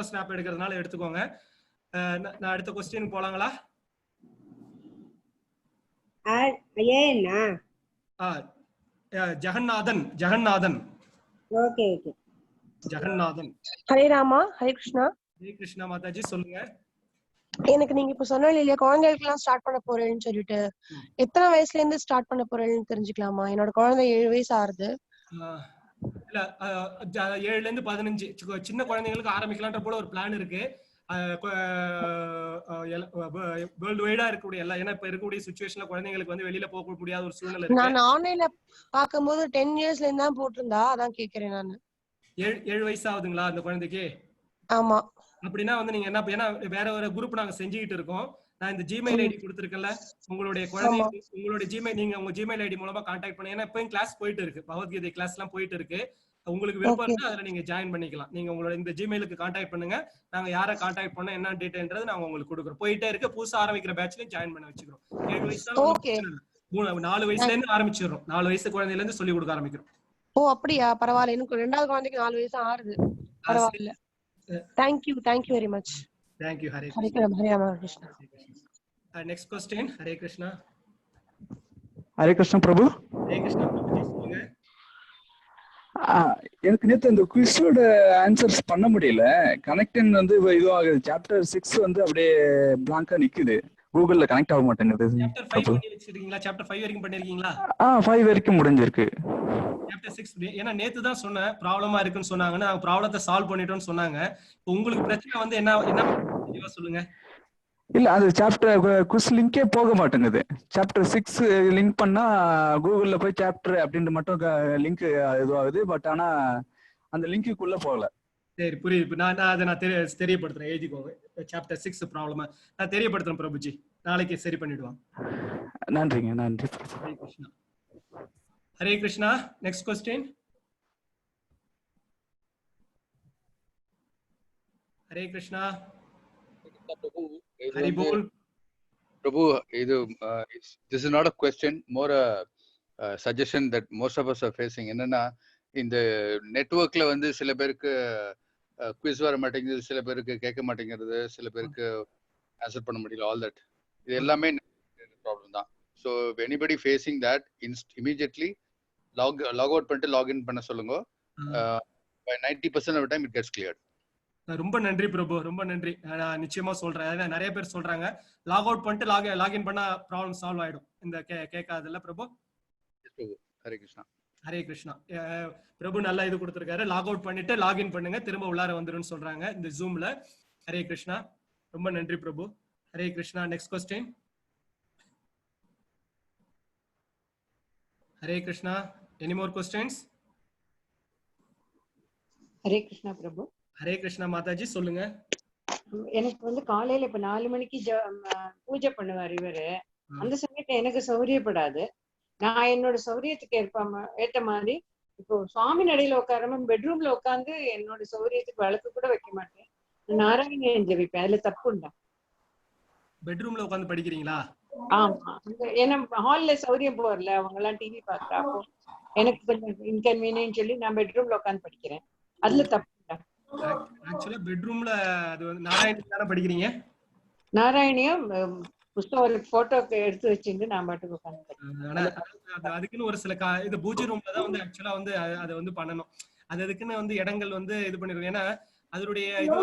ஸ்னாப் எடுக்கிறதுனால எடுத்துக்கோங்க. நான் அடுத்த கொஸ்டின் போலாங்களா? ஜெகநாதன். Okay okay. ஜெகநாதன். ஹரே ராமா. ஹரே கிருஷ்ணா. ஹரே கிருஷ்ணா மாதாஜி, சொல்லுங்க. எனக்கு நீங்க இப்ப சொன்ன இல்லையா குழந்தைகளுக்கு எல்லாம் ஸ்டார்ட் பண்ண போறேன்னு சொல்லிட்டு, எத்தனை வயசுல இருந்து ஸ்டார்ட் பண்ண போறேன்னு தெரிஞ்சுக்கலாமா? என்னோட குழந்தை 7 வயசு ஆறுது. இல்ல 7ல இருந்து 15 சின்ன குழந்தைங்களுக்கு ஆரம்பிக்கலான்ற போல ஒரு பிளான் இருக்கு. வேர்ல்டு வைடா இருக்கக்கூடிய எல்லா, ஏன்னா இப்ப இருக்கக்கூடிய சிச்சுவேஷன்ல குழந்தைங்களுக்கு வந்து வெளியில போக முடியாத ஒரு சூழ்நிலை இருக்கு. நான் ஆன்லைன்ல பாக்கும்போது 10 இயர்ஸ்ல இருந்தா போட்டிருந்தா, அதான் கேக்குறேன் நானு. 7 வயசு ஆகுதுங்களா அந்த குழந்தைக்கு? ஆமா. அப்படின்னா வந்து நீங்க என்ன, ஏன்னா வேற ஒரு குரூப் நாங்க செஞ்சுக்கிட்டு இருக்கோம். நான் இந்த ஜிமெயில் ஐடி கொடுத்துருக்கேன்ல, உங்களுடைய குழந்தை உங்களுடைய நீங்க உங்க ஜிமெயில் ஐடி மூலமா கான்டாக்ட் பண்ணி, ஏன்னா இப்பயும் கிளாஸ் போயிட்டு இருக்கு, பகவத்கீதை கிளாஸ் எல்லாம் போயிட்டு இருக்கு. உங்களுக்கு விருப்பம் இருந்தா அதுல நீங்க ஜாயின் பண்ணிக்கலாம். நீங்க உங்களோட இந்த ஜிமெயிலுக்கு கான்டாக்ட் பண்ணுங்க. நாங்க யாரை கான்டாக்ட் பண்ண என்ன டீடைல்ன்றது நாங்க உங்களுக்கு கொடுக்குறோம். போயிட்டே இருக்கு. புதுசா ஆரம்பிக்கிற பேட்ச்லயும் ஜாயின் பண்ண வச்சுக்கிறோம். 7 வயசுல 4 வயசுல இருந்து ஆரம்பிச்சிடுறோம். 4 வயசு குழந்தையில இருந்து சொல்லி கொடுக்க ஆரம்பிக்கிறோம். ஓ அப்படியா? பரவாயில்ல. எனக்கு ரெண்டாவது குழந்தைக்கு 4 வயசு ஆறுது. பரவாயில்ல. Thank you very much. Thank you. Hare Krishna. Next question. Hare Krishna. Hare Krishna Prabhu. Hare Krishna Prabhuji, சொல்லுங்க. எனக்கு நேத்து இந்த குவிஸோட ஆன்சர்ஸ் பண்ண முடியல. கனெக்டிங் வந்து இதுவும் ஆகுது. சாப்டர் 6 வந்து அப்படியே பிளாங்கா நிக்குது. கூகுள்ல கனெக்ட் ஆக மாட்டேங்குது. சாப்டர் 5 பண்ணி வச்சிருக்கீங்களா? சாப்டர் 5 வரைக்கும் பண்ணிருக்கீங்களா? 5 வரைக்கும் முடிஞ்சிருக்கு. சாப்டர் 6 ஏன்னா நேத்து தான் சொன்னேன் ப்ராப்ளமா இருக்குன்னு சொன்னாங்க. நான் ப்ராப்ளத்தை சால்வ் பண்ணிட்டோம்னு சொன்னாங்க. உங்களுக்கு பிரச்சனை வந்து என்ன சொல்லுங்க. இல்ல அது சாப்டர் குவிஸ் லிங்கே போக மாட்டேங்குது. சாப்டர் 6 லிங்க் பண்ணா கூகுள்ல போய் சாப்டர் அப்படின்ட்டு மட்டும் லிங்க் இதுவாகுது. பட் ஆனா அந்த லிங்க்குள்ள போகல. சரி, புரியுது. நான் தெரியப்படுத்துறேன், எழுதிக்கோங்க. சாப்டர் 6 ப்ராப்ளமா நான் தெரியப்படுத்துறேன் பிரபுஜி. நாளைக்கு சரி பண்ணிடுவாங்க. நன்றிங்க. நன்றி. ஹரே கிருஷ்ணா. ஹரே கிருஷ்ணா. Next question. ஹரே கிருஷ்ணா. பிரபு இது ஹரி வந்து போல். பிரபு இது this is not a question, more a suggestion that most of us are facing. என்னன்னா இந்த நெட்வொர்க்ல வந்து சில பேருக்கு குவிஸ் வர மாட்டேங்குது, சில பேருக்கு கேட்க மாட்டேங்கிறது, சில பேருக்கு ஆன்சர் பண்ண முடியல, ஆல் தட் இது எல்லாமே ப்ராப்ளம் தான். So anybody facing that immediately log out பண்ணிட்டு லாகின் பண்ண சொல்லுங்க. by 90% of the time it gets cleared. ரொம்ப நன்றி பிரபு, ரொம்ப நன்றி. நான் நிச்சயமா சொல்றேன். ஏன்னா நிறைய பேர் சொல்றாங்க லாக் அவுட் பண்ணிட்டு லாகின் பண்ணா ப்ராப்ளம் சால்வ் ஆயிடும். இந்த கேட்காதுல்ல பிரபு. ஹரே கிருஷ்ணா. ஹரே கிருஷ்ணா. பிரபு நல்லா இது கொடுத்திருக்காரு. லாக் அவுட் பண்ணிட்டு லாகின் பண்ணுங்க, திரும்ப உள்ளார வந்துருன்னு சொல்றாங்க இந்த ஜூம்ல. ஹரே கிருஷ்ணா, ரொம்ப நன்றி Prabhu. Hare Krishna. Next question. Hare Krishna. Any more questions? Hare Krishna Prabhu. Hare Krishna Mataji, சொல்லுங்க. எனக்கு வந்து காலையில இப்ப 4 மணிக்கு பூஜை பண்ணுவார் இவரு. அந்த சமயத்துல எனக்கு சௌரியப்படாது. நான் என்னோட சௌரியத்துக்கு ஏற்ற மாதிரி இப்போ சுவாமி நடையில உட்காராம பெட்ரூம்ல உட்காந்து என்னோட சௌரியத்துக்கு விளக்கு கூட வைக்க மாட்டேன். நாராயணியன் ஜெபிப்பேன். அதுல தப்பு உண்டா? பெட்ரூம்ல உட்கார்ந்து படிக்கிறீங்களா? ஆமா, ஏன்னா ஹால்ல சௌரியம் போறல, அவங்க எல்லாம் டிவி பாக்குறா. அப்போ எனக்கு கொஞ்சம் இன்கன்வீனியன்ட் சொல்லி நான் பெட்ரூம்ல உட்காந்து படிக்கிறேன். அதுல தப்பு உண்டா? ஆக்சுவலா பெட்ரூம்ல அது வந்து நாராயணன் தானே படிக்கிறீங்க? நாராயணியம் புஸ்தகம் ஒரு போட்டோக்கு எடுத்து வச்சுட்டு நான் பாட்டுக்கு உட்காந்து அதுக்குன்னு ஒரு சில இது பூஜை ரூம்ல தான் வந்து ஆக்சுவலா வந்து அதை வந்து பண்ணணும். அதுக்குன்னு வந்து இடங்கள் வந்து இது பண்ணிருக்கோம். ஏன்னா அதனுடைய இது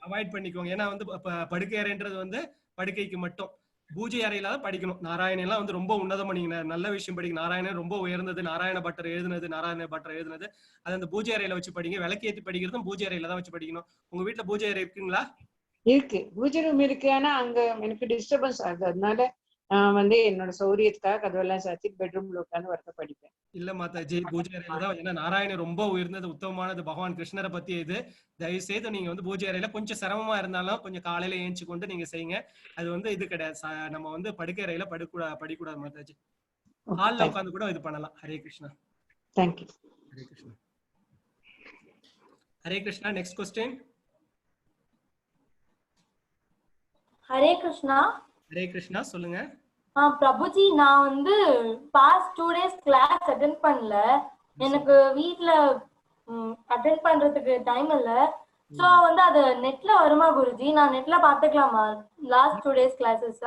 அவாய்ட் பண்ணிக்கோங்க. ஏன்னா வந்து படுக்கை அறைன்றது வந்து படுக்கைக்கு மட்டும், பூஜை அறையில தான் படிக்கணும். நாராயணன் எல்லாம் வந்து ரொம்ப உன்னதமா, நீங்க நல்ல விஷயம் படிக்க. நாராயணன் ரொம்ப உயர்ந்தது. நாராயண பட்டர் எழுதுனது அது அந்த பூஜை அறையில வச்சு படிங்க. விளக்கேத்தி படிக்கிறதும் பூஜை அறையில தான் வச்சு படிக்கணும். உங்க வீட்டுல பூஜை அறை இருக்குங்களா? இருக்கு, பூஜை ரூம் இருக்கு. ஆனா அங்க எனக்கு டிஸ்டர்பன்ஸ் ஆகுது. அதனால நான் வந்து என்னோட சௌரியத்துக்காக கதவெல்லாம் சாத்தி பெட்ரூம்ல உட்காந்து வரத படிப்பேன். இல்ல மாதாஜி, பூஜை அறையில தான். ஏன்னா நாராயணன் ரொம்ப உயர்ந்தது, உத்தமமானது, பகவான் கிருஷ்ணரை பத்தி இது. தயவு செய்து நீங்க வந்து பூஜை அறையில கொஞ்சம் சிரமமா இருந்தாலும் கொஞ்சம் காலையில ஏஞ்சி கொண்டு நீங்க செய்யுங்க. அது வந்து இது கிடையாது. நம்ம வந்து படுக்கை அறையில படிக்கூடாது மாதாஜி. ஹால்ல உட்காந்து கூட இது பண்ணலாம். Hare Krishna. Thank you. Hare Krishna. Hare Krishna. Next question. Hare Krishna. Hare Krishna, சொல்லுங்க. பிரபுஜி, நான் வந்து பாஸ்ட் 2 days கிளாஸ் அட்டெண்ட் பண்ணல. எனக்கு வீட்ல அட்டெண்ட் பண்றதுக்கு டைம் இல்ல. சோ வந்து அது நெட்ல வருமா குருஜி? நான் நெட்ல பாத்துக்கலாமா லாஸ்ட் 2 days கிளாஸஸ்?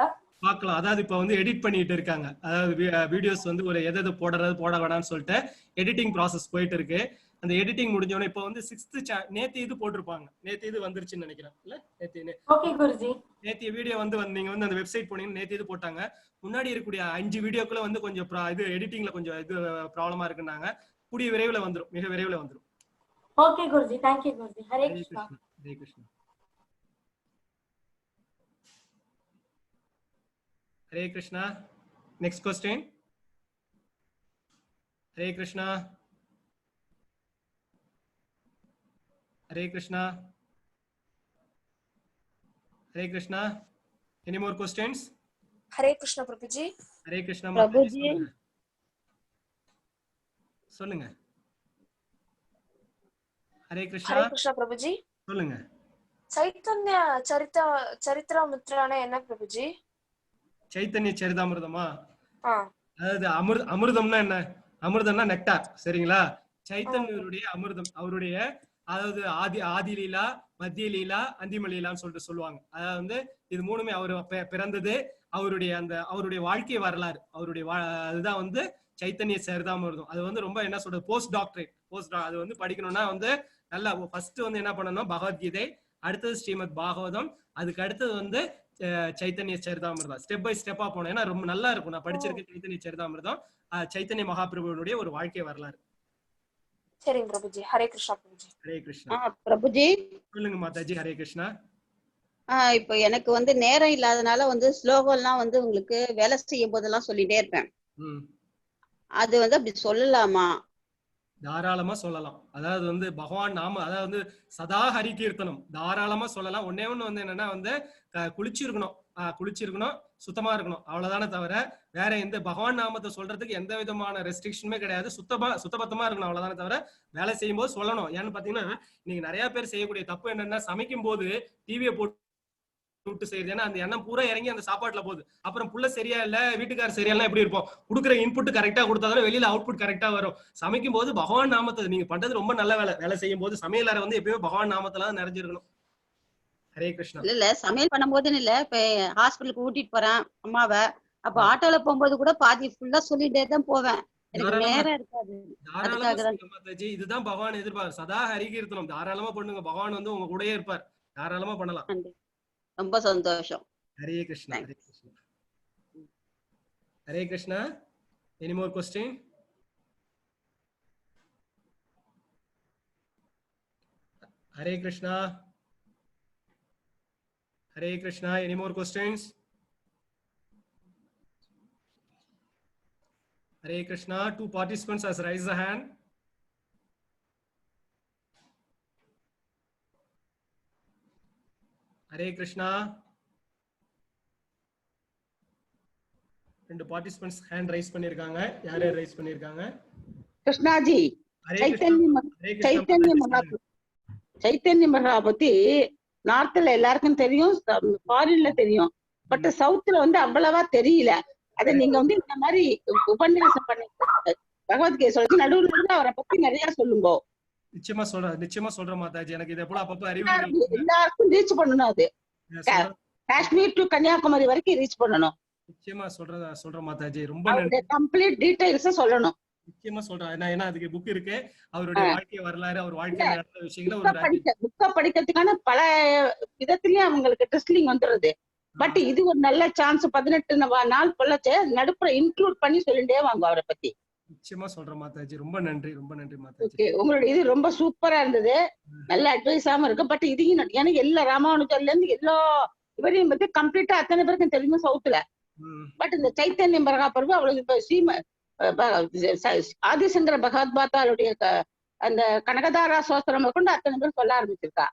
பார்க்கலாம். அதாவது இப்ப வந்து எடிட் பண்ணிட்டு இருக்காங்க. அதாவது வீடியோஸ் வந்து ஒரு எது போட வேணாம்னு சொல்லிட்டு எடிட்டிங் ப்ராசஸ் போயிட்டு இருக்கு. அந்த எடிட்டிங் முடிஞ்சோடனே இப்ப வந்து 6th நேத்து இது போட்டிருப்பாங்க. நேத்து இது வந்துருச்சுன்னு நினைக்கிறேன். இல்ல ஓகே குருஜி. நேத்து வீடியோ வந்து நீங்க வந்து அந்த வெப்சைட் போனீங்கன்னா நேத்து இது போட்டாங்க. முன்னாடி இருக்கக்கூடிய 5 வீடியோக்குள்ள வந்து கொஞ்சம் இது எடிட்டிங்ல கொஞ்சம் இது ப்ராப்ளமா இருக்குன்னாங்க. கூடிய விரைவில் வந்துரும், மிக விரைவில் வந்துரும். Okay Guruji. Thank you Guruji. Hare Krishna. Hare Krishna. Hare Krishna. Next question. Hare Krishna. Hare Krishna. Hare Krishna. Any more questions? Hare Krishna Prabhuji. Hare Krishna Prabhuji. சொல்லுங்க. ஹரே கிருஷ்ணா. ஹரே கிருஷ்ணா பிரபுஜி. சொல்லுங்க. சைத்தன்ய சரித்ராமித்ரானா என்ன பிரபுஜி? சைத்தன்ய சரிதாமிர்தமா? அதாவது அமிர்தம்னா என்ன? அமிர்தம்னா நெக்டார், சரிங்களா? சைத்தன்யருடைய அமிர்தம், அவருடைய அதாவது ஆதி லீலா, மத்திய லீலா, அந்திம லீலான்னு சொல்லிட்டு சொல்லுவாங்க. அதாவது வந்து இது மூணுமே அவர் பிறந்தது, அவருடைய வாழ்க்கை வரலாறு, அதுதான் வந்து சைத்தன்ய சரிதாமிர்தம். அது வந்து ரொம்ப என்ன சொல்றது, போஸ்ட் டாக்டரேட். அது வந்து படிக்கணும்னா வந்து நல்லா ஃபர்ஸ்ட் வந்து என்ன பண்ணணும், பகவத்கீதை, அடுத்தது ஸ்ரீமத் பாகவதம், அதுக்கு அடுத்தது வந்து சைத்தன்ய சரிதாமிர்தம். ஸ்டெப் பை ஸ்டெப்பா போனோம். ஏன்னா ரொம்ப நல்லா இருக்கும். நான் படிச்சிருக்கேன் சைத்தன்ய சரிதாமிர்தம், சைத்தன்ய மகாபிரபுனுடைய ஒரு வாழ்க்கை வரலாறு. சரிங்க பிரபுஜி. ஹரே கிருஷ்ணா பிரபுஜி. ஹரே கிருஷ்ணா. பிரபுஜி சொல்லுங்க மாதாஜி. ஹரே கிருஷ்ணா. இப்போ எனக்கு வந்து நேரம் இல்லாதனால வந்து ஸ்லோகம்லாம் வந்து உங்களுக்கு வேலை செய்யும் போதெல்லாம் சொல்லிட்டே இருப்பேன். அது வந்து அப்படி சொல்லலாமா? தாராளமா சொல்லலாம். அதாவது வந்து பகவான் நாம அதாவது வந்து சதா ஹரி கீர்த்தனம் தாராளமா சொல்லலாம். ஒன்னே ஒண்ணு வந்து என்னன்னா வந்து குளிச்சிருக்கணும், குளிச்சிருக்கணும், சுத்தமா இருக்கணும், அவ்வளவுதானே தவிர வேற எந்த பகவான் நாமத்தை சொல்றதுக்கு எந்த விதமான ரெஸ்ட்ரிக்ஷனுமே கிடையாது. சுத்தபத்தமா இருக்கணும், அவ்வளவுதானே தவிர வேலை செய்யும் போது சொல்லணும். ஏன்னு பாத்தீங்கன்னா நீங்க நிறைய பேர் செய்யக்கூடிய தப்பு என்னன்னா சமைக்கும் போது டிவியை போட்டு விட்டு செய்யுது. ஏன்னா அந்த எண்ணம் பூரா இறங்கி அந்த சாப்பாட்டுல போகுது. அப்புறம் புள்ள சரியா இல்ல, வீட்டுக்காரர் சரியா இல்ல, எப்படி இருப்போம்? கொடுக்குற இன்புட் கரெக்டா கொடுத்தாதான் வெளியில அவுட்புட் கரெக்டா வரும். சமைக்கும் போது பகவான் நாமத்தை நீங்க பண்றது ரொம்ப நல்ல வேலை. வேலை செய்யும் போது சமையலறை வந்து எப்பயுமே பகவான் நாமத்துல நிறைஞ்சிருக்கணும். ஹரே கிருஷ்ணா. இல்ல சமையல் பண்ணும்போதுன்னு இல்ல, இப்ப ஹாஸ்பிட்டலுக்கு கூட்டிட்டு போறேன் அம்மாவை, அப்ப ஆட்டோல போகும்போது கூட பாதி ஃபுல்லா சொல்லிட்டே தான் போவேன். எனக்கு நேரம் இருக்காது. மாதாஜி இதுதான் பகவான் எதிர்பார்க்க. சதா ஹரிகீர்த்தனம் தாராளமா பண்ணுங்க. பகவான் வந்து உங்க கூடயே இருப்பார். தாராளமா பண்ணலாம். ரொம்ப சந்தோஷம். Hare Krishna. Hare Krishna. Hare Krishna. Any more question? Hare Krishna. Hare Krishna. Any more questions? Hare Krishna. 2 participants has raised the hand. Hare Krishna. 2 participants hand raise பண்ணிருக்காங்க. யார் raise பண்ணிருக்காங்க? கிருஷ்ணாஜி, சைத்தன்ய மகா பத்தி நார்த்ல எல்லாருக்கும் தெரியும், ஃபாரின்ல தெரியும். பட் சவுத்ல வந்து அவ்வளவா தெரியல. அத நீங்க வந்து இந்த மாதிரி உபன்யாசம் பண்ணி பகவத்கீதை சொல்றது நடுவுல இருந்து அவரை பத்தி நிறைய சொல்லுங்க. நிச்சயமா சொல்றேன் மாதாஜி. எனக்கு இதை போல அப்பப்ப அறிவு எல்லாருக்கும் ரீச் பண்ணணும். அது காஷ்மீர் டு கன்னியாகுமரி வரைக்கும் ரீச் பண்ணணும். நிச்சயமா சொல்றேன் மாதாஜி. ரொம்ப கம்ப்ளீட் டீடைல்ஸ் சொல்லணும். நிச்சயமா சொல்றேன். ஏன்னா அதுக்கு புக் இருக்கு. அவருடைய வாழ்க்கை வரலாறு, அவர் வாழ்க்கையில நடந்த விஷயங்களை புக்க படிக்கிறதுக்கான பல விதத்திலயும் அவங்களுக்கு டெஸ்ட்லிங் வந்துடுது. பட் இது ஒரு நல்ல சான்ஸ். 18 நாள் பொள்ளச்சு நடுப்புற இன்க்ளூட் பண்ணி சொல்லிட்டே வாங்க அவரை பத்தி. நிச்சயமா சொல்றேன் மாதாஜி. ரொம்ப நன்றி மாதாஜி. உங்களுடைய இது ரொம்ப சூப்பரா இருந்தது. நல்ல அட்வைஸாம இருக்கு. பட் இதையும் எனக்கு எல்லா ராமானுஜர்ல இருந்து எல்லா இவரையும் பத்தி கம்ப்ளீட்டா அத்தனை பேருக்கும் தெரியும் சவுத்துல. பட் இந்த சைத்தன்ய மகா பிரபு அவளுக்கு ஆதிசங்கர பகவத்பாத்தாளுடைய அந்த கனகதாரா சோஸ்திரம் கொண்டு அத்தனை பேர் சொல்ல ஆரம்பிச்சிருக்கா.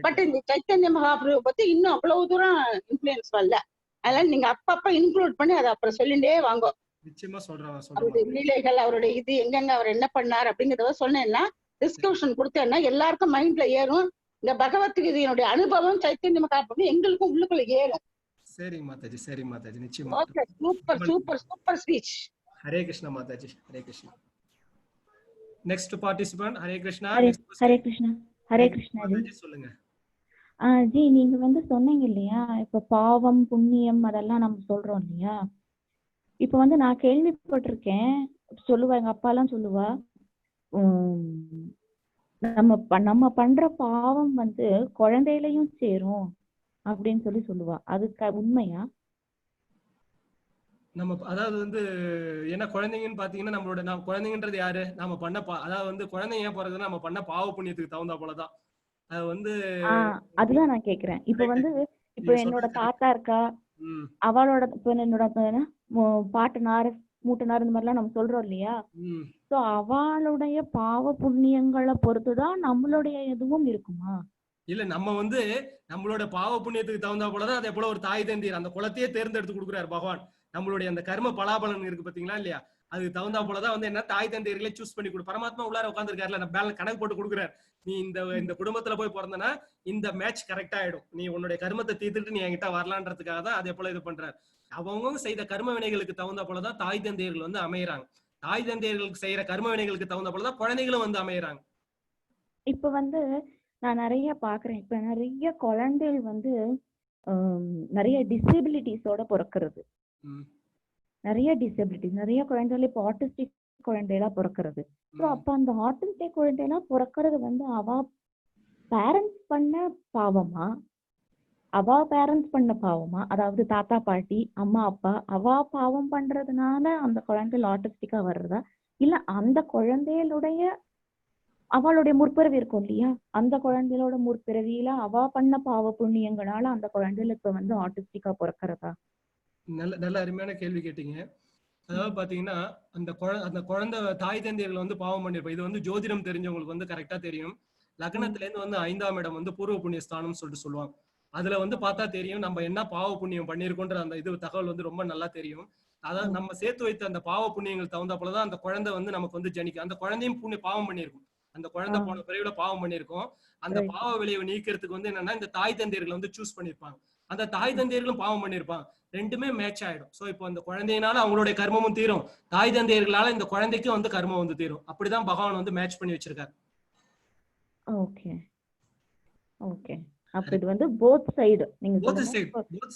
பட் இந்த சைத்தன்ய மகாபிரபு பத்தி இன்னும் அவ்வளவு தூரம் இன்ஃபுளுன்ஸ் வரல. அதனால நீங்க அப்பப்ப இன்க்ளூட் பண்ணி அதை அப்புறம் சொல்லிட்டே வாங்க. நிச்சயமா சொல்றேன். அவருடைய லீலைகள், அவருடைய இது எங்கெங்க அவர் என்ன பண்ணார் அப்படிங்கறத சொன்னேன்னா டிஸ்கஷன் கொடுத்தேன்னா எல்லாருக்கும் மைண்ட்ல ஏறும். இந்த பகவத்கீதையினுடைய அனுபவம் சைத்தன்ய மகாபிரபு எங்களுக்கும் உள்ளுக்குள்ள ஏறும். சரி மாதாஜி. நிச்சயமா. Okay, super speech. Hare Krishna Mataji. Hare Krishna. Next participant. Hare Krishna. Hare Krishna G சொல்லுங்க. ஜி நீங்க வந்து சொன்னீங்க இல்லையா, இப்ப பாவம் புண்ணியம் அதெல்லாம் நம்ம சொல்றோம் இல்லையா. இப்ப வந்து நான் கேள்விப்பட்டிருக்கேன், சொல்லுவா எங்க அப்பா எல்லாம் சொல்லுவா, நம்ம பண்ற பாவம் வந்து குழந்தையிலையும் சேரும் அப்படின்னு சொல்லுவா. அது உண்மையா? நம்ம அதாவது வந்து என்ன குழந்தைங்கன்னு பாத்தீங்கன்னா நம்மளோட குழந்தைங்கன்றது யாரு? நாம பண்ண அதாவது வந்து குழந்தைங்க ஏன் போறதுன்னா நம்ம பண்ண பாவ புண்ணியத்துக்கு தகுந்தா போலதான். அது வந்து அதுதான் நான் கேக்குறேன். இப்ப வந்து இப்ப என்னோட தாத்தா இருக்கா, அவளோட இப்ப என்னோட பாட்டனார் மூட்டனார் இந்த மாதிரிலாம் நம்ம சொல்றோம் இல்லையா. சோ அவளுடைய பாவ புண்ணியங்களை பொறுத்துதான் நம்மளுடைய எதுவும் இருக்குமா? இல்ல நம்ம வந்து நம்மளோட பாவ புண்ணியத்துக்கு தகுந்தா போலதான் அதே போல ஒரு தாய் தந்தையர் அந்த குலத்தையே தேர்ந்தெடுத்து கொடுக்குறாரு பகவான். நம்மளுடைய அந்த கர்ம பலாபலன் இருக்கு பாத்தீங்களா இல்லையா, அதுக்கு தகுந்தா போலதான் வந்து என்ன தாய் தந்தையர்களே சூஸ் பண்ணி கொடு. பரமாத்மா உள்ளார உட்காந்துருக்காருல, நம்ம பேலன்ஸ் கணக்கு போட்டு கொடுக்குறாரு. நீ இந்த குடும்பத்துல போய் பிறந்தனா இந்த மேட்ச் கரெக்டா ஆயிடும், நீ உன்னுடைய கர்மத்தை தீர்த்துட்டு நீ என்கிட்ட வரலான்றதுக்காக தான் அதே போல இது பண்றாரு. அவங்க செய்த கர்ம வினைகளுக்கு தகுந்த போலதான் தாய் தந்தையர்கள் வந்து அமையறாங்க. தாய் தந்தையர்களுக்கு செய்யற கர்ம வினைகளுக்கு தகுந்த போலதான் குழந்தைகளும் வந்து அமையறாங்க. இப்ப வந்து நான் நிறைய பாக்குறேன், இப்ப நிறைய குழந்தைகள் வந்து நிறைய டிசபிலிட்டிஸோட பிறக்கிறது. நிறைய டிசபிலிட்டிஸ், நிறைய குழந்தைகள் இப்ப ஆட்டிஸ்டிக் குழந்தைகளா பிறக்கிறது. ஸோ அப்ப அந்த ஆட்டிஸ்டிக் குழந்தைலாம் பிறக்கிறது வந்து அவ பேரண்ட்ஸ் பண்ண பாவமா, அதாவது தாத்தா பாட்டி அம்மா அப்பா அவ பாவம் பண்றதுனால அந்த குழந்தைகள் ஆட்டிஸ்டிக்கா வர்றதா, இல்ல அந்த குழந்தைகளுடைய அவளுடைய முற்பிறவி இருக்கும் இல்லையா, அந்த குழந்தைகளோட முற்பிறவியில அவ பண்ண பாவ புண்ணியங்களால அந்த குழந்தைகள் இப்ப வந்து ஆட்டிஸ்டிக்கா பிறக்கிறதா? நல்ல அருமையான கேள்வி கேட்டீங்க. அதாவது பாத்தீங்கன்னா அந்த குழந்தை தாய் தந்தையர்கள் வந்து பாவம் பண்ணிருப்போம். இது வந்து ஜோதிடம் தெரிஞ்சவங்களுக்கு வந்து கரெக்டா தெரியும். லக்னத்துல இருந்து வந்து 5ஆம் இடம் வந்து பூர்வ புண்ணிய ஸ்தானம் சொல்லிட்டு சொல்லுவாங்க. அதுல வந்து பார்த்தா தெரியும் நம்ம என்ன பாவ புண்ணியம் பண்ணிருக்கோன்ற அந்த இது தகவல் வந்து ரொம்ப நல்லா தெரியும். அதாவது நம்ம சேர்த்து வைத்த அந்த பாவ புண்ணியங்கள் தகுந்த போலதான் அந்த குழந்தை வந்து நமக்கு வந்து ஜனிக்கும். அந்த குழந்தையும் பாவம் பண்ணியிருக்கும். அந்த குழந்தை போன பிறவில பாவம் பண்ணியிருக்கோம். அந்த பாவ விளைவை நீக்கிறதுக்கு வந்து என்னன்னா இந்த தாய் தந்தையர்களை வந்து சூஸ் பண்ணிருப்பாங்க. அந்த தாய் தந்தையர்களும் பாவம் பண்ணிருப்பாங்க. ரெண்டுமே மேட்ச் ஆயிடும். சோ இப்போ அந்த குழந்தையினால அவங்களுடைய கர்மமும் தீரும், தாய் தந்தையர்களால இந்த குழந்தைக்கும் வந்து கர்மம் வந்து தீரும். அப்படிதான் பகவான் வந்து மேட்ச் பண்ணி வச்சிருக்காரு. Okay okay. அப்ப இது வந்து போத் சைடு நீங்க போத்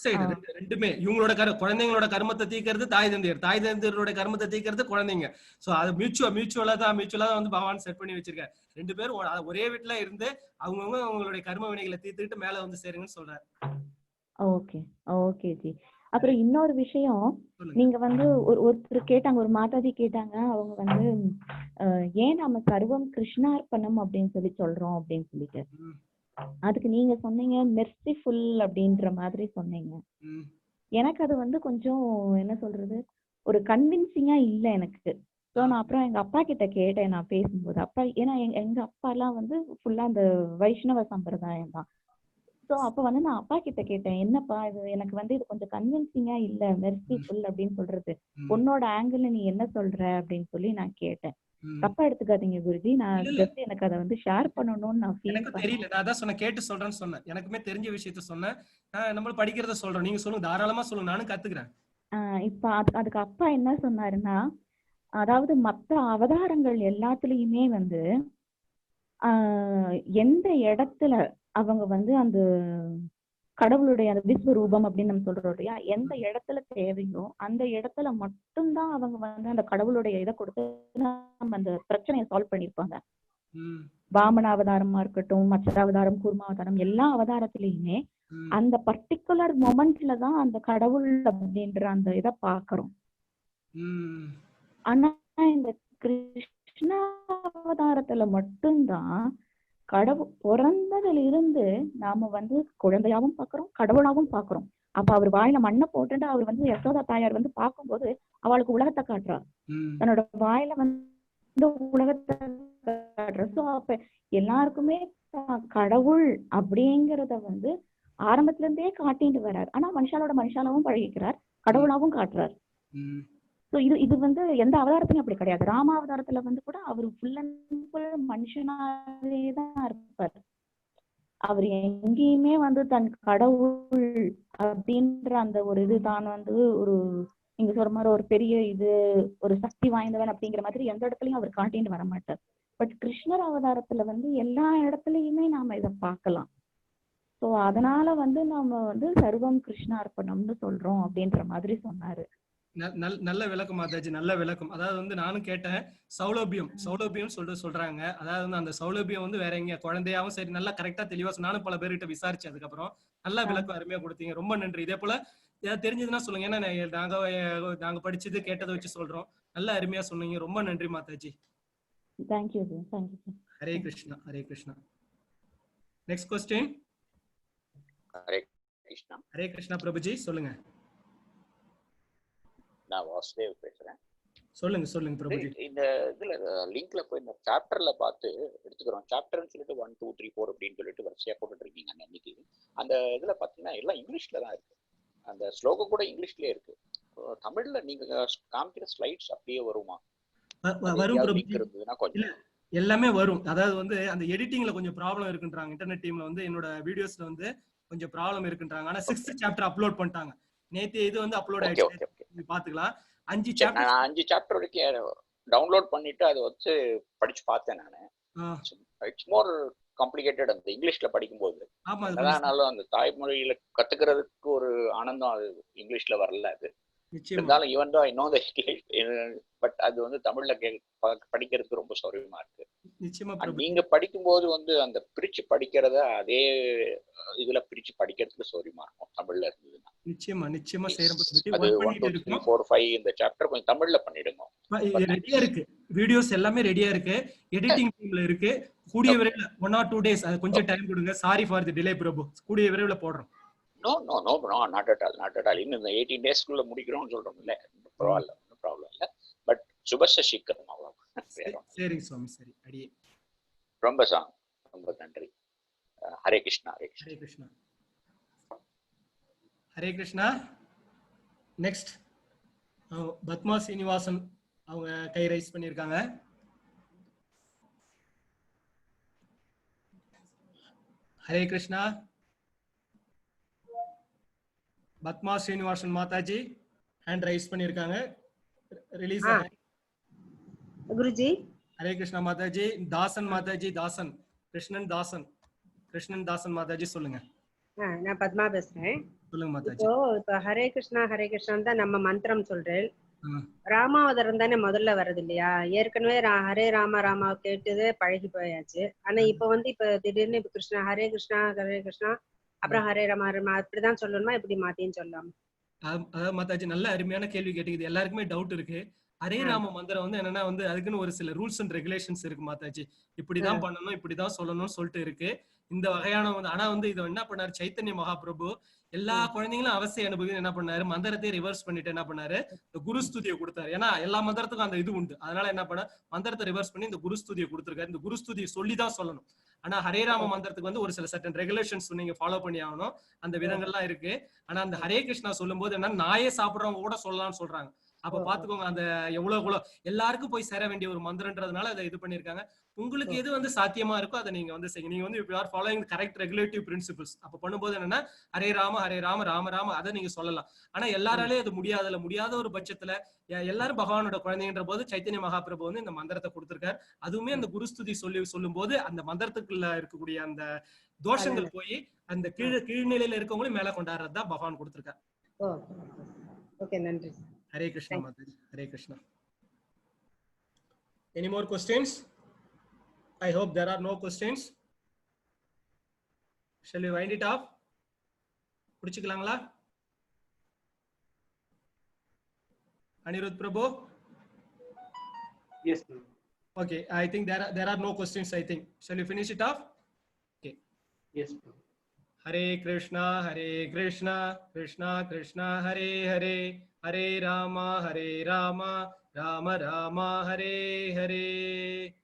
சைடு ரெண்டுமே இவங்களோட குழந்தைங்களோட கர்மத்தை தீக்கிறது தாய் தந்தையர், தாய் தந்தையரோட கர்மத்தை தீக்கிறது குழந்தைங்க. சோ அது மியூச்சுவலா தான் வந்து பகவான் செட் பண்ணி வச்சிருக்காரு. ரெண்டு பேரும் ஒரே வீட்டுல இருந்து அவங்கவுங்க அவங்களுடைய கர்ம வினைகளை தீர்த்துக்கிட்டு மேல வந்து சேருங்கன்னு சொல்றாரு. Okay okay G. அப்புறம் இன்னொரு விஷயம், நீங்க வந்து ஒருத்தர் கேட்டாங்க, ஒரு மாதாஜி கேட்டாங்க, அவங்க வந்து ஏன் நம்ம சர்வம் கிருஷ்ணார்ப்பணம் அப்படின்னு சொல்றோம் அப்படின்னு சொல்லிட்டு. அதுக்கு நீங்க சொன்னீங்க மெர்சிஃபுல் அப்படின்ற மாதிரி சொன்னீங்க. எனக்கு அது வந்து கொஞ்சம் என்ன சொல்றது, ஒரு கன்வின்சிங்கா இல்ல எனக்கு. ஸோ நான் அப்புறம் எங்க அப்பா கிட்ட கேட்டேன் நான் பேசும்போது. அப்பா ஏன்னா எங்க அப்பா எல்லாம் வந்து ஃபுல்லா அந்த வைஷ்ணவ சம்பிரதாயம் தான். ஸோ அப்ப வந்து நான் அப்பா கிட்ட கேட்டேன், என்னப்பா இது எனக்கு வந்து இது கொஞ்சம் கன்வின்சிங்கா இல்ல மெர்சிஃபுல் அப்படின்னு சொல்றது, உன்னோட ஆங்கிள் நீ என்ன சொல்ற அப்படின்னு சொல்லி நான் கேட்டேன். தப்பா எடுத்துக்காதீங்க குருஜி, நான் ஜஸ்ட் எனக்கு அதை வந்து ஷேர் பண்ணணும்னு நான் ஃபீல் பண்ணேன். தெரியல, நான் அதான் சொன்னேன், கேட்டு சொல்றேன்னு சொன்னேன். எனக்குமே தெரிஞ்ச விஷயத்த சொன்னேன். நம்ம படிக்கிறத சொல்றோம், நீங்க சொல்லுங்க, தாராளமா சொல்லுங்க, நானும் கத்துக்கிறேன். இப்ப அதுக்கு அப்பா என்ன சொன்னாருன்னா, அதாவது மத்த அவதாரங்கள் எல்லாத்துலயுமே வந்து எந்த இடத்துல அவங்க வந்து அந்த கடவுளுடைய அந்த விஸ்வரூபம் அப்படின்னு நம்ம சொல்றோம் இல்லையா, எந்த இடத்துல தேவையோ அந்த இடத்துல மட்டும்தான் அவங்க வந்து அந்த கடவுளுடைய இதை கொடுத்து நம்ம அந்த பிரச்சனையை சால்வ் பண்ணிருப்பாங்க. வாமன அவதாரமா இருக்கட்டும், மச்ச அவதாரம், கூர்ம அவதாரம், எல்லா அவதாரத்திலயுமே அந்த பர்டிகுலர் மொமெண்ட்ல தான் அந்த கடவுள் அப்படின்ற அந்த இதை பாக்குறோம். ஆனா இந்த கிருஷ்ண அவதாரத்துல மட்டும்தான் கடவுள் பிறந்ததுல இருந்து நாம வந்து குழந்தையாவும் பாக்குறோம், கடவுளாவும் பாக்குறோம். அப்ப அவர் வாயில மண்ணை போட்டுட்டு அவர் வந்து யசோதா தாயார் வந்து பார்க்கும்போது அவளுக்கு உலகத்தை காட்டுறார், தன்னோட வாயில வந்து உலகத்தை காட்டுறார். ஸோ அப்ப எல்லாருக்குமே கடவுள் அப்படிங்கிறத வந்து ஆரம்பத்துல இருந்தே காட்டிட்டு வர்றார். ஆனா மனுஷாலாவும் பழகிக்கிறார், கடவுளாவும் காட்டுறார். ஸோ இது வந்து எந்த அவதாரத்திலும் அப்படி கிடையாது. ராமாவதாரத்துல வந்து கூட அவர் ஃபுல் அண்ட் ஃபுல் மனுஷனாவே தான் இருப்பார். அவர் எங்கேயுமே வந்து தன் கடவுள் அப்படின்ற அந்த ஒரு இது தான் வந்து ஒரு நீங்க சொல்ற மாதிரி ஒரு பெரிய இது ஒரு சக்தி வாய்ந்தவன் அப்படிங்கிற மாதிரி எந்த இடத்துலயும் அவர் காட்டிட்டு வர மாட்டார். பட் கிருஷ்ணர் அவதாரத்துல வந்து எல்லா இடத்துலயுமே நாம இதை பார்க்கலாம். ஸோ அதனால வந்து நம்ம வந்து சர்வம் கிருஷ்ணார்ப்பணம்னு சொல்றோம் அப்படின்ற மாதிரி சொன்னாரு. நல்ல விளக்கம் மாதாஜி, நல்ல விளக்கம். அதாவது வந்து நானும் கேட்டேன், சௌலபியம் சொல்றாங்க. அதாவது வந்து அந்த சௌலபியம் வந்து வேற எங்க குழந்தையாவும் சரி, நல்லா கரெக்டா தெளிவா நானும் பல பேர்கிட்ட விசாரிச்சு அதுக்கப்புறம் நல்ல விளக்கம் அருமையா கொடுத்தீங்க, ரொம்ப நன்றி. இதே போல ஏதாவது தெரிஞ்சதுன்னா சொல்லுங்க, ஏன்னா நாங்க படிச்சது கேட்டதை வச்சு சொல்றோம். நல்ல அருமையா சொன்னீங்க, ரொம்ப நன்றி Mataji. Thank you. Hare Krishna, Hare Krishna. Next question. Hare Krishna Prabhuji, சொல்லுங்க. நான் வாசுதேவ் பேசுறேன். சொல்லுங்க பிரபுஜி. இந்த இதுல லிங்க்ல போய் இந்த சாப்டர்ல பார்த்து எடுத்துக்கிறோம். சாப்டர்னு சொல்லிட்டு 1 2 3 4 அப்படின்னு சொல்லிட்டு வரிசையா போட்டுட்டு இருக்கீங்க அன்னைக்கு. அந்த இதுல பாத்தீங்கன்னா எல்லாம் இங்கிலீஷ்ல தான் இருக்கு, அந்த ஸ்லோகம் கூட இங்கிலீஷ்லயே இருக்கு. தமிழ்ல நீங்க காமிக்கிற ஸ்லைட்ஸ் அப்படியே வருமா? வரும் பிரபுஜி, எல்லாமே வரும். அதாவது வந்து அந்த எடிட்டிங்ல கொஞ்சம் ப்ராப்ளம் இருக்குன்றாங்க. இன்டர்நெட் டீம்ல வந்து என்னோட வீடியோஸ்ல வந்து கொஞ்சம் ப்ராப்ளம் இருக்குன்றாங்க. ஆனா 6th சாப்டர் அப்லோட் பண்ணிட்டாங்க நேத்து. இது வந்து அப்லோட் ஆயிடுச்சு, நீங்க பாத்துக்கலாம். 5 சாப்டர் வரைக்கும் டவுன்லோட் பண்ணிட்டு அதை வச்சு படிச்சு பார்த்தேன் நானு. இட்ஸ் மோர் காம்ப்ளிகேட்டட் அந்த இங்கிலீஷ்ல படிக்கும்போது. அதனால அந்த தாய்மொழியில கத்துக்கிறதுக்கு ஒரு ஆனந்தம் அது இங்கிலீஷ்ல வரல. அது இருந்தாலும் even though I know the but அது வந்து தமிழ்ல படிக்கிறதுக்கு ரொம்ப சௌரியமா இருக்கு. நீங்க படிக்கும்போது வந்து அந்த பிரிச்சு படிக்கிறத அதே இதுல பிரிச்சு படிக்கிறதுக்கு சௌரியமா இருக்கும் தமிழ்ல இருந்ததுன்னா. நிச்சயமா அது 1 2 3 4 5 இந்த சாப்டர் கொஞ்சம் தமிழ்ல பண்ணிடுங்க. ரெடியா இருக்கு, வீடியோஸ் எல்லாமே ரெடியா இருக்கு, எடிட்டிங் டீம்ல இருக்கு. கூடிய விரைவில் 1 or 2 days, அது கொஞ்சம் டைம் கொடுங்க. Sorry for the delay Prabhu, கூடிய விரைவில் போடுறோம். No not at all. இன்னும் இந்த 18 days குள்ள முடிக்கிறோம்னு சொல்றோம்ல, பரவாயில்ல, நோ ப்ராப்ளம். சுபச சீக்கிரம் அவ்வளவு. சரிங்க சுவாமி, சரி அடியே. ரொம்ப நன்றி. ஹரே கிருஷ்ணா. ஹரே ஹரே கிருஷ்ணா. ஹரே கிருஷ்ணா. நெக்ஸ்ட் பத்மா சீனிவாசன் அவங்க கை ரைஸ் பண்ணிருக்காங்க. ஹரே கிருஷ்ணா. பத்மா ஸ்ரீனிவாசன் மாதாஜி ஹேண்ட் ரைஸ் பண்ணிருக்காங்க. ரிலீஸ் குருஜி. ஹரே கிருஷ்ணா மாதாஜி. தாசன் மாதாஜி, தாசன் கிருஷ்ணன் தாசன் மாதாஜி சொல்லுங்க. நான் பத்மா பேசுறேன். சொல்லுங்க மாதாஜி. இப்போ ஹரே கிருஷ்ணா தான் நம்ம மந்திரம் சொல்றேன். ராமாவதாரம் தானே முதல்ல வருது இல்லையா? ஏற்கனவே ஹரே ராமா கேட்டதே பழகி போயாச்சு. ஆனா இப்ப திடீர்னு இப்ப கிருஷ்ணா ஹரே கிருஷ்ணா அப்புறம் ஹரே ராமா அப்படிதான் சொல்லணுமா, இப்படி மாத்தின்னு சொல்லலாம்? அதாவது மாதாஜி நல்ல அருமையான கேள்வி கேட்டீங்க. எல்லாருக்குமே டவுட் இருக்கு. ஹரே ராம மந்திரம் வந்து என்னன்னா வந்து அதுக்குன்னு ஒரு சில ரூல்ஸ் அண்ட் ரெகுலேஷன்ஸ் இருக்கு மாதாஜி. இப்படிதான் பண்ணணும், இப்படிதான் சொல்லணும்னு சொல்லிட்டு இருக்கு. இந்த வகையான வந்து ஆனா வந்து இதை என்ன பண்ணாரு சைத்தன்ய மகாபிரபு, எல்லா குழந்தைங்களும் அவசியம் அனுபவி என்ன பண்ணாரு, மந்திரத்தை ரிவர்ஸ் பண்ணிட்டு என்ன பண்ணாரு, இந்த குருஸ்துதியை கொடுத்தாரு. ஏன்னா எல்லா மந்திரத்துக்கும் அந்த இது உண்டு. அதனால என்ன பண்ண மந்திரத்தை ரிவர்ஸ் பண்ணி இந்த குருஸ்துதியை கொடுத்திருக்காரு. இந்த குருஸ்துதியை சொல்லிதான் சொல்லணும். ஆனா ஹரே ராம மந்திரத்துக்கு வந்து ஒரு சில சர்டன் ரெகுலேஷன்ஸ் நீங்க ஃபாலோ பண்ணி ஆகணும். அந்த விதங்கள்லாம் இருக்கு. ஆனா அந்த ஹரே கிருஷ்ணா சொல்லும் போது என்ன, நாயே சாப்பிடுறவங்க கூட சொல்லலாம்னு சொல்றாங்க. அப்ப பாத்துக்கோங்க அந்த எவ்வளவு எல்லாருக்கும் போய் சேர வேண்டிய ஒரு மந்திரன்றதுனால அதை இது பண்ணிருக்காங்க. உங்களுக்கு எது வந்து சாத்தியமா இருக்கோ அதை நீங்க வந்து செய்யுங்க. நீங்க வந்து if you are following the correct regulative principles அப்ப பண்ணும்போது என்னன்னா ஹரே ராம ராம ராம அதை நீங்க சொல்லலாம். ஆனா எல்லாராலையும் அது முடியாத ஒரு பட்சத்துல எல்லாரும் பகவானோட குழந்தைன்ற போது சைத்தன்ய மகாபிரபு வந்து இந்த மந்திரத்தை கொடுத்திருக்காரு. அதுவுமே அந்த குருஸ்துதி சொல்லும் போது அந்த மந்திரத்துக்குள்ள இருக்கக்கூடிய அந்த தோஷங்கள் போய் அந்த கீழ்நிலையில இருக்கவங்களும் மேல கொண்டாடுறதுதான் பகவான் கொடுத்திருக்காரு. ஓகே, நன்றி. Hare Krishna Mataji. Hare Krishna. Any more questions? I hope there are no questions. Shall we wind it off? Pudichikkalangala? Anirudh Prabhu? Yes, Prabhu. Okay, I think there are no questions, I think. Shall we finish it off? Okay. Yes, Prabhu. Hare Krishna, Krishna Krishna, Hare Hare, Hare Rama, Rama Rama, Hare Hare.